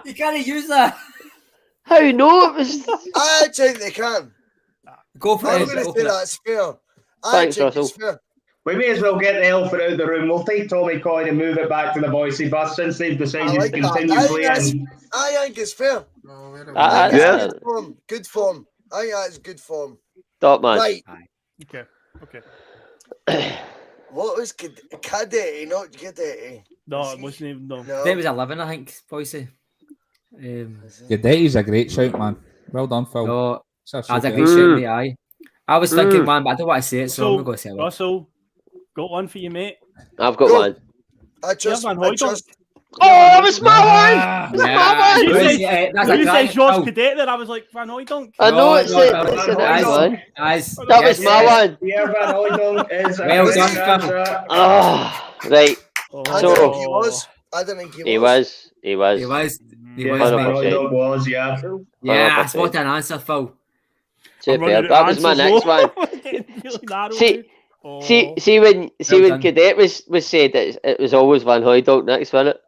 You can't use that. How no? It was. I actually think they can. Go for I'm it. going to Go say for it. that's fair. I Thanks, think it's Russell. fair. We may as well get the elephant out of the room. We'll take Tommy Coyne and move it back to the Bhoycie Bus since they've decided to continue playing. I think it's fair. Yeah. Good form. I think that's good form. Top man. Right. Okay. What was Cadeti, not Cadeti? No, it wasn't even. No. It was 11, I think, Bhoycie. Gadetti's a great shout, man. Well done, Phil. No, that's a great shout, mate. Aye. I was thinking one, but I don't want to say it, so I'm going to say it. Russell, got one for you, mate. I've got one. I trust. Oh, that was my one! You said George Cadet there, I was like, Van Hooydonk. I know it's it. That was my one. Pierre Van Hooydonk is well done, Oh, right. I didn't think he was. I didn't think he was. He was. Van Hooydonk was, yeah. Yeah, spot an answer, Phil. Superb. That was my next one. See when Cadet was said, it was always Van Hooydonk next, wasn't it?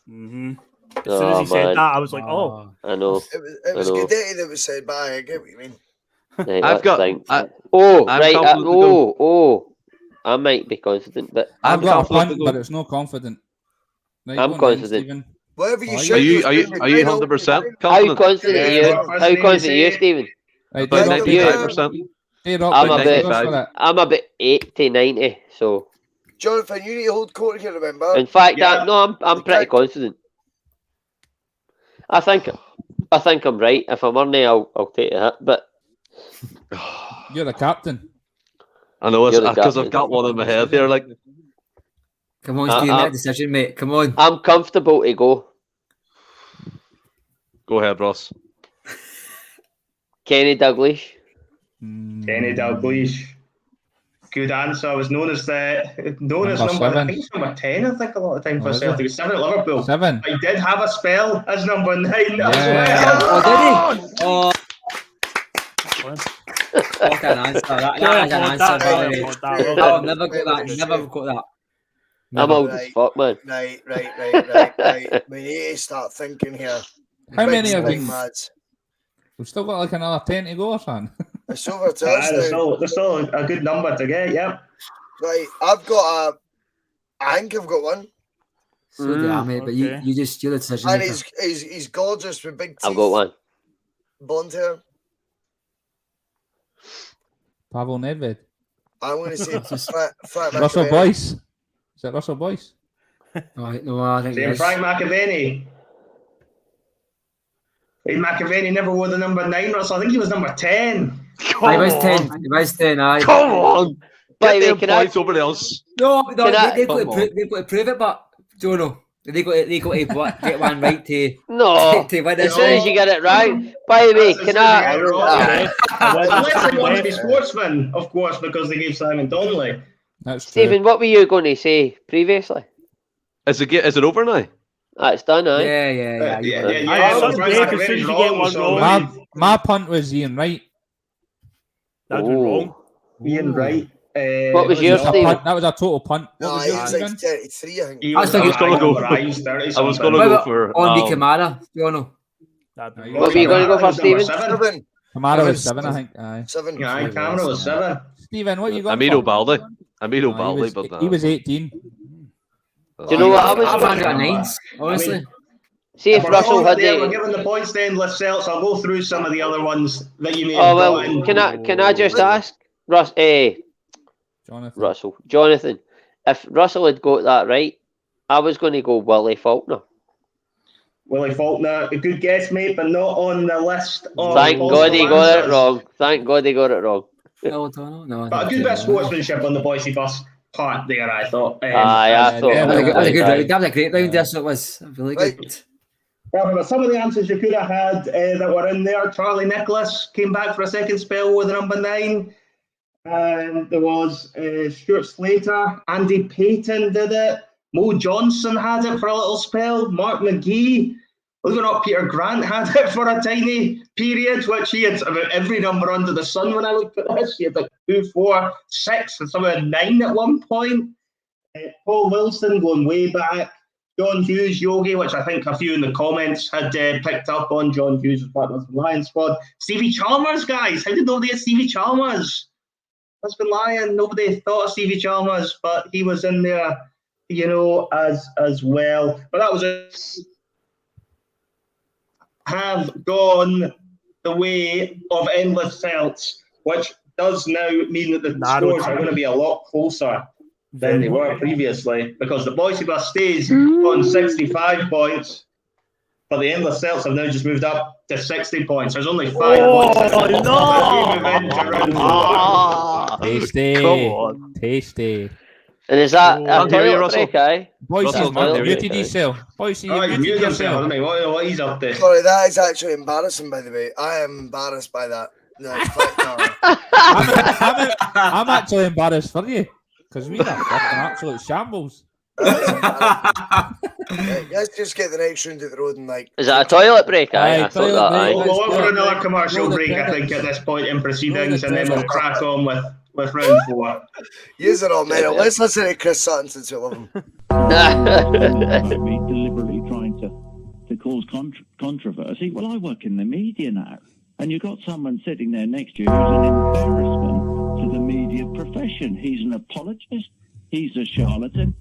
Mm-hmm. As soon as he said that, I was like, oh. I know. It was Cadet that was said, but I get what you mean. Right, I've got. I might be confident, but I've got a punt, but it's not confident. Right, I'm confident. Whatever you Are should. you 100% How confident are you? How confident are you, Stephen? Right, About 95%. I'm about 80, 90. So, Jonathan, you need to hold court here, remember? in fact, I'm pretty confident. I think I'm right. If I'm on there, I'll take a hit. But you're the captain. I know it's because I've got one in my head here. Like, come on, Steve, make a decision, mate. Come on. I'm comfortable to go. Go ahead, Ross. Kenny Dalglish. Kenny Dalglish. Good answer. I was known as number I think it's number 10. I think a lot of time for Celtic. 7 at Liverpool. 7. I did have a spell as number 9 as well. Oh, did he? Oh. What an answer. That is an answer, by the way. I've never got that. Never got that. I'm old as fuck, man. Right. We need to start thinking here. How many of them? We've still got like another 10 to go or something. It's over to us now. There's still a good number to get, yeah. Right, I think I've got one. So do I, mate, but you just steal the decision. And he's gorgeous with big teeth. I've got one. Blonde hair. Pavel Nedved. I'm going to say Frank Russell Boyce. Is it Russell Boyce? No, I think it's Frank McAvenny. McAvenny never wore the number 9, Russell. I think he was number 10. He was 10, aye. Come on! By the way, can I over else? No, they've got to prove it, but don't know. They got to get one right to to win. As soon as you get it right. By the way, can I? Unless they want to be sportsmen, of course, because they gave Simon Donnelly. That's true. Stephen, what were you going to say previously? Is it over now? It's done, aye. Yeah. My punt was Ian Wright. That was wrong. Ian Wright. What was yours, Stephen? That was a total punt. No, he was like 33, I think. I was going to go for Andy Kamara. Do you know? What were you going to go for, Stephen? 7. Kamara was 7, I think. Aye. 7. Yeah, Kamara was 7. Stephen, what are you going Amiro for? Baldi, but he was 18. Do you know what I was? I've had it at 9s, honestly. See if Russell had We're giving the points to Endless Celts. I'll go through some of the other ones that you may have. Oh well, can I just ask Jonathan, if Russell had got that right, I was going to go Willie Faulkner. Willie Faulkner, a good guess, mate, but not on the list. Thank God he got it wrong. Thank God he got it wrong. No, but a good bit of sportsmanship on the Bhoycie Bus part there, I thought. I thought that was a great round. Yes, it was really good. Well, but some of the answers you could have had that were in there. Charlie Nicholas came back for a second spell with the number 9. And there was Stuart Slater. Andy Payton did it. Mo Johnson had it for a little spell. Mark McGee. Believe it or not, Peter Grant had it for a tiny period, which he had about every number under the sun when I looked at this. He had like 2, 4, 6, and some had 9 at one point. Paul Wilson going way back. John Hughes, Yogi, which I think a few in the comments had picked up on. John Hughes was part of the Lions squad. Stevie Chalmers, guys. How did nobody get Stevie Chalmers? has been lying. Nobody thought of Stevie Chalmers, but he was in there, as well. But that was have gone the way of Endless Celts, which does now mean that the scores are going to be a lot closer than they were previously, because the Bhoycie Bus stays on 65 points, but the Endless Celts have now just moved up to 60 points. There's only 5 points. Tasty. Come on. Tasty. And is that Can't hear you, Russell. Bhoycie's muted himself. Bhoycie, you muted yourself. What he's up to. Sorry, that is actually embarrassing, by the way. I am embarrassed by that. No, it's quite I'm actually embarrassed for you, because we are fucking absolute shambles. Let's just get the next round of the road and Is that a toilet break? I thought that. We'll go for another commercial break, I think, at this point in proceedings, and then we'll crack on with round 4. Use it all, man. Let's listen to Chris Sutton since we love him. Deliberately trying to cause controversy. Well, I work in the media now, and you've got someone sitting there next to you who's an embarrassment to the media profession. He's an apologist. He's a charlatan.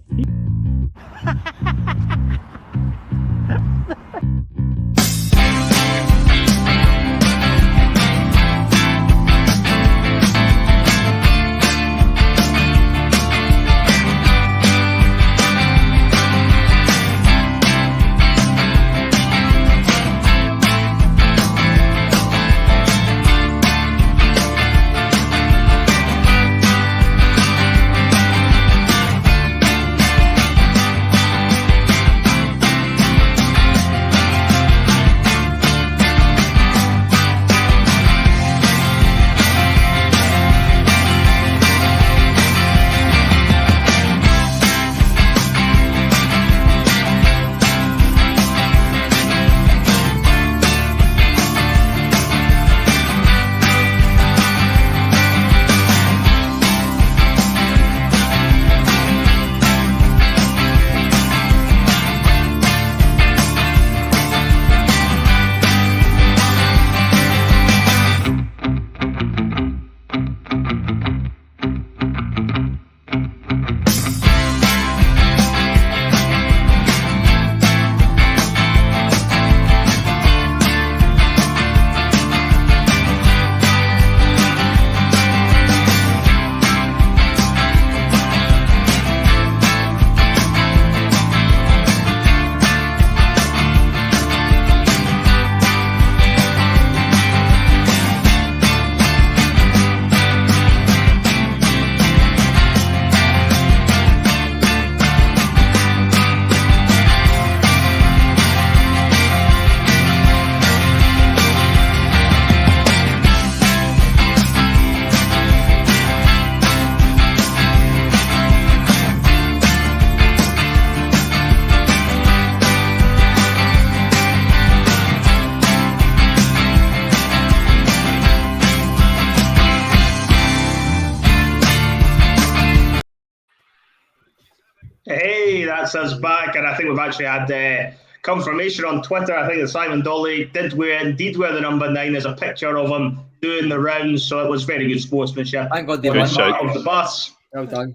Hey, that's us back, and I think we've actually had confirmation on Twitter. I think that Simon Dolly did indeed wear the number 9. There's a picture of him doing the rounds, so it was very good sportsmanship. Thank God they on won. part of the bus. Well done.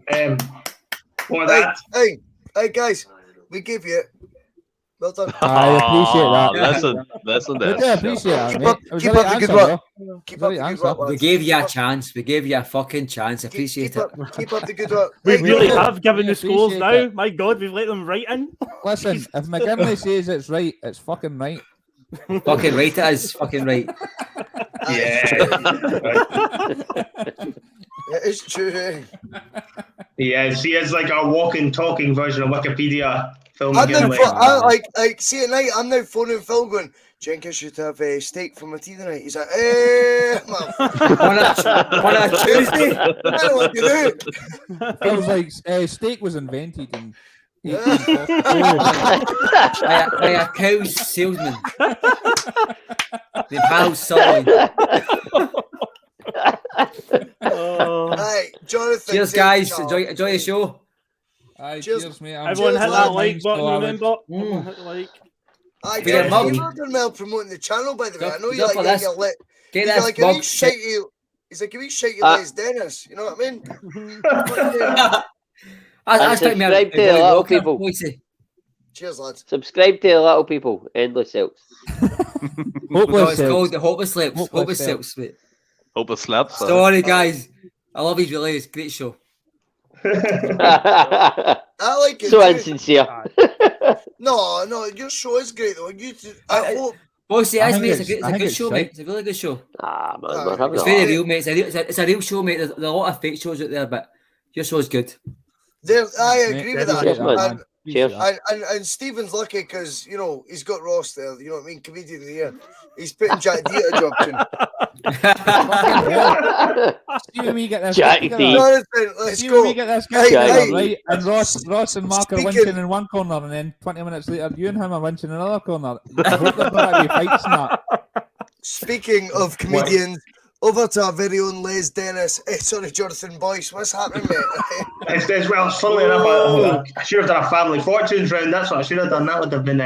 For that. Hey, guys, we give you it. Well done. I appreciate that. Listen, I do appreciate that, mate. Keep up the good work. Keep up the good work. We gave you a chance. We gave you a fucking chance. Appreciate it. Keep up the good work. We really have given the scores now. My God, we've let them right in. Listen, if McGinlay says it's right, it's fucking right. Fucking right it is. Fucking right. Yeah. It is true. Yes, he is like a walking, talking version of Wikipedia. Phil I'm now McGinlay. see at night, I'm now phoning Phil going, Jenkins should have a steak for my tea tonight. He's like, on a Tuesday? I don't know what to do. I was like, steak was invented in by a cow's salesman. The house song. Right, Jonathan. Cheers, guys. Enjoy the show. Cheers, mate. Everyone hit that like button, remember? Everyone hit the like. You're doing well promoting the channel, by the way. I know you like get this like a real shitey He's like, if he shake your Les Dennis, you know what I mean? Subscribe to the little people. Cheers, lads. Subscribe to the little people. Endless Celts. It's called the Hopeless Celts. Hopeless Celts, mate. Hopeless Celts. Sorry, guys. I love these relays. Great show. I like it. So insincere. No, your show is great though. I hope. Boys, it is, mate. It's a good show, mate. It's a really good show. Man, it's very real, mate. It's a real show, mate. There's a lot of fake shows out there, but your show is good. I agree with that. Cheers, man. Cheers. And Stephen's lucky because, you know, he's got Ross there, you know what I mean? Comedian of the year. He's putting Jack D at a job tune. See me get this. Jack D. Let's go. We get this guy, right? And Ross and Marc are winching in one corner, and then 20 minutes later, you and him are winching in another corner. I hope there's not any fights in that. Speaking of comedians, over to our very own Les Dennis. Jonathan Bhoycie. What's happening, mate? Funnily enough, I should have done a family fortunes round. That's what I should have done. That would have been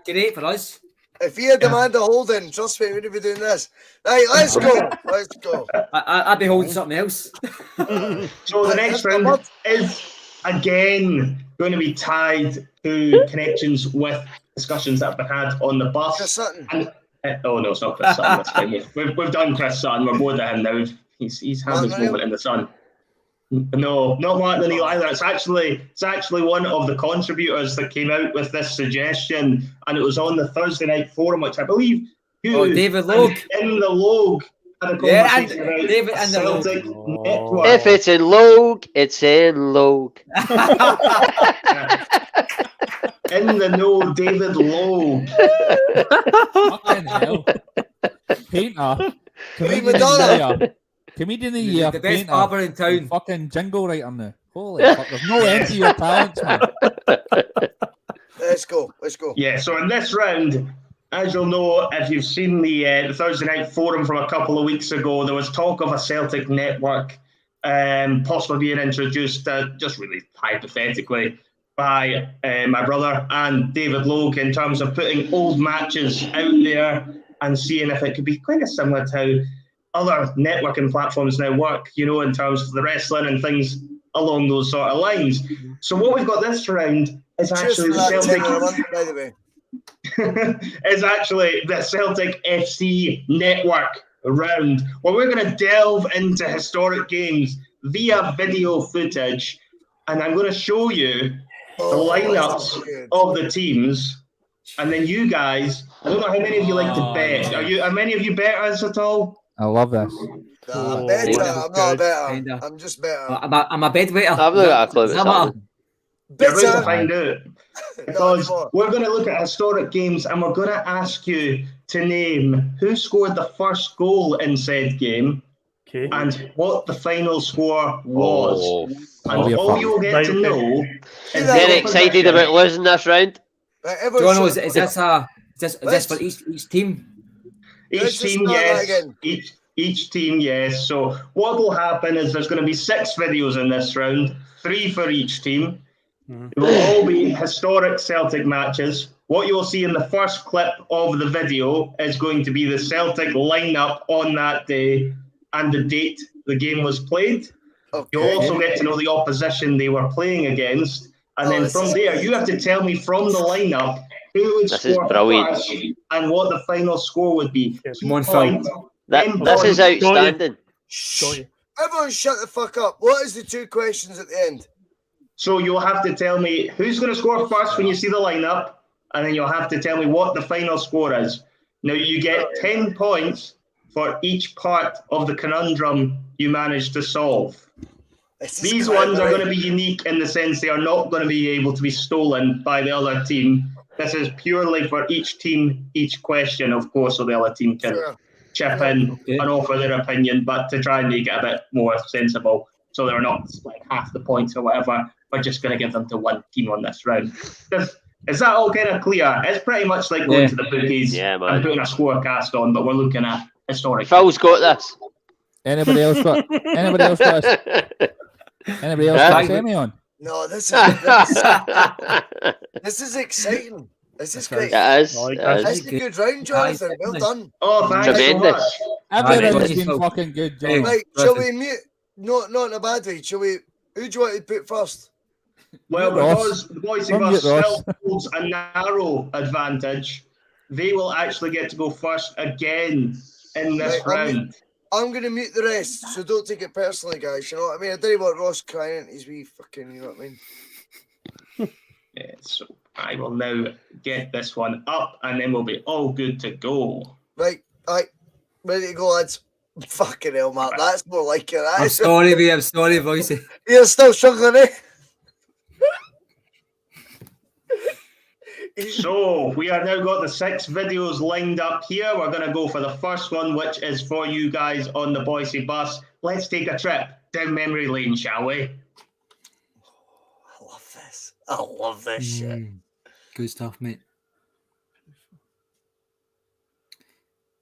great for us. If he had Amanda Holden, trust me, we'd be doing this. Right, let's go. Let's go. I'd be holding something else. So the next round is again going to be tied to connections with discussions that have been had on the bus. Chris Sutton. Oh no, it's not Chris Sutton. That's fine. We've done Chris Sutton. We're bored of him now. He's had his moment in the sun. No, not Mark Neil either. It's actually one of the contributors that came out with this suggestion, and it was on the Thursday night forum, which I believe David Logue in the Logue had a conversation about David and the Celtic Network. If it's in Logue, it's in Logue. In the know, David Lowe. Fucking hell. Painter. Comedian of the year. The best barber in town. Fucking jingle writer now. Holy fuck. There's no end to your talents, man. Let's go. Yeah, so in this round, as you'll know, if you've seen the Thursday night forum from a couple of weeks ago, there was talk of a Celtic network possibly being introduced, just really hypothetically, by my brother and David Logue in terms of putting old matches out there and seeing if it could be kind of similar to how other networking platforms now work, you know, in terms of the wrestling and things along those sort of lines. So what we've got this round is actually the Celtic. By the way. is actually the Celtic FC network round, where we're going to delve into historic games via video footage, and I'm going to show you the lineups of the teams, and then you guys, I don't know how many of you like to bet. Are many of you betters at all? I love this. I'm better. I'm not a better. I'm just better. I'm a bedwetter. I've not got a clue what's You're going to find out. Because we're going to look at historic games and we're going to ask you to name who scored the first goal in said game and what the final score was. And all you'll get to know is very excited about losing this round. John, is this for each team? Each team, yes. Each team, yes. So what will happen is there's going to be 6 videos in this round, 3 for each team. It will all be historic Celtic matches. What you'll see in the first clip of the video is going to be the Celtic lineup on that day and the date the game was played. Okay. You'll also get to know the opposition they were playing against. And then from there, you have to tell me from the lineup who would score first and what the final score would be. This is outstanding. Everyone shut the fuck up. What is the 2 questions at the end? So you'll have to tell me who's going to score first when you see the lineup, and then you'll have to tell me what the final score is. Now, you get 10 points for each part of the conundrum you manage to solve. These ones are going to be unique in the sense they are not going to be able to be stolen by the other team. This is purely for each team, each question, of course, so the other team can chip in and offer their opinion, but to try and make it a bit more sensible so they're not like half the points or whatever. We're just going to give them to one team on this round. Is that all kind of clear? It's pretty much like going to the bookies and putting a scorecast on, but we're looking at historic. Phil's got this. Anybody else got this? Anybody else got Sammy on? No, this is exciting. This is great. It is. Like It that. is. That's a good round, Jonathan. Well done. Oh, thanks so Tremendous. much. Everything's Right, been well, fucking good, John. Right, shall we mute? Not in a bad way. Shall we? Who do you want to put first? Well, Mute Ross. because the Bhoycie Come Bus mute Ross. still holds a narrow advantage, they will actually get to go first again in this Right, round. I'm going to mute the rest, so don't take it personally, guys. You know what I mean? I don't want Ross crying into his wee fucking, you know what I mean? Yeah, so I will now get this one up, and then we'll be all good to go. Right, ready to go, lads. Fucking hell, Mark. That's more like it. I'm sorry, mate. I'm sorry, Bhoycie. You're still struggling, eh? So we are now got the 6 videos lined up here. We're going to go for the first one, which is for you guys on the Bhoycie Bus. Let's take a trip down memory lane, shall we? I love this. I love this shit. Good stuff, mate.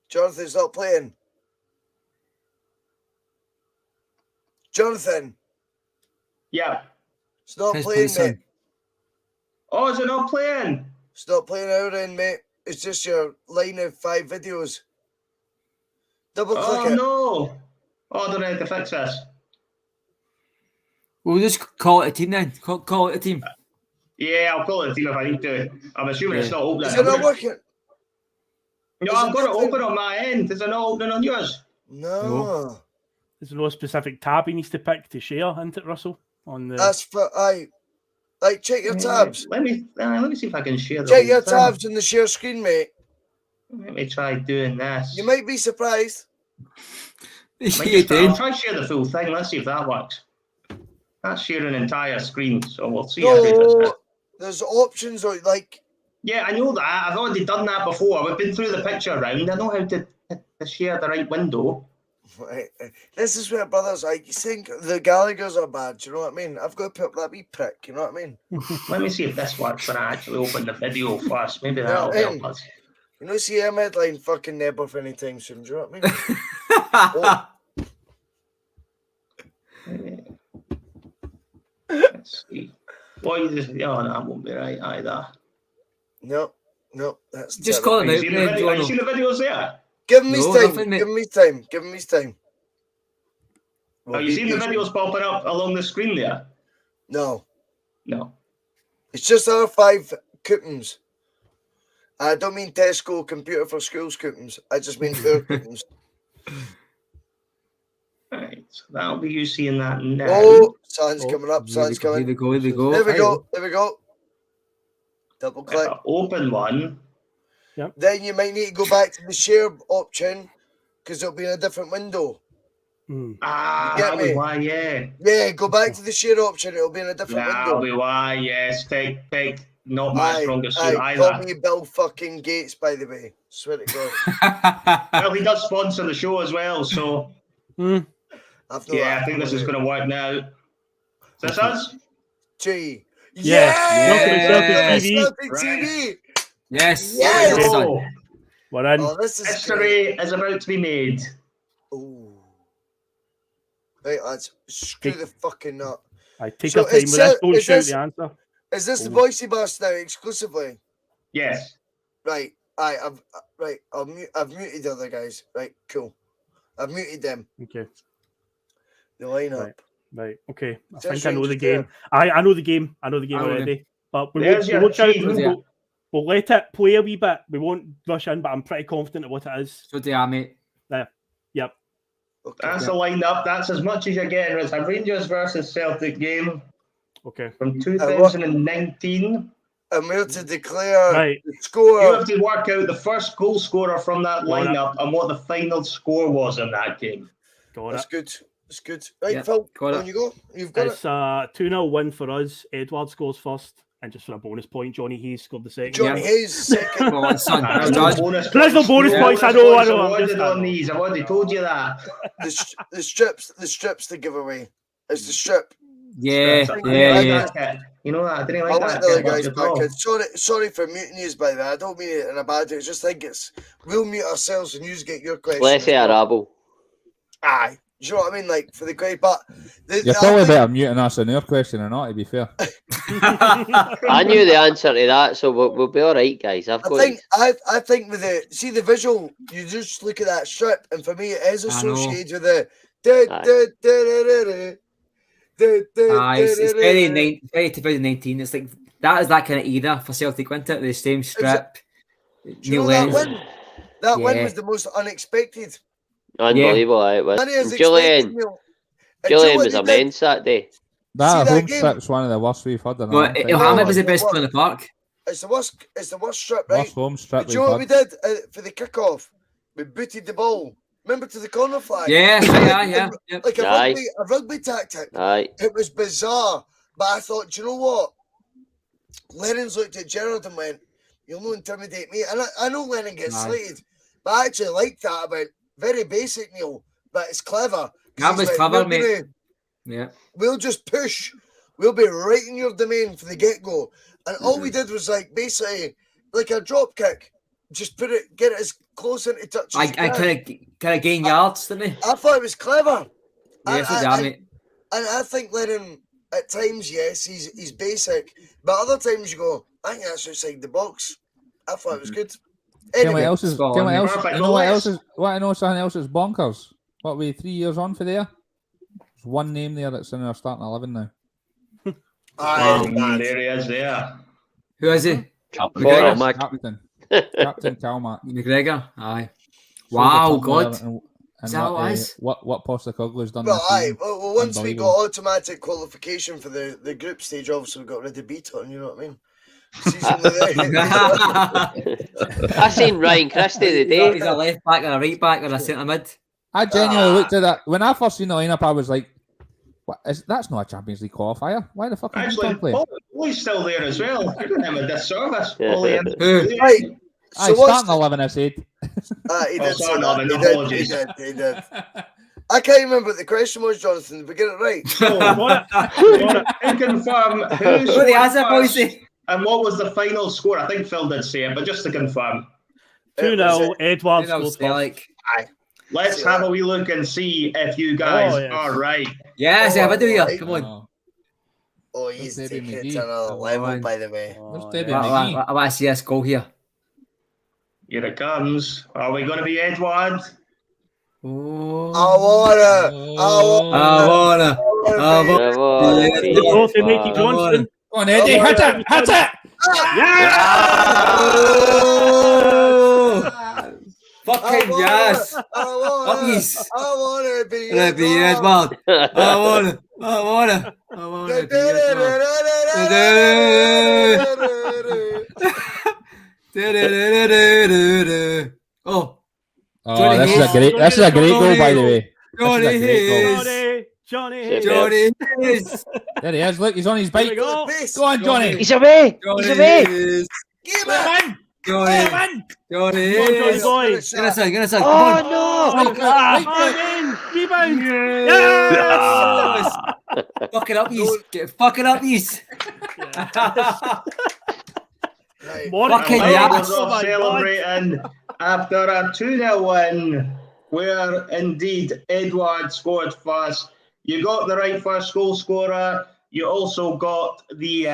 Jonathan's not playing. Jonathan, Yeah. it's not Press playing, play, son. mate. Oh, is it not playing? It's not playing our end, mate. It's just your line of 5 videos. Double click Oh, it. no. Oh, I don't know how to fix this. We'll just call it a team then. Call it a team. Yeah, I'll call it a team if I need to. I'm assuming it's not opening. Is it not working? No, Is I've it got it nothing? open on my end. Is it not opening on yours? No. There's no specific tab he needs to pick to share, isn't it, Russell? On the That's for like check your tabs. Let me see if I can share the Check whole your thing. tabs in the share screen, mate. Let me try doing this. You might be surprised. I'll try to share the full thing. Let's see if that works. That's sharing an entire screen, so we'll see. No, there's options or like. Yeah, I know that. I've already done that before. We've been through the picture round. I know how to share the right window. Right. This is where brothers like. You think the Gallaghers are bad? Do you know what I mean? I've got to put up that wee prick. You know what I mean? Let me see if this works when I actually open the video first. Maybe Yeah, that'll help us. You know, see him headline fucking never for any time soon. Do you know what I mean? Let's see. Well, you just, oh, no, that won't be right either. No, that's Just terrible. call it Have out, you mate. seen the videos there? Give him his No, time. nothing, mate. Give him his time. Give him his time. Have you seen the videos popping up along the screen there? No. No. It's just our 5 coupons. I don't mean Tesco computer for schools coupons. I just mean our coupons. Right, so that'll be you seeing that now. Oh, sun's coming up. Sun's coming. Here we go. There we go. There we go. Double click. Open one. Then you might need to go back to the share option because it'll be in a different window. Ah, Get that'll be me? why, yeah. Yeah, go back to the share option. It'll be in a different That'll window. be why, yes. Take not my strongest suit Call either. me Bill fucking Gates, by the way. Swear to God. Well, he does sponsor the show as well, so I've no yeah, I think this is going to work now. Is this us? G. Yes. Celtic TV. Yes. Yes. Oh, We're in. Oh, this is history is about to be made. Ooh. Right, lads. Screw the fucking nut. I take So your time with this. Don't is shout this- the answer. Is this the Bhoycie Bus now exclusively? Yes. Right. I've muted the other guys. Right, cool. I've muted them. Okay. The lineup. Right. Okay. I Is that think I know the strange game. I know the game. I know the game I know the already. But we There's won't your shout cheat. it. We'll let it play a wee bit. We won't rush in, but I'm pretty confident of what it is. So do I, mate. There. Yep. Okay. That's the lineup. That's as much as you're getting. It's a Rangers versus Celtic game Okay. from 2019. And we're to declare Right. the You score. have to work out the first goal scorer from that Got it. lineup and what the final score was in that game. Got That's it. good. That's good. Right, Yep, Phil, got it. on you go. You've got It's a 2-0 win for us. Edward scores first. And just for a bonus point, Johnny Hayes scored the it. second. Johnny Hayes second. Come on, son. There's Well no done. bonus There's no points. bonus No points, I bonus know, points I'm awarded just- on these. I've already told you that. the strips to give away. It's the strip. Yeah. I didn't Yeah. like that. You know that. I didn't I like want that. the other kit much guys at back all. in. Sorry for muting you, by the way. I don't mean it in a bad way. I just think we'll mute ourselves and you get your questions. Let's say Archival. Aye. Do you know what I mean? Like for the great, but you're probably better muting us in your question or not. To be fair, I knew the answer to that, so we'll be all right, guys. I think with the visual, you just look at that strip, and for me, it is associated with the. It's very 2019. It's like that is that kind of era for Celtic, wasn't it? The same strip. That win was the most unexpected. Unbelievable, it was. Julian was immense that day. That home strip's one of the worst we've had. Mohammed was the best player in the park. It's the worst strip, right? Worst home strip. Do you know what we did for the kickoff? We booted the ball. Remember to the corner flag? Yeah. Like a rugby tactic. Aye. It was bizarre, but I thought, do you know what? Lennon's looked at Gerrard and went, "You'll not intimidate me." And I know Lennon gets slated, but I actually like that about very basic, Neil, but it's clever. That was clever, mate. Yeah. We'll just push. We'll be right in your domain for the get-go. And all we did was basically like a drop kick. Just get it as close into touch as you can. I kind of gain yards, didn't he? I thought it was clever. Yeah, and I think Lennon, at times, yes, he's basic. But other times you go, I think that's outside the box. I thought it was good. Anyway, what else is something else is bonkers? What are we 3 years on for there? There's one name there that's in our starting 11 now. There he is there. Who is he? Captain Calmac. McGregor. Aye. Wow, God. And what Postecoglou's done. Well, well, once we got automatic qualification for the group stage, obviously we got rid of Beaton, you know what I mean? I seen Ryan Christie the day. He's a left back or a right back or a centre mid. I genuinely looked at that when I first seen the lineup. I was like, "That's not a Champions League qualifier. Why the fuck is he playing?" Paul's still there as well. You're doing him a disservice. Right. So starting 11, I said. He did. I can't remember what the question was, Jonathan. Did we get it right? And confirm who the answer, Bhoycie. And what was the final score? I think Phil did say it, but just to confirm. 2-0, Edward scored. Let's have a wee look and see if you guys are right. Yes, have a do you. Come on. Oh, he's taking it to another level, by the way. I want to see us go here. Here it comes. Are we going to be Edward? I wanna. Both in Mickey Johnson. Go on, Eddie. Hit it. Fucking yes. I wanna be Edward. I wanna be Edward. Oh, this is a great goal, by the way. Johnny Hayes. There he is. Look, he's on his bike. Go on, Johnny. He's away. Give it. Johnny. Get us. Oh no! Rebound. Yes. Fuck it up, these. Fucking yes. Celebrating after a 2-0 win, where indeed Edward scored first. You got the right first goal scorer. You also got the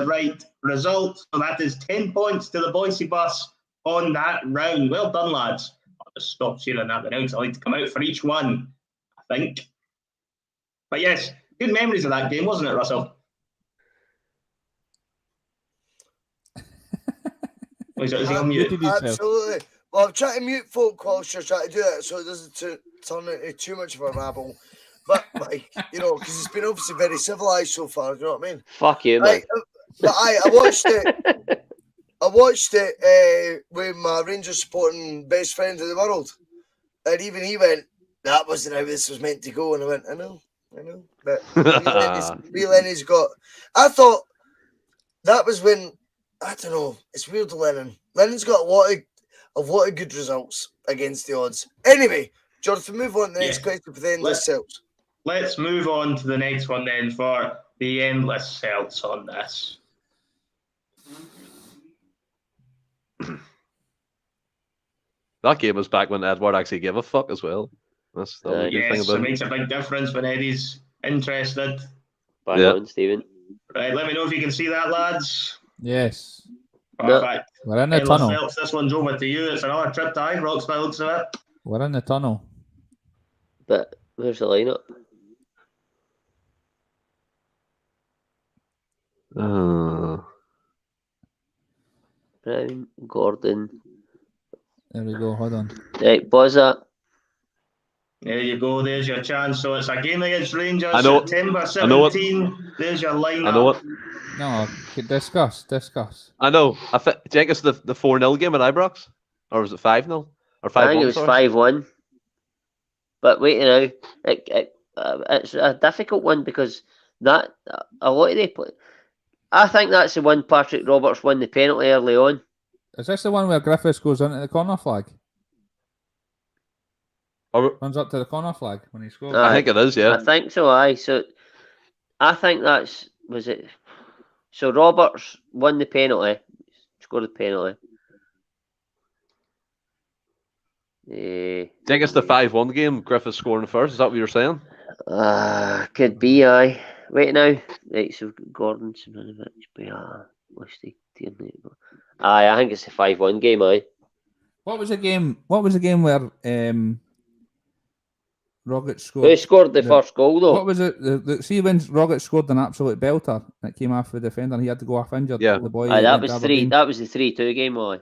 right result. So that is 10 points to the Bhoycie Bus on that round. Well done, lads. I'll just stop sharing that announce. I like to come out for each one, I think. But yes, good memories of that game, wasn't it, Russell? Is he on mute? Absolutely. Well, I'm trying to mute folk whilst you're trying to do that so it doesn't turn into too much of a rabble. But, like, you know, because it's been obviously very civilised so far, do you know what I mean? Fuck you, man. But I watched it. I watched it with my Rangers supporting best friend in the world. And even he went, that wasn't how this was meant to go. And I went, I know. But Lenny's got... I thought that was when... I don't know. It's weird, Lennon. Lennon's got a lot of good results against the odds. Anyway, Jonathan, move on to the next question for the Endless Celts. Let's move on to the next one then for the Endless Celts on this. That game was back when Edward actually gave a fuck as well. That's the only good thing Yes, about it it. makes a big difference when Eddie's interested. Bang on, Stephen. Right, let me know if you can see that, lads. Yes. Perfect. We're in the Endless tunnel. Celts, this one's over to you. It's another trip to Ibrox by the looks of it. We're in the tunnel. But where's the lineup? Brown, Gordon. There we go. Hold on. Right, pause that. There you go. There's your chance. So it's a game against Rangers, I know it. September I know it. 17. There's your lineup. I know it. No, discuss. I know. Do you think it's the 4-0 game at Ibrox? Or was it 5-0? Or 5-1? I think it was 5-1. But wait now, it's a difficult one because that a lot of the I think that's the one Patrick Roberts won the penalty early on. Is this the one where Griffiths goes into the corner flag? Runs up to the corner flag when he scores. I think it is, yeah. I think so, aye. So I think was it. So Roberts won the penalty, scored the penalty. Do you think it's the 5-1 game, Griffiths scoring first? Is that what you're saying? Could be, aye. Wait now. Right, so Gordon, Simonovic, aye, I think it's a 5-1 game, aye. What was the game where Rogic scored? Who scored the first goal though? What was it? See when Rogic scored an absolute belter and it came off the defender and he had to go off injured. Yeah. The boy Aye, that was the 3-2 game, aye.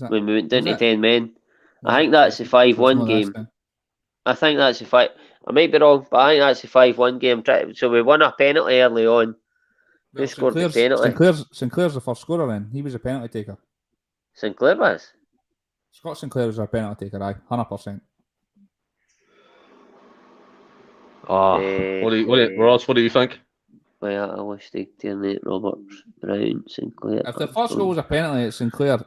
When we went down to 10 men. I think that's a 5-1 game. I think that's a 5. I might be wrong, but I think that's a 5-1 game. So we won a penalty early on. Who scored the penalty? Sinclair's the first scorer then. He was a penalty taker. Sinclair was? Scott Sinclair was a penalty taker, aye. 100%. Ross, what do you think? Well, I wish they Cairney, Roberts, Brown, Sinclair. If the first goal was a penalty, it's Sinclair.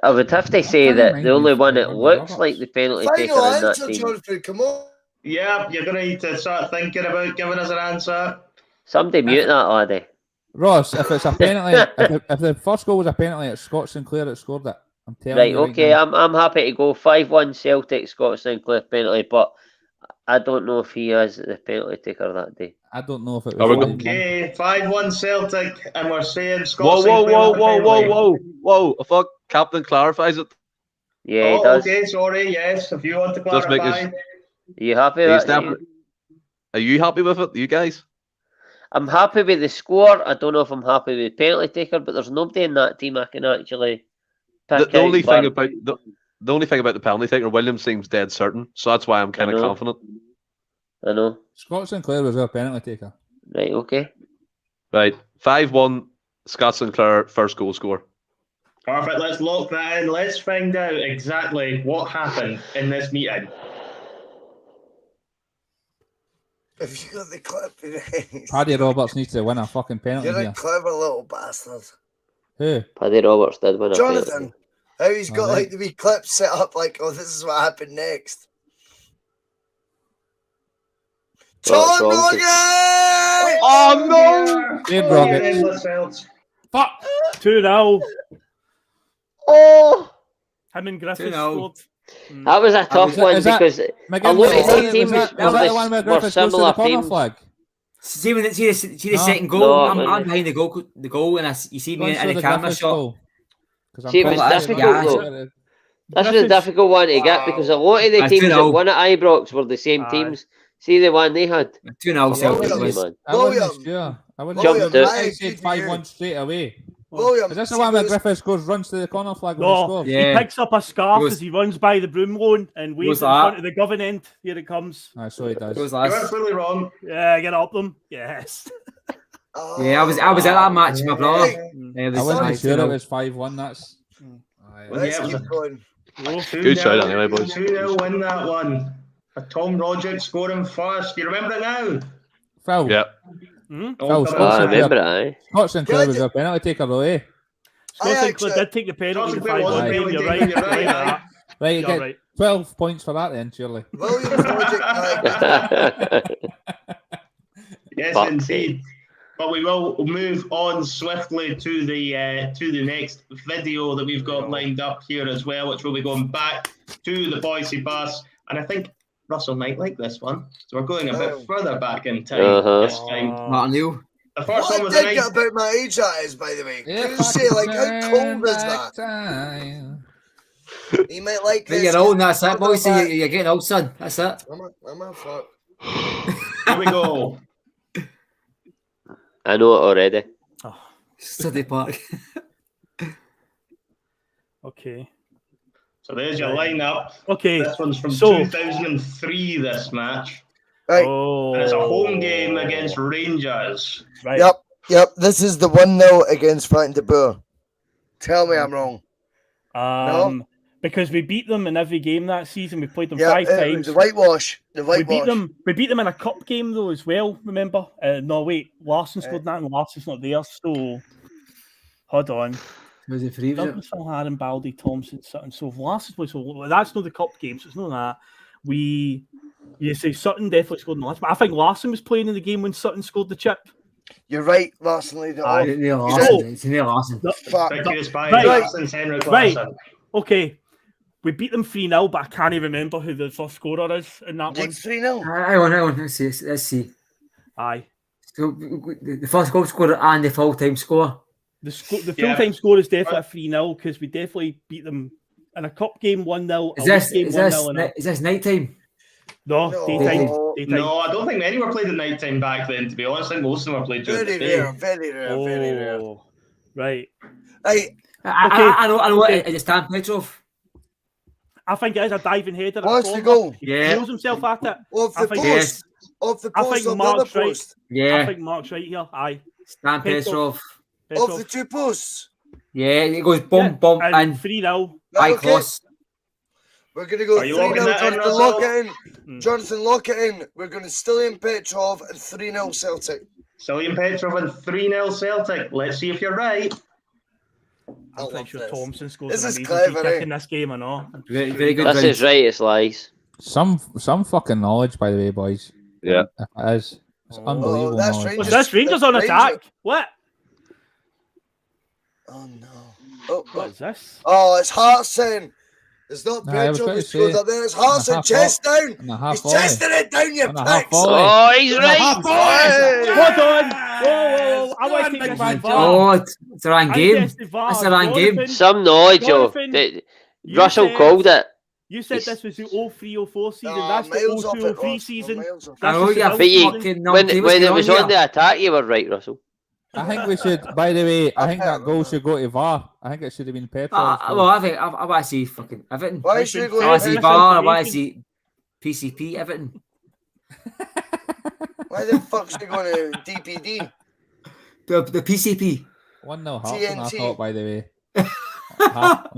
I would have to say that the only one that looks like the penalty taker in that team. Jonathan, come on. Yeah, you're going to need to start thinking about giving us an answer. Somebody mute that laddie. Ross, if it's a penalty, if the first goal was a penalty, it's Scott Sinclair that scored it. I'm telling Right, you. okay, I'm happy to go 5-1 Celtic, Scott Sinclair penalty, but I don't know if he is the penalty taker that day. I don't know if it was. Okay, 5-1 Celtic, and we're saying Scott Whoa! I thought Captain clarifies it. Yeah, he does. Okay, sorry, yes, if you want to clarify. Are you happy with that? Are you happy with it, you guys? I'm happy with the score. I don't know if I'm happy with the penalty taker, but there's nobody in that team I can actually pick The only thing about the penalty taker, Williams seems dead certain, so that's why I'm kind of confident. I know. Scott Sinclair was our penalty taker. Right, okay. Right, 5-1, Scott Sinclair, first goal score. Perfect, let's lock that in. Let's find out exactly what happened in this meeting. Have you got the clip? Paddy Roberts needs to win a fucking penalty. You're here. a clever little bastard. Who? Paddy Roberts did win a Jonathan, penalty. how he's got like the wee clips set up like, oh, this is what happened next. Tom Rogan! Oh no! Dave Roberts. Fuck! 2-0. Oh! Him and Griffiths scored. That was a tough one because a lot of the teams were similar teams. See the second goal. I'm behind the goal, and you see me in the camera shot. See, it was difficult though. This was a difficult one to get because a lot of the teams that won at Ibrox were the same teams. See the one they had. 2-0 Celtic. I wasn't sure. I said 5-1 straight away. William, is this the one where Griffiths runs to the corner flag when he scores? Yeah. He picks up a scarf as he runs by the broom lawn and waves in front of the Govan end. Here it comes. I saw he does. You were fully wrong. Yeah, get up them. Yes. Yeah, I was at that match, my brother. I wasn't sure it was 5-1. That's. Let's keep going. Good shout anyway, boys. 2-0 win that one. Tom Rogic scoring first. You remember it now? Phil. Yeah. I remember it. Scott Sinclair was a penalty taker though, eh? Scott Sinclair did take the penalty. You're right. Right, you get 12 points for that then, surely. Williams Logic. Yes, indeed. But we will move on swiftly to the next video that we've got lined up here as well, which will be going back to the Bhoycie Bus. And I think Russell might like this one. So we're going a bit further back in time this time. Martin Neil. The first one was I think about my age that is, by the way. Can you say, like, how cold is that? He might like this. You're old, that's it, boys. You're getting old, son. That's it. I'm a fuck. Here we go. I know it already. Study Park. Okay. So there's your lineup. Okay. This one's from 2003, this match. Right. And it's a home game against Rangers. Right. Yep. This is the 1-0 against Frank de Boer. Tell me I'm wrong. No? Because we beat them in every game that season. We played them 5 times. The whitewash. We beat them in a cup game though as well. Remember? No, wait. Larson scored that, and Larson's not there. So hold on. Was it 3? Douglas, Aaron, Baldy, Thompson, Sutton. So Larson was. So that's not the cup game. So it's not that. You say Sutton definitely scored in the last. But I think Larson was playing in the game when Sutton scored the chip. You're right, Larson laid it off. It's Neil Larson. Right. Okay. We beat them 3-0, but I can't even remember who the first scorer is in that one. 3-0. Hang on. Let's see. Aye. So the first goal scorer and the full-time score. The full-time score is definitely a 3-0 because we definitely beat them in a cup game 1-0. Is this night time? No, daytime. No, I don't think many were played at night time back then, to be honest. I think most of them were played during the day. Very rare. Right. I know what it is. Stan Petrov. I think it is a diving header. What's the goal? Yeah. He throws himself at it. Off the post. Off the post. I think Mark's right. Yeah. I think Mark's right here. Aye. Stan Petrov. Off the 2 posts. Yeah, it goes boom, and 3-0. High cross. We're going to go 3-0. Jonathan, lock it in. Jonathan, lock it in. We're going to Stilian Petrov and 3-0 Celtic. Stilian Petrov and 3-0 Celtic. Let's see if you're right. I'm pretty sure Thompson scores this is an clever, kick in this game, I know. Very good. This is right, it's lies. Some fucking knowledge, by the way, boys. Yeah. It is. It's unbelievable. Knowledge. Was this Rangers on attack? What? Oh no. What is this? Oh, it's Hartson. It's not Petrov who scored up there. It's Hartson. Chest down. He's chesting it down, you pricks. Oh, he's right. Hold on. Whoa. I want to take this Oh, it's a wrong game. It's a wrong game. Some knowledge, Russell called it. You said this was the 03-04 season. That's the 02-03 season. When it was on the attack, you were right, Russell. I think we should. By the way, I think that goal should go to VAR. I think it should have been Petrov. Well, I want to see fucking Everton. Why should it go I want to see VAR. I want to see PCP Everton. Why the fuck's it going to DPD? The PCP. 1-0 Hartson, I thought, by the way.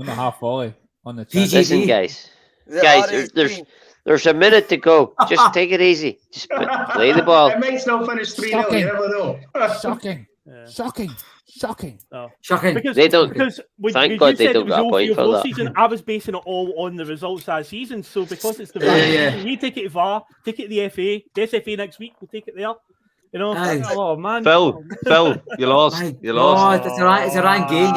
half volley on the chest. Listen, guys, there's a minute to go. Just take it easy. Just play the ball. It might still finish 3-0. You never know. Shocking. Oh. Shocking. They don't. Thank God they don't get a point for that. Season, I was basing it all on the results that season. So because it's the season, we take it to VAR, take it to the FA. The SFA next week, we'll take it there. You know, oh man. Phil, you lost. You lost. It's a wrong game.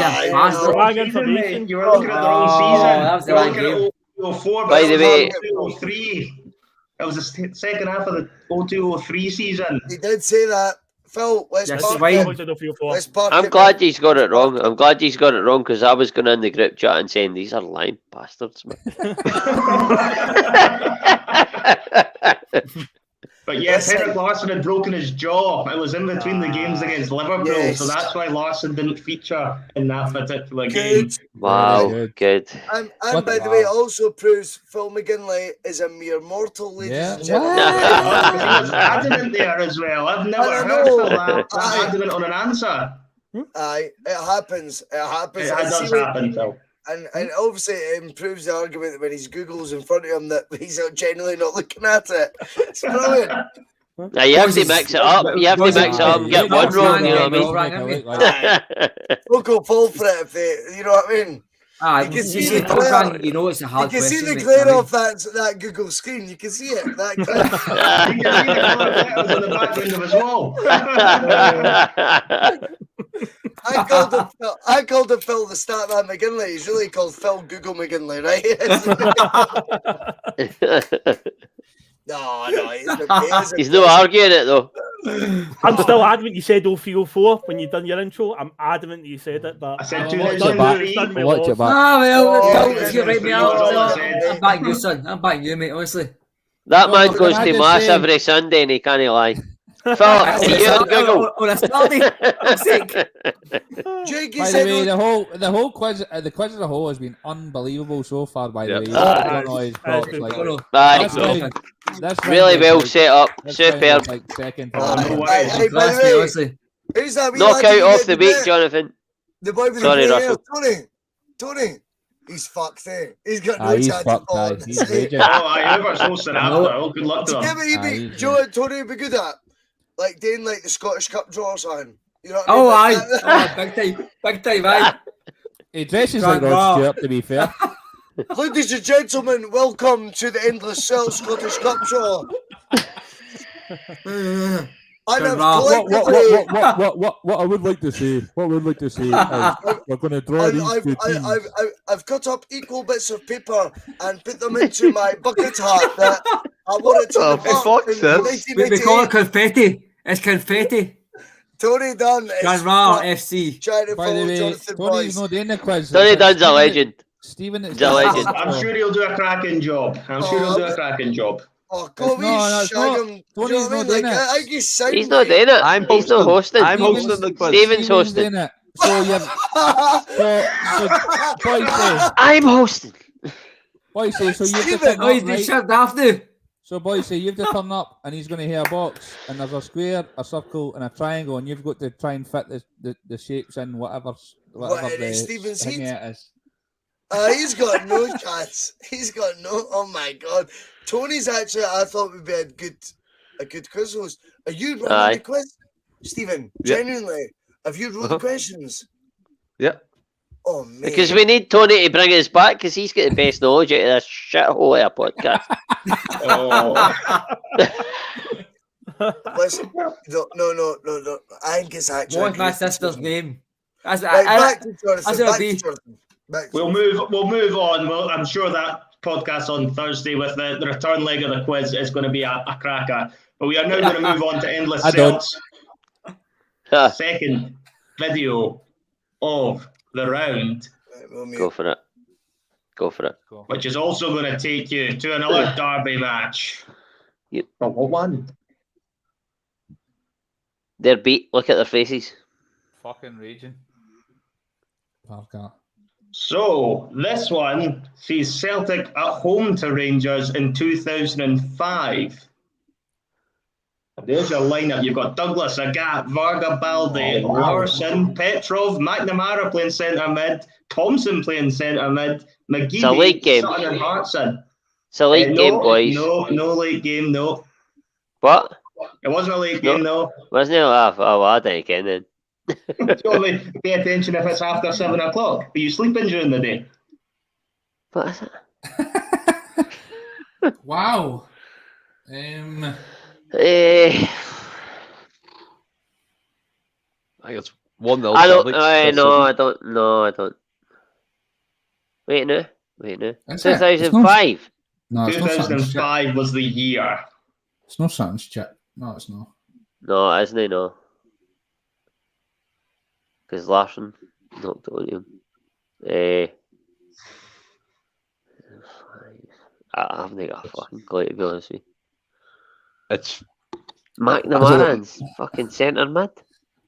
You were looking at the wrong season. That was the wrong game. 04, by the way, 03. That was the second half of the 02-03 season. He did say that. Phil, let's park I'm glad he's got it wrong. I'm glad he's got it wrong because I was going in the group chat and saying these are lying bastards, man. But yes, Henrik Larsson had broken his jaw. It was in between the games against Liverpool, so that's why Larsson didn't feature in that particular game. Wow, good. And by the way, it also proves Phil McGinlay is a mere mortal, ladies and gentlemen. He was adamant there as well. I've never heard of that. Adamant on an answer. Aye, it happens. It happens. It does happen, Phil. And obviously it improves the argument that when his Google's in front of him that he's generally not looking at it. It's brilliant. Now you have to mix it up. You have to mix it up and get one wrong, you know what I mean? We'll go fall for it if they, you know what I mean? Ah, You can see see the glare. you know it's a hard You can question. see the mate, glare I mean. off that Google screen. You can see it. That You can see the coloured letters on the background of his wall. I called him Phil the Statman McGinlay. He's really called Phil Google McGinlay, right? No, He's not arguing it though. I'm still adamant you said 0304 when you done your intro. I'm adamant you said it, but I said Watch 2003. it back. Ah, well, Oh, if you write me out, yeah. I'm backing you, son. I'm backing you, mate, honestly. That No, man can goes I to just mass say- every Sunday and he can't lie. Philip, are you on Google? On a Saturday, I'm sick. Jake, By the way, the whole quiz, the quiz as a whole has been unbelievable so far. By the Yep. way, I don't know his props, been like, brilliant. Aye, this round- this round really was well like- set up. this round Superb. was like second. to Oh, none. no worries. hey, by Class, the mate, way, honestly. who's that wee lad Knockout you of get the to week, bet? Jonathan. The boy with Sorry, the grey hair, Russell. Tony. He's fucked there. He's got no He's chance fucked, of aye. falling. He's raging. Oh, I whoever's hosting after. Oh, good luck to Yeah, him. but he'd Aye, be, he's Joe and Tony would be good at, like doing like the Scottish Cup draw or something. You know what I mean? Oh, Like aye. Oh, big time, aye. He dresses Grand like Rod Raw. Stewart, to be fair. Ladies and gentlemen, welcome to the Endless Celts Scottish Cup draw. And I've Raw. collectively, What I would like to say, is we're going to draw these two teams. I've cut up equal bits of paper and put them into my bucket hat that I wanted to Oh, the park fuck, in sis. We call 1988. it confetti. It's confetti. Tony Dunn is Grand Raw FC. trying to By the follow way, Jonathan Tony's Boyce. not doing the quiz. Tony Dunn's a Stephen- legend. Stephen, it's He's a legend. I'm sure he'll do a cracking job. I'm sure he'll do a cracking job. Oh, go No, no, it's shag not. him. Do you Tony's know what I not mean? doing Like, it. I think he's sound. He's not doing it. I'm He's not hosting. I'm hosting the quiz. Stephen's hosting. doing it. So you're, so Bhoycie, I'm hosting. Bhoycie, so you've to Stephen, turn Oh, he's up, been right? shoved after. So Bhoycie, you've to turn up, and he's going to hear a box, and there's a square, a circle, and a triangle, and you've got to try and fit the shapes in whatever What, the Stephen's thing heat? it is. He's got no chance. He's got no. Oh my god, Tony's actually. I thought would be a good quiz host. Are you running Aye. the quiz, Stephen? Yeah. Genuinely, have you wrote the questions? Yeah. Oh man, Because we need Tony to bring us back because he's got the best knowledge out of this shithole of a podcast. listen, no. I think it's actually. What's my sister's name? That's Right, back to Jonathan. that's what Back it'll to be. Jonathan. Back to We'll move on. Well, I'm sure that podcast on Thursday with the return leg of the quiz is going to be a cracker. But we are now going to move on to Endless I don't. Celts. Second video of the round, Right, we'll mute. Go for it. Go for it. which is also going to take you to another derby match. Yep. But what one? They're beat. Look at their faces. Fucking raging. Parker. So this one sees Celtic at home to Rangers in 2005. And there's your lineup. You've got Douglas, Agat, Varga, Balde, Larson, Petrov, McNamara playing centre mid, Thompson playing centre mid, It's a late McGee, game. Sutton and Hartson. It's a late game, boys. No late game, no. What? It wasn't a late game, no. Wasn't it? Oh, well, I didn't get then. You only pay attention if it's after 7 o'clock. Are you sleeping during the day? What is it? Wow. Eh, I think it's 1-0. I don't. Celtic I this no, season. I don't. No, I don't. Wait no. That's it. 2005. No, it's not Sutton's chip. 2005 was the year. It's not Sutton's chip. No, it's not. No, isn't it? No. Because Larson knocked it on him. I haven't got a fucking clue, to be honest with you. It's McNamara's fucking centre mid.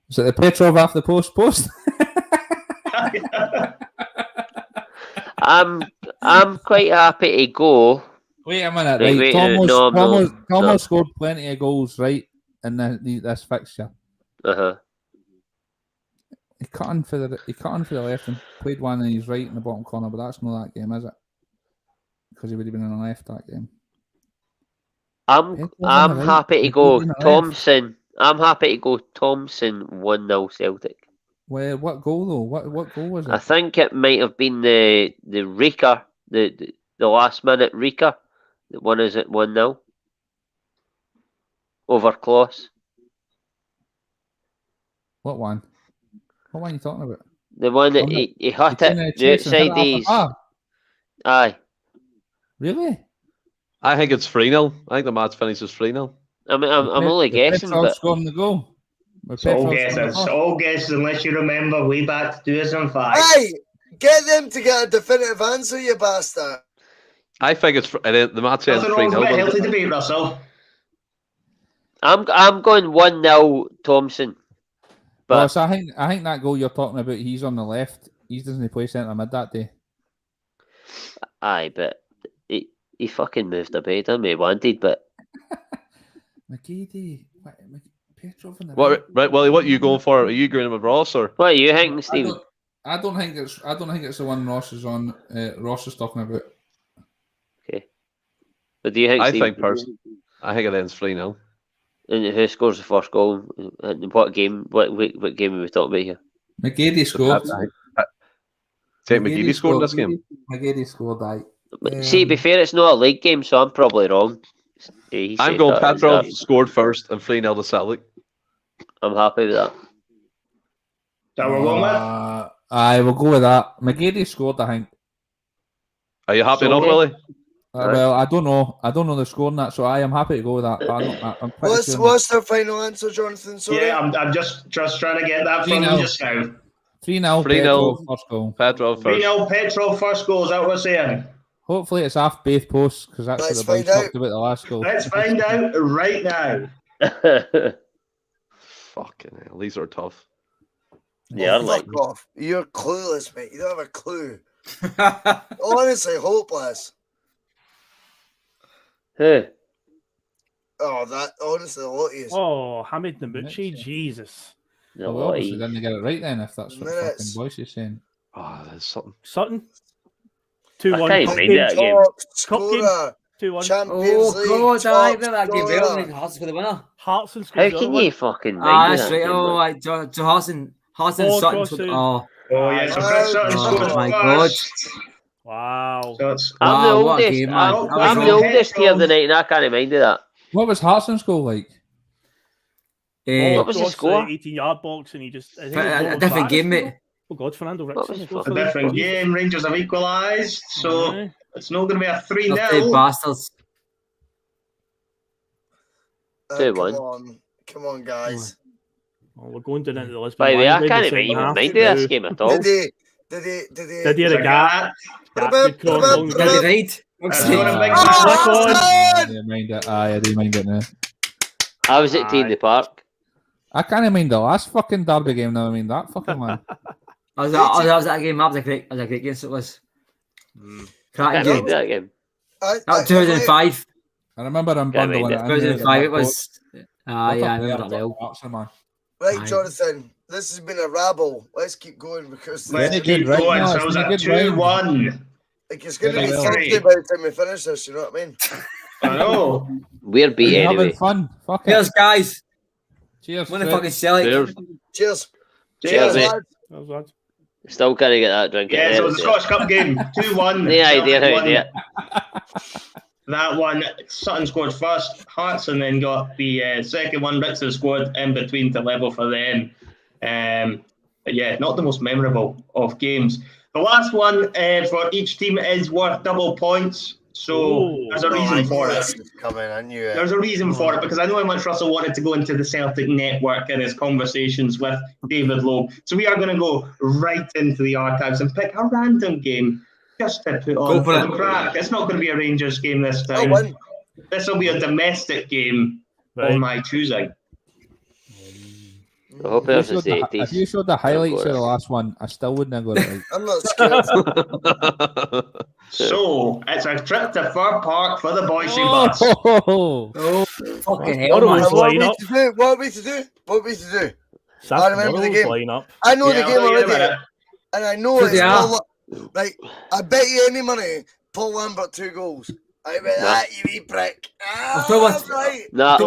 Is it the Petrov after the post? I'm quite happy to go. Wait a minute, Wait, right? wait, Tomo no. scored plenty of goals, right, in this fixture. Uh-huh. He cut in for the left and played one and he's right in the bottom corner, but that's not that game, is it? Because he would have been on the left that game. I'm on the right. happy to He go played on the left. Thompson. I'm happy to go Thompson 1-0 Celtic. Well, what goal though? What goal was it? I think it might have been the Rika, the last minute Rika. The one is at 1-0 over Kloss. What one? What one are you talking about? The one that he hit it the outside these. Aye. Really? I think it's 3-0. I think the match finishes 3-0. I'm only guessing, but scoring the goal. It's all guesses unless you remember way back to 2005. Hey, get them to get a definitive answer, you bastard. I think it's the match ends 3-0. Healthy debate, Russell. I'm going 1-0 Thompson. But so I think that goal you're talking about, he's on the left. He doesn't play centre mid that day. Aye, but he fucking moved a bit, didn't he? Wanted, but McGeady, Petrov in the right, Willie, what are you going for? Are you agreeing with Ross or what are you thinking, Stephen? I don't think it's the one Ross is on. Ross is talking about. Okay, but do you think? I Stephen? think personally, I think it ends 3-0. And who scores the first goal? And what game? What game are we talking about here? McGeady scored. Take McGeady scored this game. McGeady scored. See, to be fair, it's not a league game, so I'm probably wrong. I'm going Petrov scored first and 3-0 to Celtic. I'm happy with that. That we're going with? Aye, we'll go with that. McGeady scored, I think. Are you happy enough, Willie? Well, I don't know. I don't know the score on that, so I am happy to go with that. But I'm what's their final answer, Jonathan? Sorry. Yeah, I'm just trying to get that from you just now. 3-0 Petrov first goal. Petrov first. 3-0 Petrov first goal. Is that what we're saying? Hopefully it's off both posts because that's what the boys talked about the last goal. Let's find out right now. Fucking hell, these are tough. Yeah, fuck off. You're clueless, mate. You don't have a clue. Honestly, hopeless. Who? Oh, that honestly, a lot of you. Oh, Hamid Namuchi, Jesus. No, well, obviously didn't get it right then. If that's what fucking Bhoycie is saying. Oh, that's something. Sutton. 2-1. I can't mind that game. Cup game. 2-1. Champions League. Oh God, I remember that game well when Hearts for the winner. Hearts and How can you fucking mind that's right. Oh, Hearts and Sutton. Oh yeah, so Chris Sutton scored my God. Wow. I'm the oldest. I'm the oldest here the night, and I can't mind of that. What was Hartson's goal like? What was the score? 18-yard box, and he just a different game, mate. Oh God, Fernando Rickson. A different game. Rangers have equalised, so it's not going to be a 3-0. Bastards. 2-1. Come on, guys. Oh, we're going down into the Lisbon. By the way, I can't even mind of this game at all. Did he have a gap? Did he right? I didn't mind it. I didn't mind it now. I was at Teen the Park. I can't mind the last fucking derby game now. I mean that fucking one. I was that game. That was a great game. So it was. Cracking game. That game. That was 2005. I remember I'm bundling it. 2005. It was. Yeah, I remember that well. Right, Jonathan. This has been a rabble. Let's keep going because let's keep going. So it was a 2-1. Like it's going to be Thursday by the time we finish this. You know what I mean? I know. We're beat anyway. Having fun. Fuck Cheers, guys. Cheers. Win the fucking Celtic. Cheers. Cheers, mate. Lads. Still can't get that drink. Yeah, so it was a Scottish Cup game. 2-1. The idea. That one, Sutton scored first. Hartson then got the second one. Rickson scored in between to level for them. But yeah, not the most memorable of games. The last one for each team is worth double points. So there's a reason for it. There's a reason for it because I know how much Russell wanted to go into the Celtic network in his conversations with David Lowe. So we are going to go right into the archives and pick a random game just to put on for the crack. It's not going to be a Rangers game this time. This will be a domestic game of my choosing. I hope if you showed the highlights of the last one, I still wouldn't have got it right. I'm not scared. So it's a trip to Fir Park for the Bhoycie Bus. Fucking hell, man. What are we to do? I remember the game. I know the game already. And I know it's not like, I bet you any money Paul Lambert 2 goals. I went that, you wee prick. Right. No.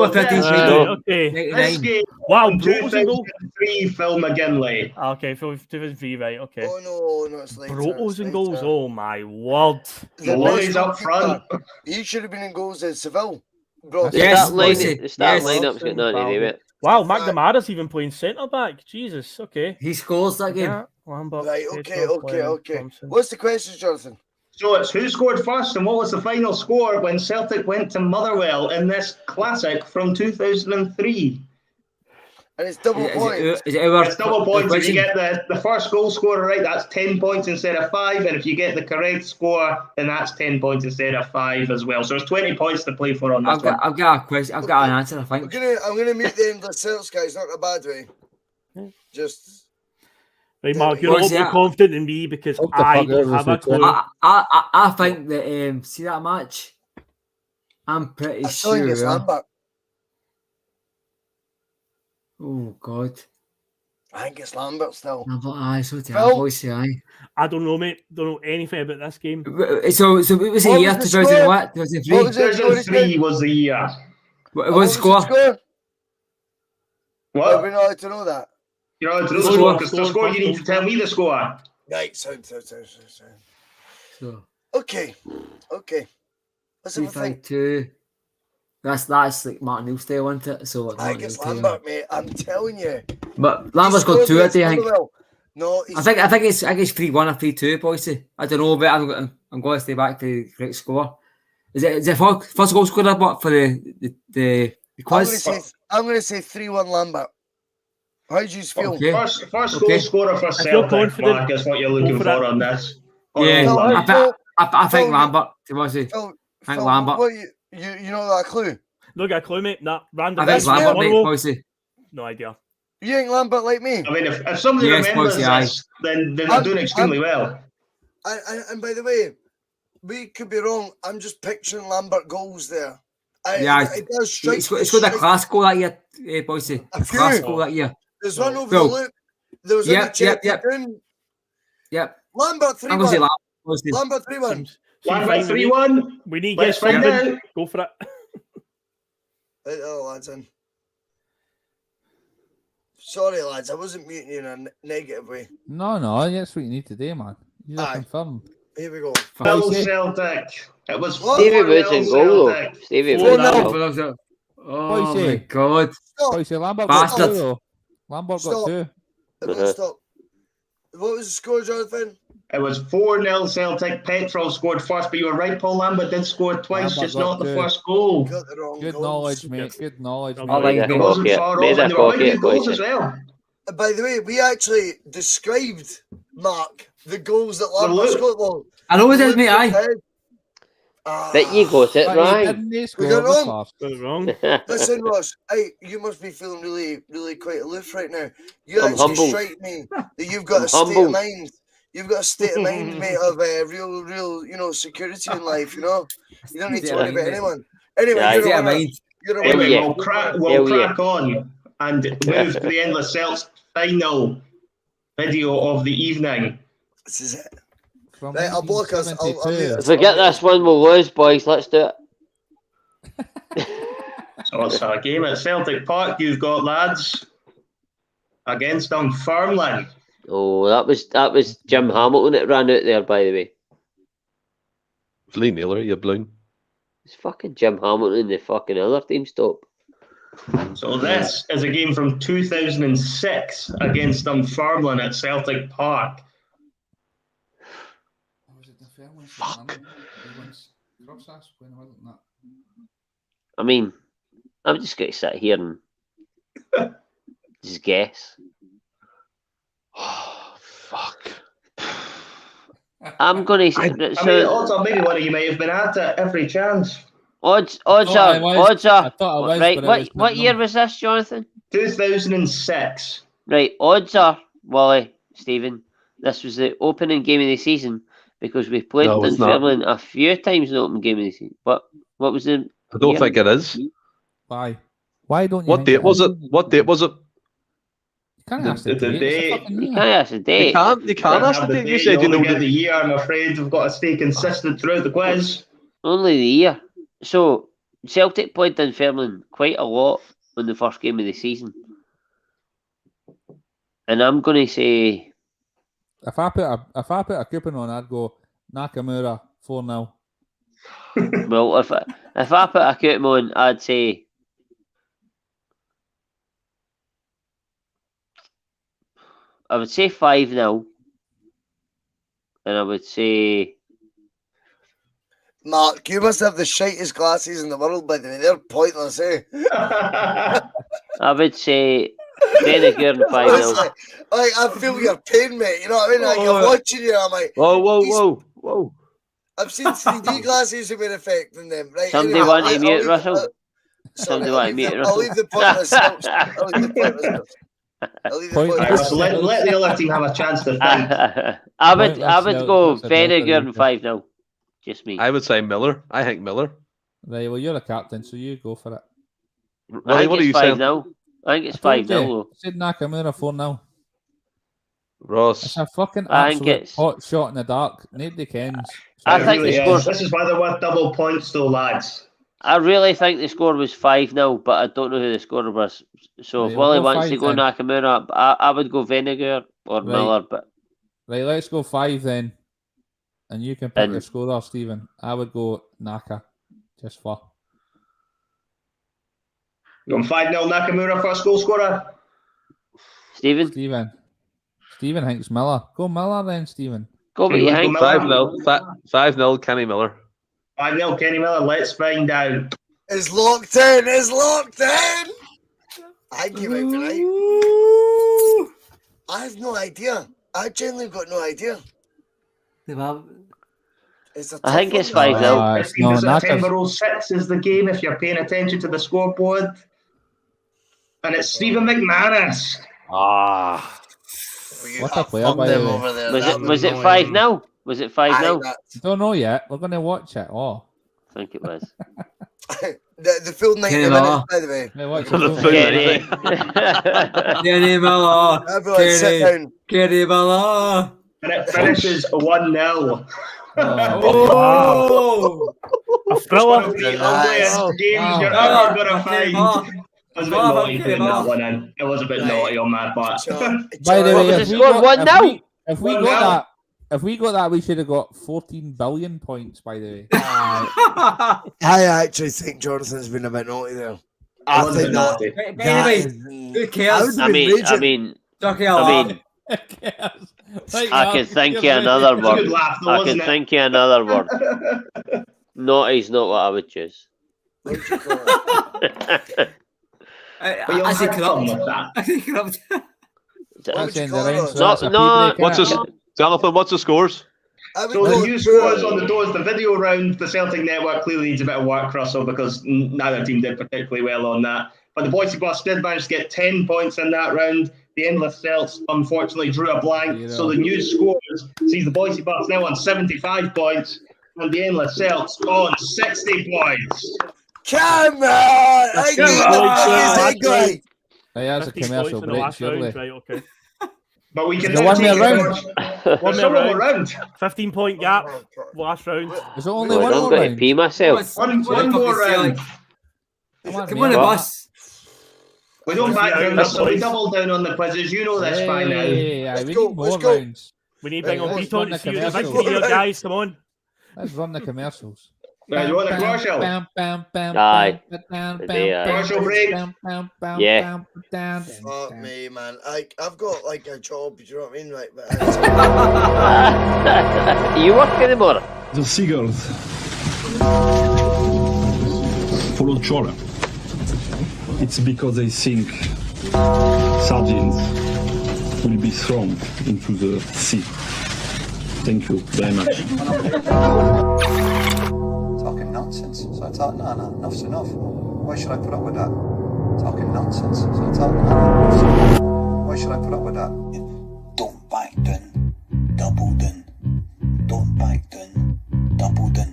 This game, wow, 2003, Phil McGinlay. Okay, Phil 2003, right? Okay. Oh no, it's later. Brotos and goals. Oh my word! Maloney's up front. He should have been in goals in Seville. Yes, the start lineup's got nothing to do with it. Wow, McNamara's even playing centre back. Jesus. Okay. He scores that game. Yeah, Lambert, Right. Pedro, Okay. Thompson. What's the question, Jonathan? So it's who scored first and what was the final score when Celtic went to Motherwell in this classic from 2003? And it's double points. It's double points. If you get the first goal scorer right, that's 10 points instead of 5. And if you get the correct score, then that's 10 points instead of 5 as well. So it's 20 points to play for on this one. I've got a question. I've got an answer, I think. I'm gonna mute the Endless Celts guys, not in a bad way. Just... Right, Mark, you're a lot more confident than me because I don't have a clue. I think that, see that match? I'm pretty sure. It's Lambert. Oh, God. I think it's Lambert still. So Bhoycie, I don't know, mate. Don't know anything about this game. So what was the year? 2000 what? 2003? 2003 was the year. What was the score? What? Are we not allowed to know that? You're allowed to know the score, because the score you need to tell me the score. Right, sound. So. Okay. What's 3-5-2. That's like Martin Neal style, isn't it? So I think it's Lambert, mate. I'm telling you. But Lambert's got 2 a day, I think. No, I think it's 3-1 or 3-2, Bhoycie. I don't know, but I'm going to stay back to the correct score. Is it first goal scorer for the quiz? I'm going to say 3-1 Lambert. How do you feel? Okay. First goal scorer for Celtic, Mark, is what you're looking for on this. Yeah, I think Lambert. I think Lambert. You know that clue? No got a clue, mate. Nah, random. I think Lambert, mate, Bhoycie. No idea. You ain't Lambert like me. I mean, if somebody remembers this, then they're doing extremely well. And by the way, we could be wrong. I'm just picturing Lambert goals there. It does strike. It's got a class goal that year, Bhoycie. A class goal that year. There's one over the loop. There was Yep. Lambert 3-1. Lambert 3-1. Lambert 3-1. We need Let's find out. Go for it. Oh, lads, sorry, lads. I wasn't muting you in a negative way. No, that's what you need to do, man. You just confirm. Here we go. Phil Celtic. It was Stevie Woods in goal, though. Stevie Woods. Oh, my God. Bhoycie, Lambert got 2, though. Lambert got 2. Stop. What was the score, Jonathan? It was 4-0 Celtic. Petrov scored first, but you were right, Paul Lambert did score twice, Lambert just not the 2. first goal. Got the wrong Good goals. knowledge, mate. Good knowledge. It wasn't far off, and they were good goals as well. By the way, we actually described, Mark, the goals that Lambert scored. Well, I know it is, mate, But you got it right. We got it wrong. Listen, Ross, you must be feeling really, really quite aloof right now. You I'm actually humbled. strike me that you've got a state of mind. You've got a state of mind, mate, of real, security in life. You know, you don't need to worry about anyone. Anyway, We'll crack on and move to the Endless Celts final video of the evening. This is it. Right, I'll block us. Forget this one, we'll lose, boys. Let's do it. So it's a game at Celtic Park you've got, lads, against Dunfermline. Oh, that was Jim Hamilton that ran out there, by the way. It's Lee Naylor, you blown. It's fucking Jim Hamilton, the fucking other team stop. So this is a game from 2006 against Dunfermline at Celtic Park. Fuck. I mean, I'm just going to sit here and just guess. Oh, fuck. I'm going to. I mean, the odds are maybe one of you might have been at it every chance. Odds are. Right, what year was this, Jonathan? 2006. Right, odds are, Wally, Stephen, this was the opening game of the season because we played Dunfermline a few times in the opening game of the season. What was the... I don't think it is. Why don't you... What date was it? You can't ask the date. You can't ask the date. You can't ask the date. You said you know the year. I'm afraid we've got to stay consistent throughout the quiz. Only the year. So Celtic played Dunfermline quite a lot on the first game of the season. And I'm going to say... If I put a coupon on, I'd go Nakamura 4-0. Well, if I put a coupon on, I'd say... I would say 5-0. And I would say... Mark, you must have the shitest glasses in the world, by the way. They're pointless, eh? I would say Vinegar and 5-0. Like, I feel your pain, mate. You know what I mean? Like, I'm watching you, I'm like... Whoa. I've seen 3D glasses have been affecting them, right? Somebody Anyway, want to mute Russell? Somebody want to mute I'll Russell? leave the pointless Celts. Let the other team have a chance to think. I would go Vinegar and 5-0. Just me. I would say Miller. I think Miller. Right, well, you're a captain, so you go for it. Ronnie, what are you saying? I think it's 5-0 though. I said Nakamura 4-0. Ross. It's a fucking I think absolute it's... hot shot in the dark. Nobody kens. I think really the score... This is why they're worth double points, though, lads. I really think the score was 5-0, but I don't know who the scorer was. So Right, if we'll Willie go wants to 5 go then. Nakamura, I would go Vinegar or Right. Miller. But Right, let's go 5 then. And you can pick And- your scorer, Stephen. I would go Naka. Just for. Going 5-0 Nakamura, first goal scorer. Stephen? Stephen thinks Miller. Go Miller then, Stephen. Go what you think. 5-0. 5-0 Kenny Miller. 5-0 Kenny Miller, let's find out. It's locked in. It's locked in. I give it right. I have no idea. I genuinely got no idea. It's a I think tough it's one, 5-0. 15th of September 06 is the game if you're paying attention to the scoreboard. And it's Stephen McManus. Ah. What a player, by the way. over there. Was it 5-0? Was it 5-0? I don't know yet. We're going to watch it. Oh. I think it was. The full 90 Kenny minutes, Miller. by the way. Hey, watch The it. full Kenny. Kenny Miller. Everyone sit down. Kenny Miller. And it finishes 1-0. Oh! A thriller. One of the ugliest games you're ever going to find. It was a bit naughty putting that one in. It was a bit naughty on my part. By the What way, was if the we score? got- 1-0? if we got that, we should have got 14 billion points, by the way. I actually think Jonathan's been a bit naughty there. I was a think bit that. naughty. But that anyway, is- who cares? I mean, Talking a I lot. mean, I could think of another It was a good word. laugh, though, I wasn't could it? think of another word. Naughty's not what I would choose. What do you call it? But you'll I say have fun corrupt. with that. I say corrupt. What That's would you in call the it? range, so No, that's a no, pea break, What's innit? the Jonathan? What's the scores? I would So go the new scores on the doors, the video round, the Celtic network clearly needs a bit of work, Russell, because neither team did particularly well on that. But the Bhoycie Bus did manage to get 10 points in that round. The Endless Celts unfortunately drew a blank. So the new scores sees the Bhoycie Bus now on 75 points and the Endless Celts on 60 points. Come on! I Come need on, the last fucking guy. Hey, that's a 15 commercial points in the break, last round, surely. right, okay. But we can Is there now one take more it round? forward. One There's more one more round. round. 15-point gap. Last round. Is it only Well, one I'm more going to round? pee myself. One more round. Come on, Come on, the man. bus. We don't back down, That's so we nice. double down on the quizzes. You know this by now. Hey, Let's we go, need more let's go. rounds. We need to bring Right, on let's Beaton run to the see the commercials. victory here, guys. Come on. Let's run the commercials. Right, you want a commercial? Aye. Commercial break. Yeah. Fuck me, man. I've got like a job, do you know what I mean? Like, but You work anymore? The seagulls follow Chora. It's because they think sardines will be thrown into the sea. Thank you very much. Talking nonsense. So I thought, no, enough's enough. Why should I put up with that? Talking nonsense. So I thought, no, enough's enough. Why should I put up with that? Don't back down, double down. Don't back down, double down.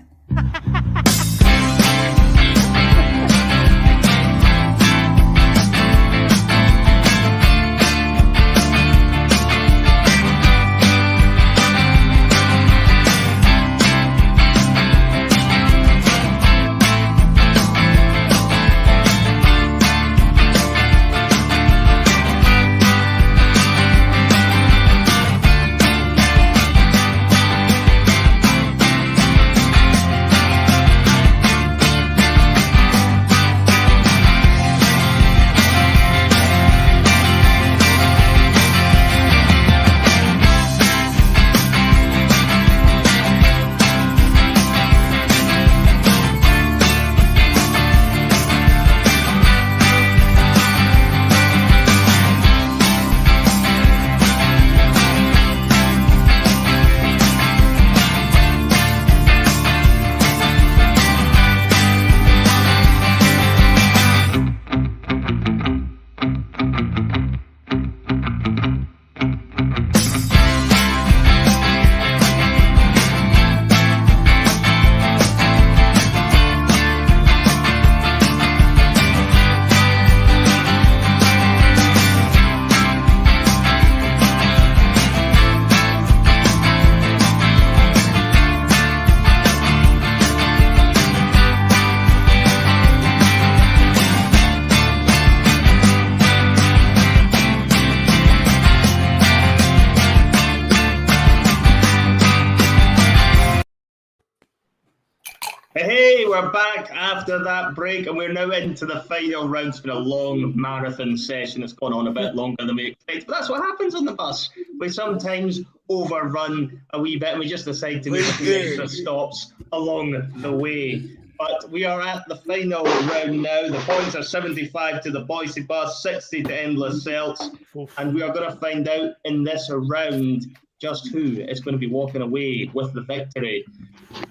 we're back after that break, and we're now into the final round. It's been a long marathon session. It's gone on a bit longer than we expected, but that's what happens on the bus. We sometimes overrun a wee bit, and we just decide to make a few extra stops along the way. But we are at the final round now. The points are 75 to the Bhoycie Bus, 60 to Endless Celts, and we are going to find out in this round just who is going to be walking away with the victory.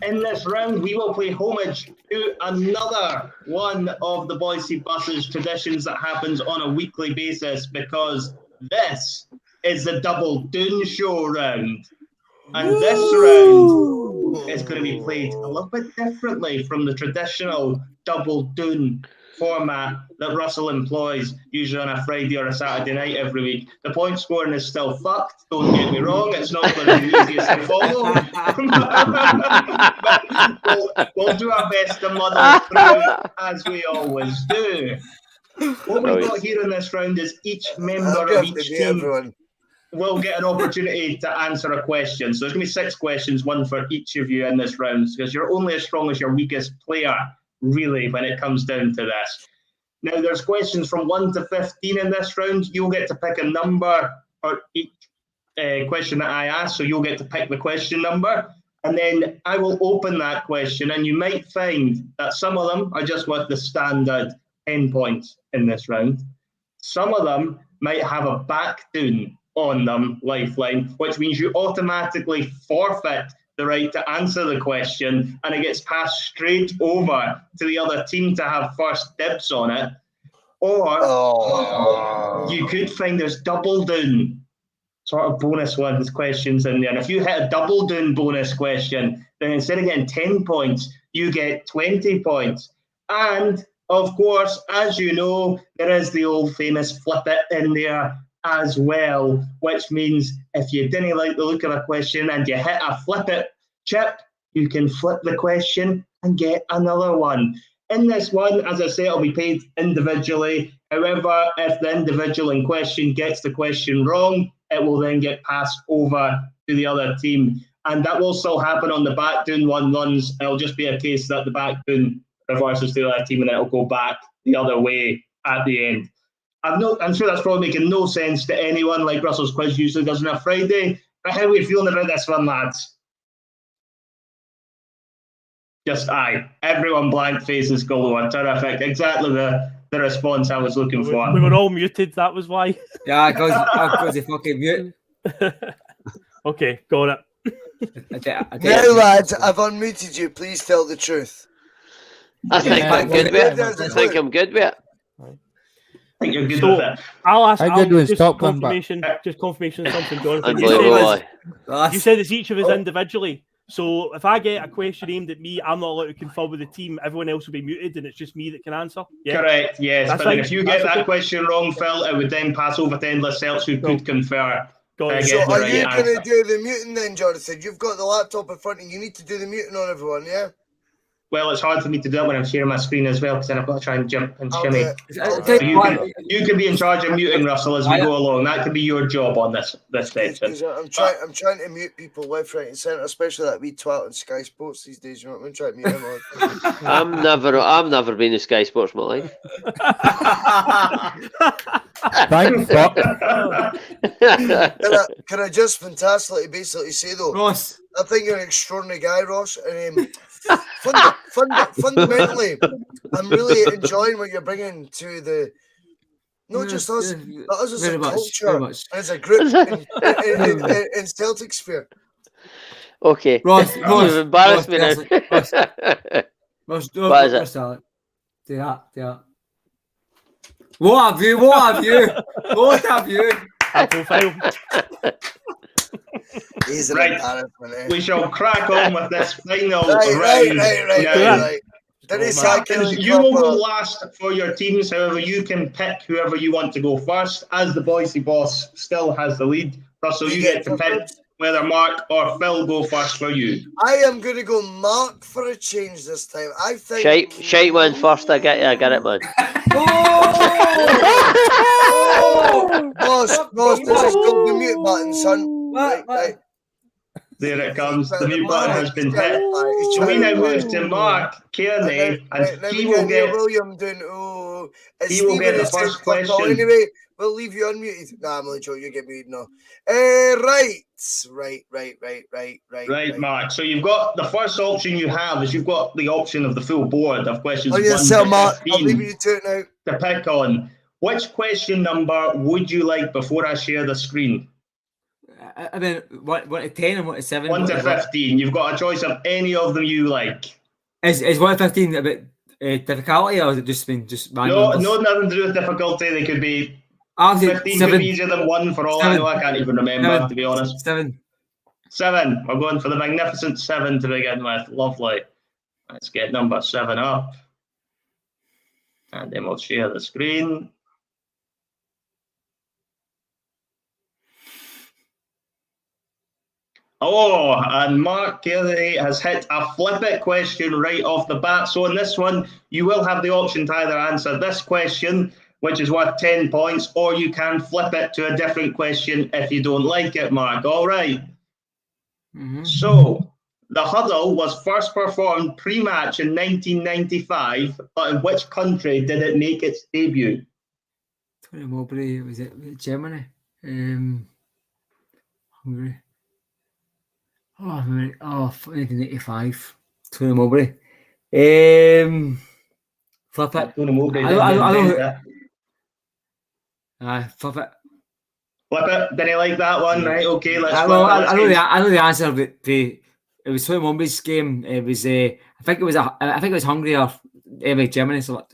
In this round, we will play homage to another one of the Bhoycie Bus's traditions that happens on a weekly basis, because this is the Double Dune Show round. And this round is going to be played a little bit differently from the traditional Double Dune format that Russell employs, usually on a Friday or a Saturday night every week. The point scoring is still fucked, don't get me wrong, it's not going to be the easiest to follow. But we'll do our best to muddle through, as we always do. What we've got here in this round is each member of each team will get an opportunity to answer a question. So there's going to be 6 questions, one for each of you in this round, because you're only as strong as your weakest player, really, when it comes down to this. Now, there's questions from 1 to 15 in this round. You'll get to pick a number for each question that I ask, so you'll get to pick the question number, and then I will open that question, and you might find that some of them are just with the standard 10 points in this round. Some of them might have a back Dune on them, lifeline, which means you automatically forfeit the right to answer the question, and it gets passed straight over to the other team to have first dibs on it. Or you could find there's double Dune sort of bonus ones questions in there. And if you hit a double Dune bonus question, then instead of getting 10 points, you get 20 points. And of course, as you know, there is the old famous flip it in there as well, which means if you didn't like the look of a question and you hit a flip it chip, you can flip the question and get another one. In this one, as I say, it'll be paid individually. However, if the individual in question gets the question wrong, it will then get passed over to the other team. And that will still happen on the back Dune one runs. It'll just be a case that the back Dune reverses to the other team and it'll go back the other way at the end. I'm sure that's probably making no sense to anyone, like Russell's quiz usually does on a Friday. But how are we feeling about this one, lads? Just aye. Everyone blank faces galore. Terrific. Exactly the response I was looking for. We were all muted, that was why. Yeah, because they fucking mute. Okay, got it. Now, lads, I've unmuted you. Please tell the truth. I think I'm good with it. I think I'm good with it. I think you're good with it. I'll ask just confirmation of something, Jonathan. You said it's each of us individually. So if I get a question aimed at me, I'm not allowed to confer with the team. Everyone else will be muted, and it's just me that can answer. Yeah? Correct, yes. That's but then if you get that question wrong, Phil, it would then pass over to Endless Celts, who could confer. So are you going to do the muting then, Jonathan? You've got the laptop in front, and you need to do the muting on everyone, yeah? Well, it's hard for me to do it when I'm sharing my screen as well, because then I've got to try and jump and shimmy. Okay. So you can be in charge of muting, Russell, as we go along. That could be your job on this section. I'm trying to mute people left, right, and centre, especially that wee twat on Sky Sports these days. You know what I mean? Try to mute him on. I've never been to Sky Sports in my life. Thank fuck. Can I just fantastically basically say though, Ross, I think you're an extraordinary guy, Ross, and fundamentally, I'm really enjoying what you're bringing to the not just us, but us as a culture, and as a group in Celtic sphere. Okay, Ross, you've embarrassed me now. Ross, what is it? Do that. What have you? Apple fail. Right. We shall crack on with this final round. Right. You will go last for your teams. However, you can pick whoever you want to go first, as the Bhoycie Bus still has the lead. Russell, you get to pick whether Mark or Phil go first for you. I am going to go Mark for a change this time. I think Shite went first. I get it, man. Boss, this is called the mute button, son. Right. There it comes. The mute button has been hit. So we now move to Mark Cairney, and he will get William doing. He will get the first question. Anyway, we'll leave you unmuted. Nah, I'm only joking. You get muted now. Right, Mark. So you've got the first option you have is you've got the option of the full board of questions. On yourself, Mark. I'm leaving you to it now. To pick on. Which question number would you like before I share the screen? I mean, 1 to 10 and 1 to 7? 1 to 15. You've got a choice of any of them you like. Is 1 to 15 a bit difficulty, or has it just been just random? No, nothing to do with difficulty. They could be 15 could be easier than 1 for all I know. I can't even remember, to be honest. 7. We're going for the magnificent 7 to begin with. Lovely. Let's get number 7 up. And then we'll share the screen. Oh, and Mark Cairney has hit a flip it question right off the bat. So in this one, you will have the option to either answer this question, which is worth 10 points, or you can flip it to a different question if you don't like it, Mark. All right. Mm-hmm. So the huddle was first performed pre-match in 1995, but in which country did it make its debut? Tony Mowbray, was it Germany? Hungary. 1985. Tony Mowbray. Flip it. Tony Mowbray. Flip it. Flip it. Did he like that one? Right. Okay. Let's. I know the answer, but it was Tony Mowbray's game. It was. I think it was Hungary or Germany. So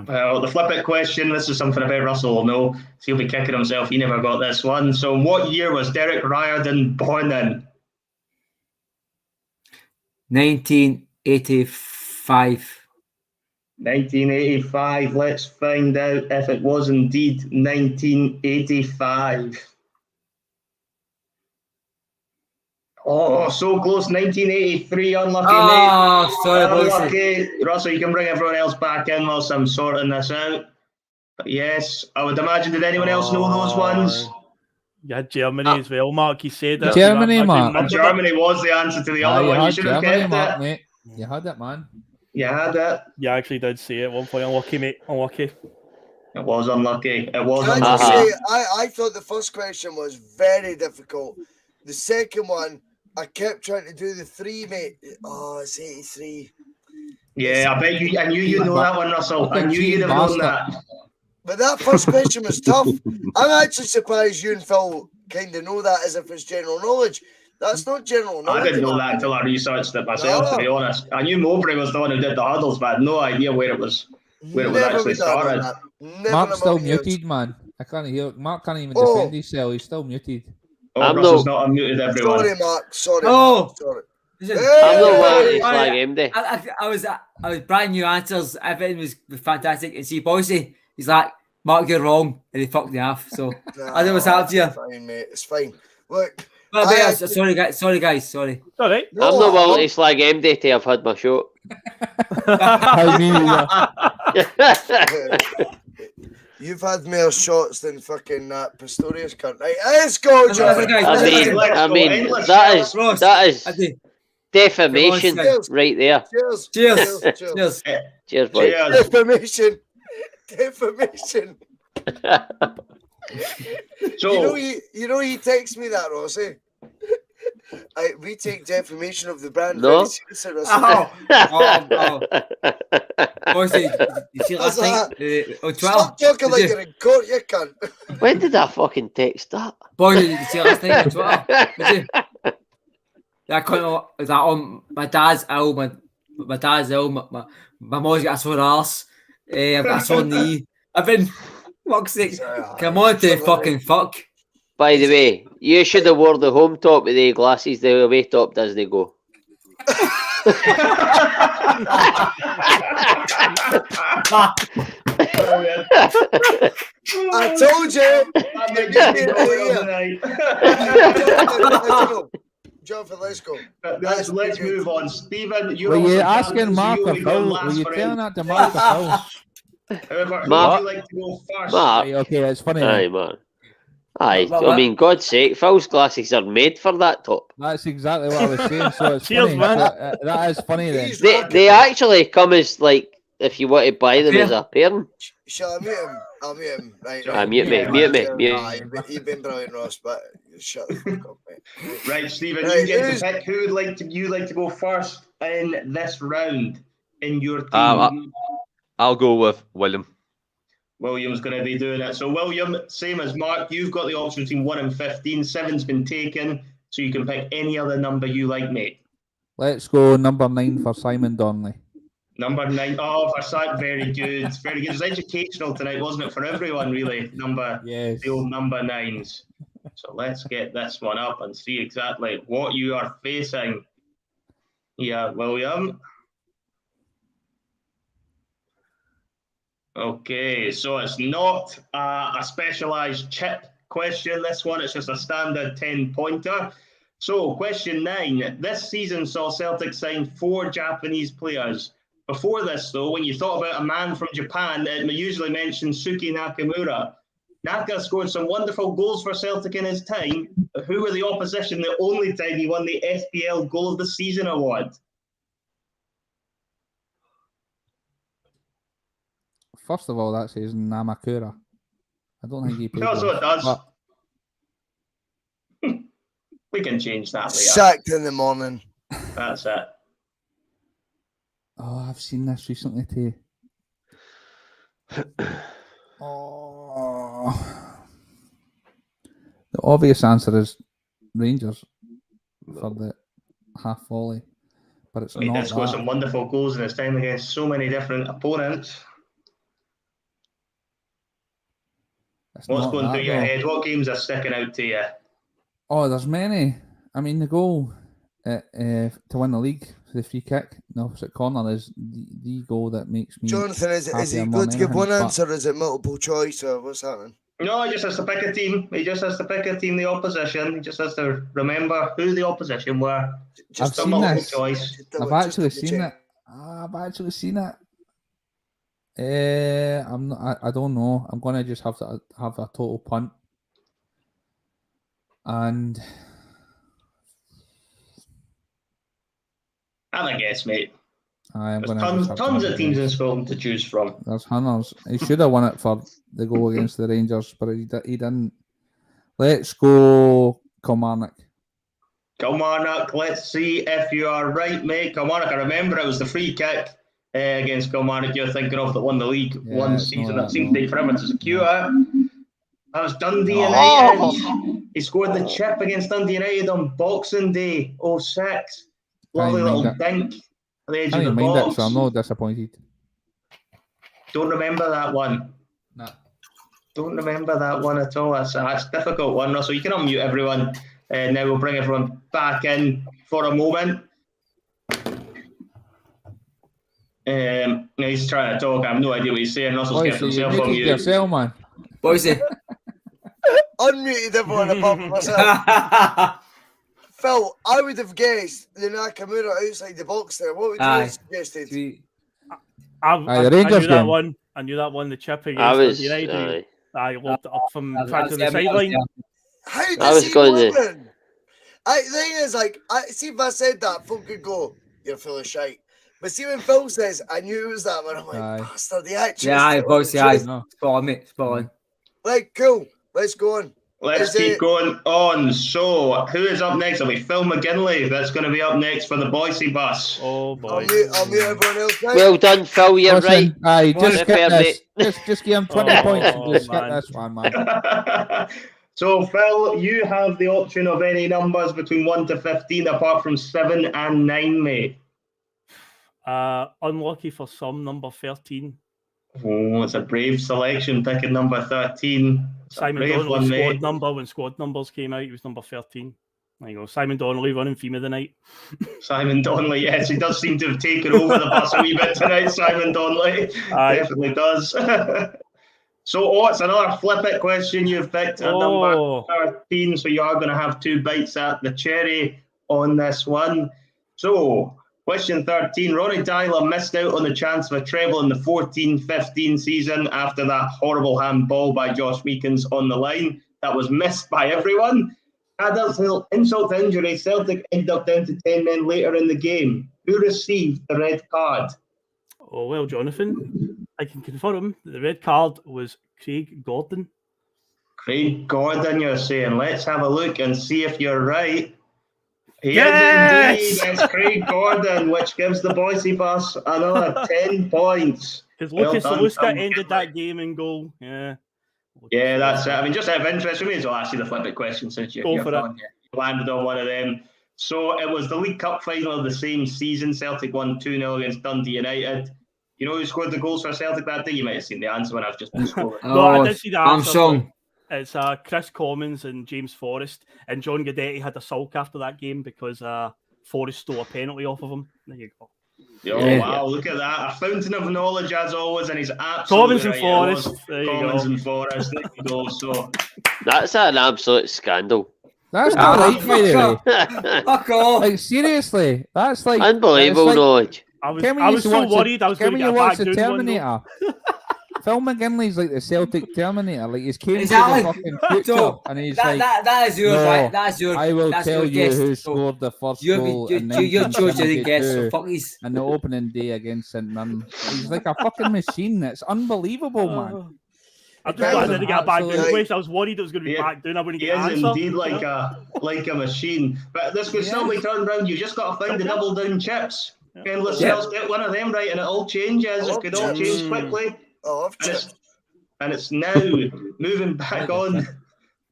well, the flip it question. This is something about Russell will know. So he'll be kicking himself. He never got this one. So, what year was Derek Riordan born in? 1985. 1985. Let's find out if it was indeed 1985. Oh, so close. 1983. Unlucky, mate. Sorry, unlucky. Russell, you can bring everyone else back in whilst I'm sorting this out. But yes, I would imagine, did anyone else know those ones? Yeah, Germany as well, Mark. You said it. Germany, Mark. And Germany was the answer to the other one. You should have kept Mark, it. mate. You had it, man. You had it. You actually did say it at one point. Unlucky, mate. Unlucky. It was unlucky. It was Can unlucky. I just say, I thought the first question was very difficult. The second one, I kept trying to do the 3, mate. Oh, it's 83. Yeah, I bet you. I knew you'd know that one, Russell. I knew you'd have known that. But that first question was tough. I'm actually surprised you and Phil kind of know that as if it's general knowledge. That's not general knowledge. I didn't know that until I researched it myself, to be honest. I knew Mowbray was the one who did the huddles, but I had no idea where it was actually started. Mark's still muted, man. I can't hear. Mark can't even defend himself. He's still muted. Oh, Russell's not unmuted, everyone. Sorry, Mark. Sorry. Oh, sorry. I'm not worried. Flag MD. I was brand new answers. Everything was fantastic. And see, Bhoycie, he's like, Mark, you're wrong, and he fucked me off. So I don't know what's happened to you. It's fine, mate. It's fine. Look. Sorry, guys. Sorry. All right. I'm not willing to slag MD till I've had my shot. You've had more shots than fucking that Pistorius cunt. Right, let's go, John. I mean, that is defamation right there. Cheers, boys. Defamation. So you know he texts me that, Rossi. We take defamation of the brand no. very seriously, Russell. Bhoycie, you see last night on Twitter? Stop talking like you're in court, you cunt. When did I fucking text that? Bhoycie, you see last night on Twitter? Did you? That cunt was like, oh, my dad's ill, my dad's ill, my mom's got a sore arse, I've got a sore knee. I've been, fuck's sake, come on to fucking fuck. By the way, you should have wore the home top with the glasses. The away top doesn't go. I told you. Jonathan, let's go. Let's move on. Stephen, were you asking Mark or Phil? Were you telling that to Mark or Phil? However, who would you like to go first? Mark. Right, okay, it's funny. Aye, man. Aye, I mean, God's sake, Phil's glasses are made for that top. That's exactly what I was saying. So it's Cheers, funny. man. So, that is funny then. They actually come as like if you want to buy them as a pairing. Shall I mute him? I'll mute him. Right, Mute me. You've been brilliant, Ross, but shut the fuck up, mate. Right, Stephen, Right, you get to pick who would like to go first in this round in your team. I'll go with William. William's going to be doing it. So, William, same as Mark, you've got the option between 1 and 15. 7's been taken, so you can pick any other number you like, mate. Let's go number 9 for Simon Donnelly. Number 9. Oh, for Simon, very good. Very good. It was educational tonight, wasn't it, for everyone, really? The old number 9s. So let's get this one up and see exactly what you are facing. Yeah, William. Okay, so it's not a specialised chip question, this one. It's just a standard 10-pointer. So, question 9. This season saw Celtic sign 4 Japanese players. Before this, though, when you thought about a man from Japan, it usually mentioned Suki Nakamura. Naka scored some wonderful goals for Celtic in his time. Who were the opposition the only time he won the SPL Goal of the Season award? First of all, that says Namakura. I don't think he played. No, so it does. But... We can change that later. Sacked in the morning. That's it. Oh, I've seen this recently too. Oh. The obvious answer is Rangers for the half volley, but it's He not. did score that. some wonderful goals in his time against so many different opponents. What's going through your head? What games are sticking out to you? Oh, there's many. I mean, the goal to win the league, the free kick, the opposite corner is the goal that makes me. Jonathan, is it good to give one answer, or is it multiple choice, or what's happening? No, he just has to pick a team. He just has to pick a team, the opposition. He just has to remember who the opposition were. Just I've a seen multiple this. choice. I've actually seen it. I've actually seen it. I'm not. I don't know. I'm gonna just have to have a total punt. And Have a guess, mate. I'm There's gonna tons of teams in Scotland to choose from. There's hundreds. He should have won it for the goal against the Rangers, but he didn't. Let's go Kilmarnock. Kilmarnock, let's see if you are right, mate. Kilmarnock, I remember it was the free kick against Kilmarnock you're thinking of that won the league one season. That seemed to take forever to secure it. That was Dundee United. He scored the chip against Dundee United on Boxing Day 06. Lovely little dink at the edge of the box. So I'm not disappointed. Don't remember that one. No. Don't remember that one at all. That's a difficult one. So you can unmute everyone. Now we'll bring everyone back in for a moment. He's trying to talk. I have no idea what he's saying. Russell's getting himself on mute. Yourself, man. Bhoycie. Unmuted everyone apart from myself. Phil, I would have guessed the Nakamura outside the box there. What would you have suggested? I knew that one. I knew that one. The chip against United. I looked it up from the sideline. How does he win? The thing is, see if I said that, folk could go, "You're full of shite." But see when Phil says, "I knew it was that one," I'm like, "Bastard, the actually." Yeah, Bhoycie, spot on, mate, spot on. Right, cool. Let's go on. Let's keep going on. So, who is up next? It'll be Phil McGinlay. That's going to be up next for the Bhoycie Bus. Oh, boy. I'll mute everyone else now. Well done, Phil. You're right. Aye, just get this. Just give him 20 points and just get this one, man. So, Phil, you have the option of any numbers between 1 to 15, apart from 7 and 9, mate. Unlucky for some, number 13. Oh, it's a brave selection, picking number 13. Simon Donnelly's squad number, when squad numbers came out, he was number 13. There you go. Simon Donnelly running theme of the night. Simon Donnelly, yes, he does seem to have taken over the bus a wee bit tonight, Simon Donnelly. Definitely does. So, it's another flip it question you've picked at number 13, so you are going to have 2 bites at the cherry on this one. So, question 13, Ronnie Dyler missed out on the chance of a treble in the 14-15 season after that horrible handball by Josh Meekins on the line. that was missed by everyone. Adults insult to injury, Celtic ended up down to 10 men later in the game. Who received the red card? Oh, well, Jonathan, I can confirm that the red card was Craig Gordon. Craig Gordon, you're saying. Let's have a look and see if you're right. He Yes! is indeed. It's Craig Gordon, which gives the Bhoycie Bus another 10 points. Because Well Lucas done, Zaluska Tom ended McGinlay. that game in goal. Yeah. Yeah, that's it. I mean, just out of interest, we may as well ask you the flip question since you're Go for it. You landed on one of them. So it was the League Cup final of the same season. Celtic won 2-0 against Dundee United. You know who scored the goals for Celtic that day? You might have seen the answer when I've just been scrolling. No, I did see the answer. Armstrong. It's Chris Commons and James Forrest. And John Guidetti had a sulk after that game because Forrest stole a penalty off of him. There you go. Oh, wow, look at that. A fountain of knowledge as always, and he's absolutely Commons and right. Forrest. There you Commons go. and Forrest. There you go. So That's an absolute scandal. That's not right, by the way. Fuck off. Like, seriously, that's like Unbelievable that's like, knowledge. I was so worried I was going to get a back the Dune one, though. Terminator. Phil McGinley's like the Celtic Terminator. Like he's came Exactly. to the fucking future, So, and he's that, like, that is yours, no, right? That's your. I will that's tell your you guess. who So scored the first you goal in chose the guess. 1972 So fuck these. and the opening day against St Mirren. He's like a fucking machine. It's unbelievable, man. I just thought I didn't get a back Dune Absolutely. question. I was worried it was going to be back Dune. I wouldn't he get an is answer. indeed like a machine. But this could still be turned round. You just got to find the double down chips. Endless Celts, get one of them right, and it all changes. It could all change quickly. I love chips. And it's now moving back on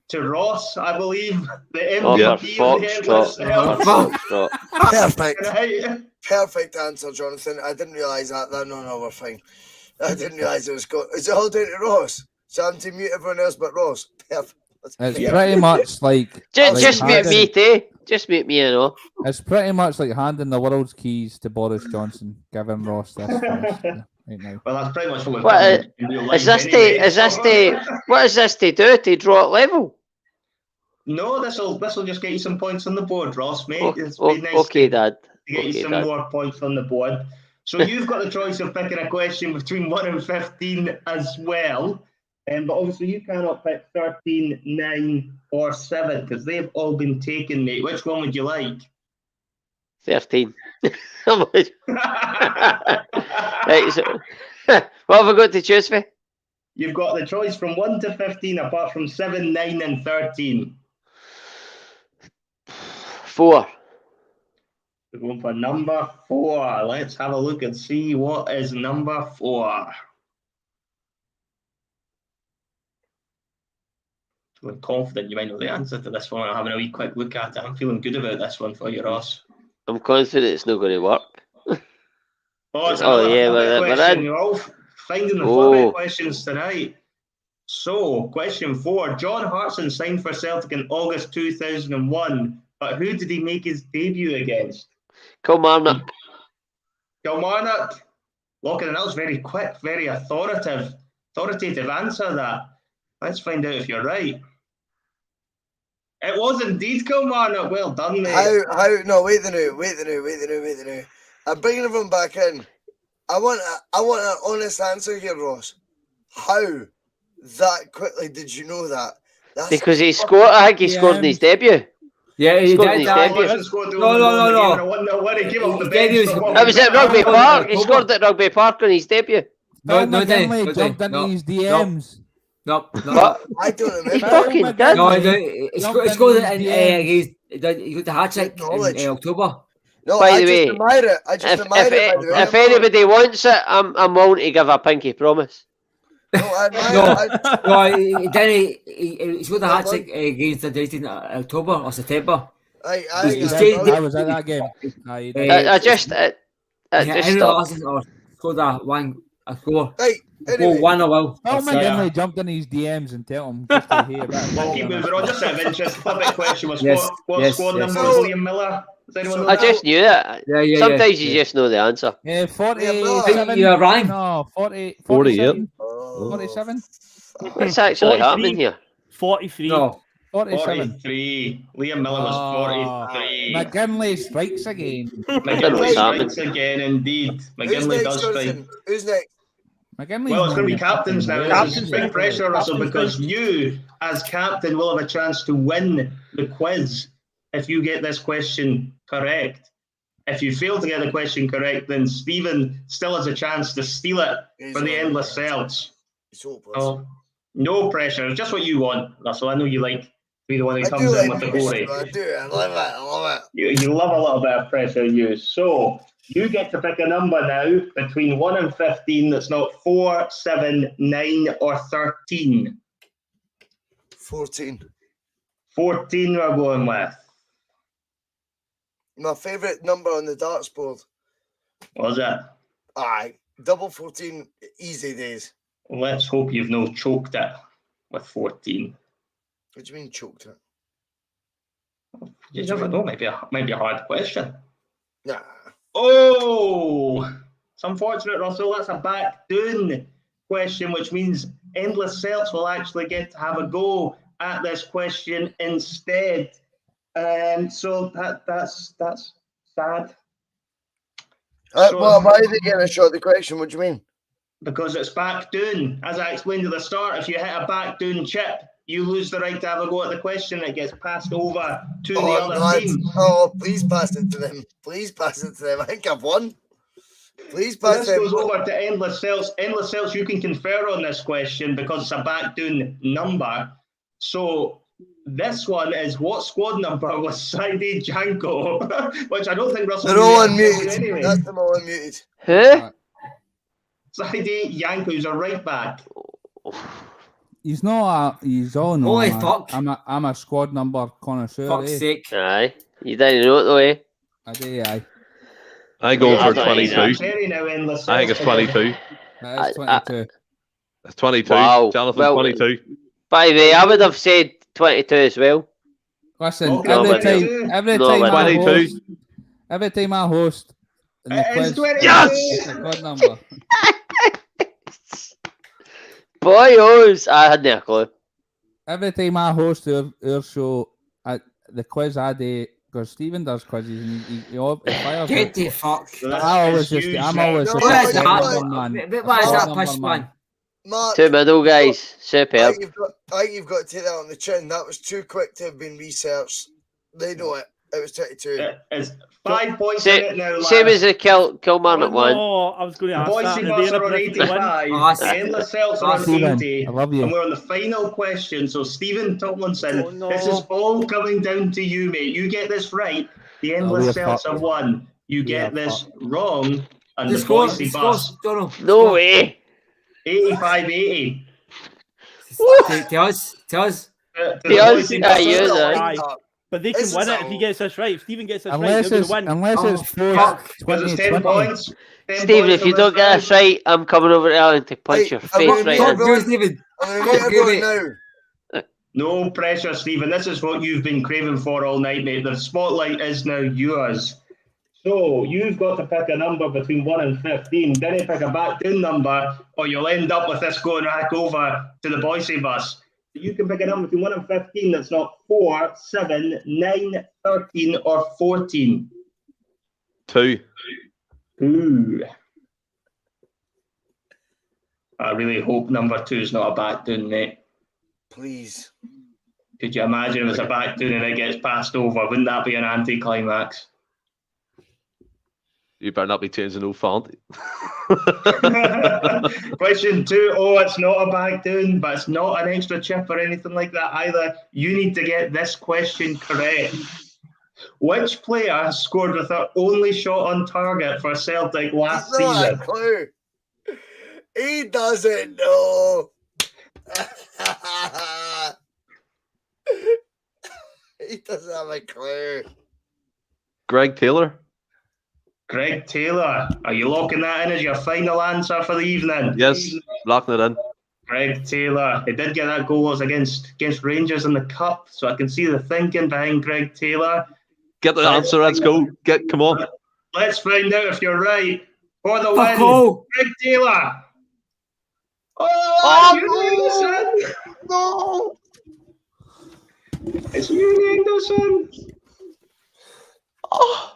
to Ross, I believe, the MVP Oh, yeah, of the Endless Foxtrot. Celts. Perfect answer, Jonathan. I didn't realise that. No, we're fine. I didn't realise it was good. Is it all down to Ross? So I'm to mute everyone else but Ross. Perfect. It's pretty much like Just mute me, too. Just mute me, you know. It's pretty much like handing the world's keys to Boris Johnson, giving Ross this. Right now. Well, that's pretty much what we've What done in real life is this anyway. what is this to do? To draw at level? No, this'll just get you some points on the board, Ross, mate. It's Oh, been nice okay, Dad. to get you Okay, some Dad. more points on the board. So you've got the choice of picking a question between 1 and 15 as well. But obviously you cannot pick 13, 9, or 7 because they've all been taken, mate. Which one would you like? 13. Right, so, what have I got to choose for? You've got the choice from 1 to 15, apart from 7, 9, and 13. 4. We're going for number 4. Let's have a look and see what is number 4. I'm confident you might know the answer to this one. I'm having a wee quick look at it. I'm feeling good about this one for you, Ross. I'm confident it's not going to work. Oh, it's Oh, another yeah, Flibbit but question. then- You're all finding the Oh. Flibbit questions tonight. So, question 4. John Hartson signed for Celtic in August 2001, but who did he make his debut against? Kilmarnock. Kilmarnock. Locking, and that was very quick, very authoritative answer, that. Let's find out if you're right. It was indeed Kilmarnock. Well done, mate. How? No, wait the new. I'm bringing everyone back in. I want an honest answer here, Ross. How that quickly did you know that? That's Because he scored, I think he scored in his debut. Yeah, he Scored in did his that. debut. No. When he came off the His bench. debut for was- what That was at Rugby Park. He scored at Rugby Park on his debut. No, Phil McGinley no, jumped into no, his DMs. No. What? I don't He remember. fucking did. No, Jumped he into scored his in DMs. he got the hat trick Knowledge. in October. No, By I the just way, admire it. I just admire it. By the way. If anybody wants it, I'm willing to give a pinky promise. No, I admire it. No, he didn't. He scored the hat trick against the United in October or September. He's stayed- I was at that game. I just Henry stopped. Larson or scored a score. Right, anyway. Goal 1 or well. Phil McGinley jumped in his DMs and tell him just to hear about We'll keep moving on. Just out of interest, the big question was Yes, what yes, squad yes. number was Liam Miller? Does anyone know I that? just knew it. Yeah. Sometimes you just know the answer. Yeah, 47. You're right. No, 40, 48. 47. What's actually 43. happening here? 43. No. 47. 43. Liam Miller was 43. McGinley strikes again. What's McGinley happening? strikes again, indeed. Who's McGinley next, does strike. Jonathan? Who's next? McGinley's Well, it's going to be not captains now. captain. This is big pressure, Russell, because you, as captain, will have a chance to win the quiz if you get this question correct. If you fail to get the question correct, then Stephen still has a chance to steal it for the Endless Celts. Oh, no pressure. It's just what you want, Russell. I know you like to be the one who comes in with the glory. I do. I love it. You love a little bit of pressure, you. So you get to pick a number now between 1 and 15 that's not 4, 7, 9, or 13. 14. 14 we're going with. My favourite number on the darts board. What was it? Aye. Double 14, easy days. Let's hope you've no choked it with 14. What do you mean choked it? You never know. Might be a hard question. Nah. Oh, it's unfortunate, Russell. That's a back Dune question, which means Endless Celts will actually get to have a go at this question instead. So that's sad. Why are they getting a shot at the question? What do you mean? Because it's back Dune. As I explained at the start, if you hit a back Dune chip, you lose the right to have a go at the question. It gets passed over to the other team. Oh, please pass it to them. Please pass it to them. I think I've won. Please pass This them. goes over to Endless Celts. Endless Celts, you can confer on this question because it's a back Dune number. So this one is, what squad number was Saidi Janko? Which I don't think Russell... They're all unmuted. Anyway. That's them all unmuted. Who? Saidi Janko, who's a right back. He's not he's all no. Holy fuck. I'm a squad number connoisseur. Fuck's sake. Aye. You didn't know it though, eh? I do, aye. I go for 22. I think it's 22. That is 22. It's 22. Wow. Jonathan, Well, 22. By the way, I would have said 22 as well. Listen, Okay, every No, time but I 22. host, every time I host in the quiz, 22. Yes! it's a squad number. Boyos! I had no clue. Every time I host our show, the quiz I do, because Stephen does quizzes and he fires Get it. the fuck. I'm always just What is a that? number man. What is A that squad push, number man? Mark, Two middle guys. I Superb. think you've got to take that on the chin. That was too quick to have been researched. They know it. It was 22. It's 5 points in it now, lads. Same as the Kilmarnock one. Oh, I was going to ask Bhoycie that. Bus are on 85, Oh, Endless Celts are on Stephen, 80, I love you. and we're on the final question. So, Stephen Tomlinson, Oh, no. this is all coming down to you, mate. You get this right, the Endless Celts are won. You get this wrong, and the Bhoycie Bus, No way. 85-80. To us. To the To us, Bhoycie Bus. you know. Aye. But they can This win is it if he gets this right. If Stephen gets this Unless right, it's they're going to win. unless it's fuck. post Because it's 10 2020. points. 10 Stephen, points if you on don't this get this round. right, I'm coming over to Ireland to punch your I'm face gonna right talk in. Do it, Stephen. I'm going to make everyone now. No pressure, Stephen. This is what you've been craving for all night, mate. The spotlight is now yours. So you've got to pick a number between 1 and 15. Then you pick a back down number, or you'll end up with this going back over to the Bhoycie Bus. You can pick a number between 1 and 15 that's not 4, 7, 9, 13, or 14. 2. Ooh. I really hope number 2 is not a back down, mate. Please. Could you imagine if it's a back down and it gets passed over? Wouldn't that be an anticlimax? You better not be changing no font. Question 2. Oh, it's not a back down, but it's not an extra chip or anything like that either. You need to get this question correct. Which player scored with their only shot on target for Celtic last He's not season? a clue. He doesn't know. He doesn't have a clue. Greg Taylor? Greg Taylor. Are you locking that in as your final answer for the evening? Yes, locking it in. Greg Taylor. He did get that goal was against Rangers in the Cup, so I can see the thinking behind Greg Taylor. Get the answer, let's go. Come on. Let's find out if you're right. For the Fuck win, all. Greg Taylor. Oh, Anderson. No. It's Uni Anderson. Oh.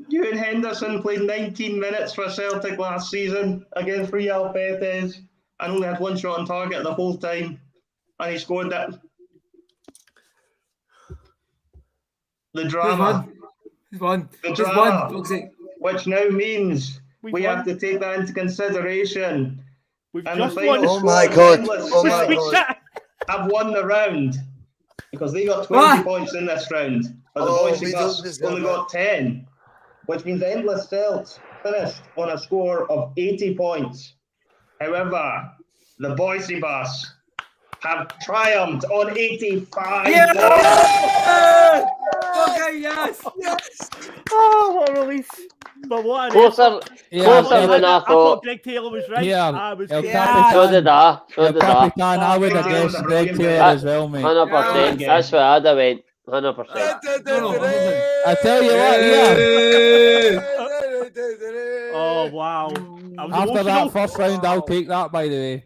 Ewan Henderson played 19 minutes for Celtic last season against Real Betis and only had one shot on target the whole time, and he scored that. The drama. He's won. The drama, which now means we have to take that into consideration. We've and just the final Oh my God. Oh my God. have won the round because they got 20 points in this round, but the Bhoycie Bus only got 10, which means the Endless Celts finished on a score of 80 points. However, the Bhoycie Bus have triumphed on 85 points. Okay, yes. Oh, what a relief. But what Closer than I I thought thought. Greg Taylor was right. Yeah, I was El correct. Capitan. So did I. Capitan, I would have Taylor's guessed a Greg brilliant Taylor player. as well, mate. 100%. Yeah. That's what I'd have went. 100%. I tell you what, yeah. Oh, wow. After that first round, I'll take that, by the way.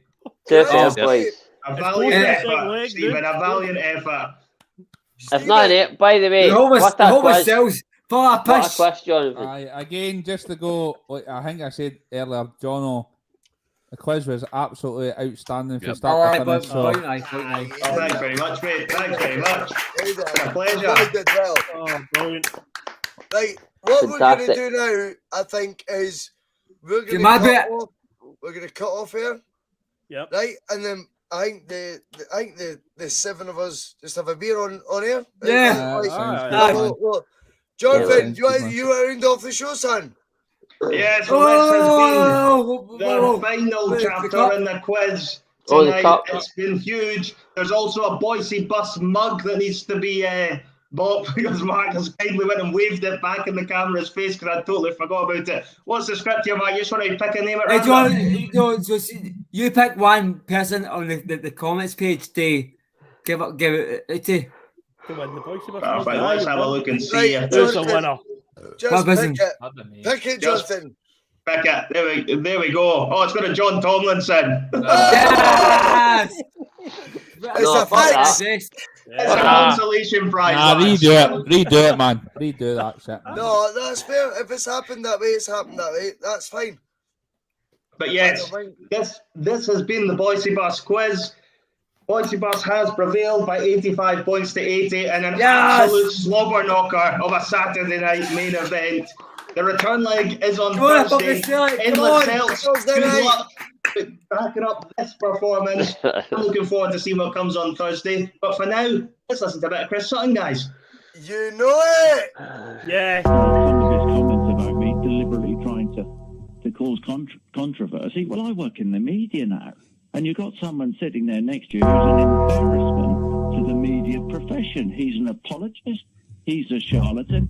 Two fair plays. A valiant It's effort, Stephen, a valiant effort. It's not it. By the way, The whole what a quiz. sells. For a What a piss. quiz, Jonathan. Again, just to go, like I think I said earlier, Jono, the quiz was absolutely outstanding from start to finish. So. Thanks very much, mate. Thanks very much. It's a pleasure. Oh, brilliant. Right, what we're going to Fantastic. do now, I think, is we're Get going my to bit. we're going to cut off here, Yep. right? And then I think the seven of us just have a beer on air. Yeah. Well, Jonathan, you are end off the show, son. Yeah, so this has been the final chapter in the quiz tonight. It's been huge. There's also a Bhoycie Bus mug that needs to be bought because Mark has kindly went and waved it back in the camera's face because I totally forgot about it. What's the script here, Mark? You just want to pick a name at random? You pick one person on the comments page to give it to. To win the Bhoycie Bus. Perfect. Let's have a look and see if Who's the winner. Just pick it, Jonathan. Pick it. There we go. Oh, it's got a John Tomlinson. Yes! It's a fix. It's a consolation prize. Nah, redo it, man. Redo that shit. Man. No, that's fair. If it's happened that way, it's happened that way. That's fine. But yes, this has been the Bhoycie Bus quiz. Bhoycie Bus has prevailed by 85 points to 80 in an absolute slobber knocker of a Saturday night main event. The return leg is on Thursday. Endless Celts. Good luck backing up this performance. I'm looking forward to seeing what comes on Thursday. But for now, let's listen to a bit of Chris Sutton, guys. You know it. Yeah. Some of his comments about me deliberately trying to cause controversy. Well, I work in the media now. And you've got someone sitting there next to you who's an embarrassment to the media profession. He's an apologist. He's a charlatan.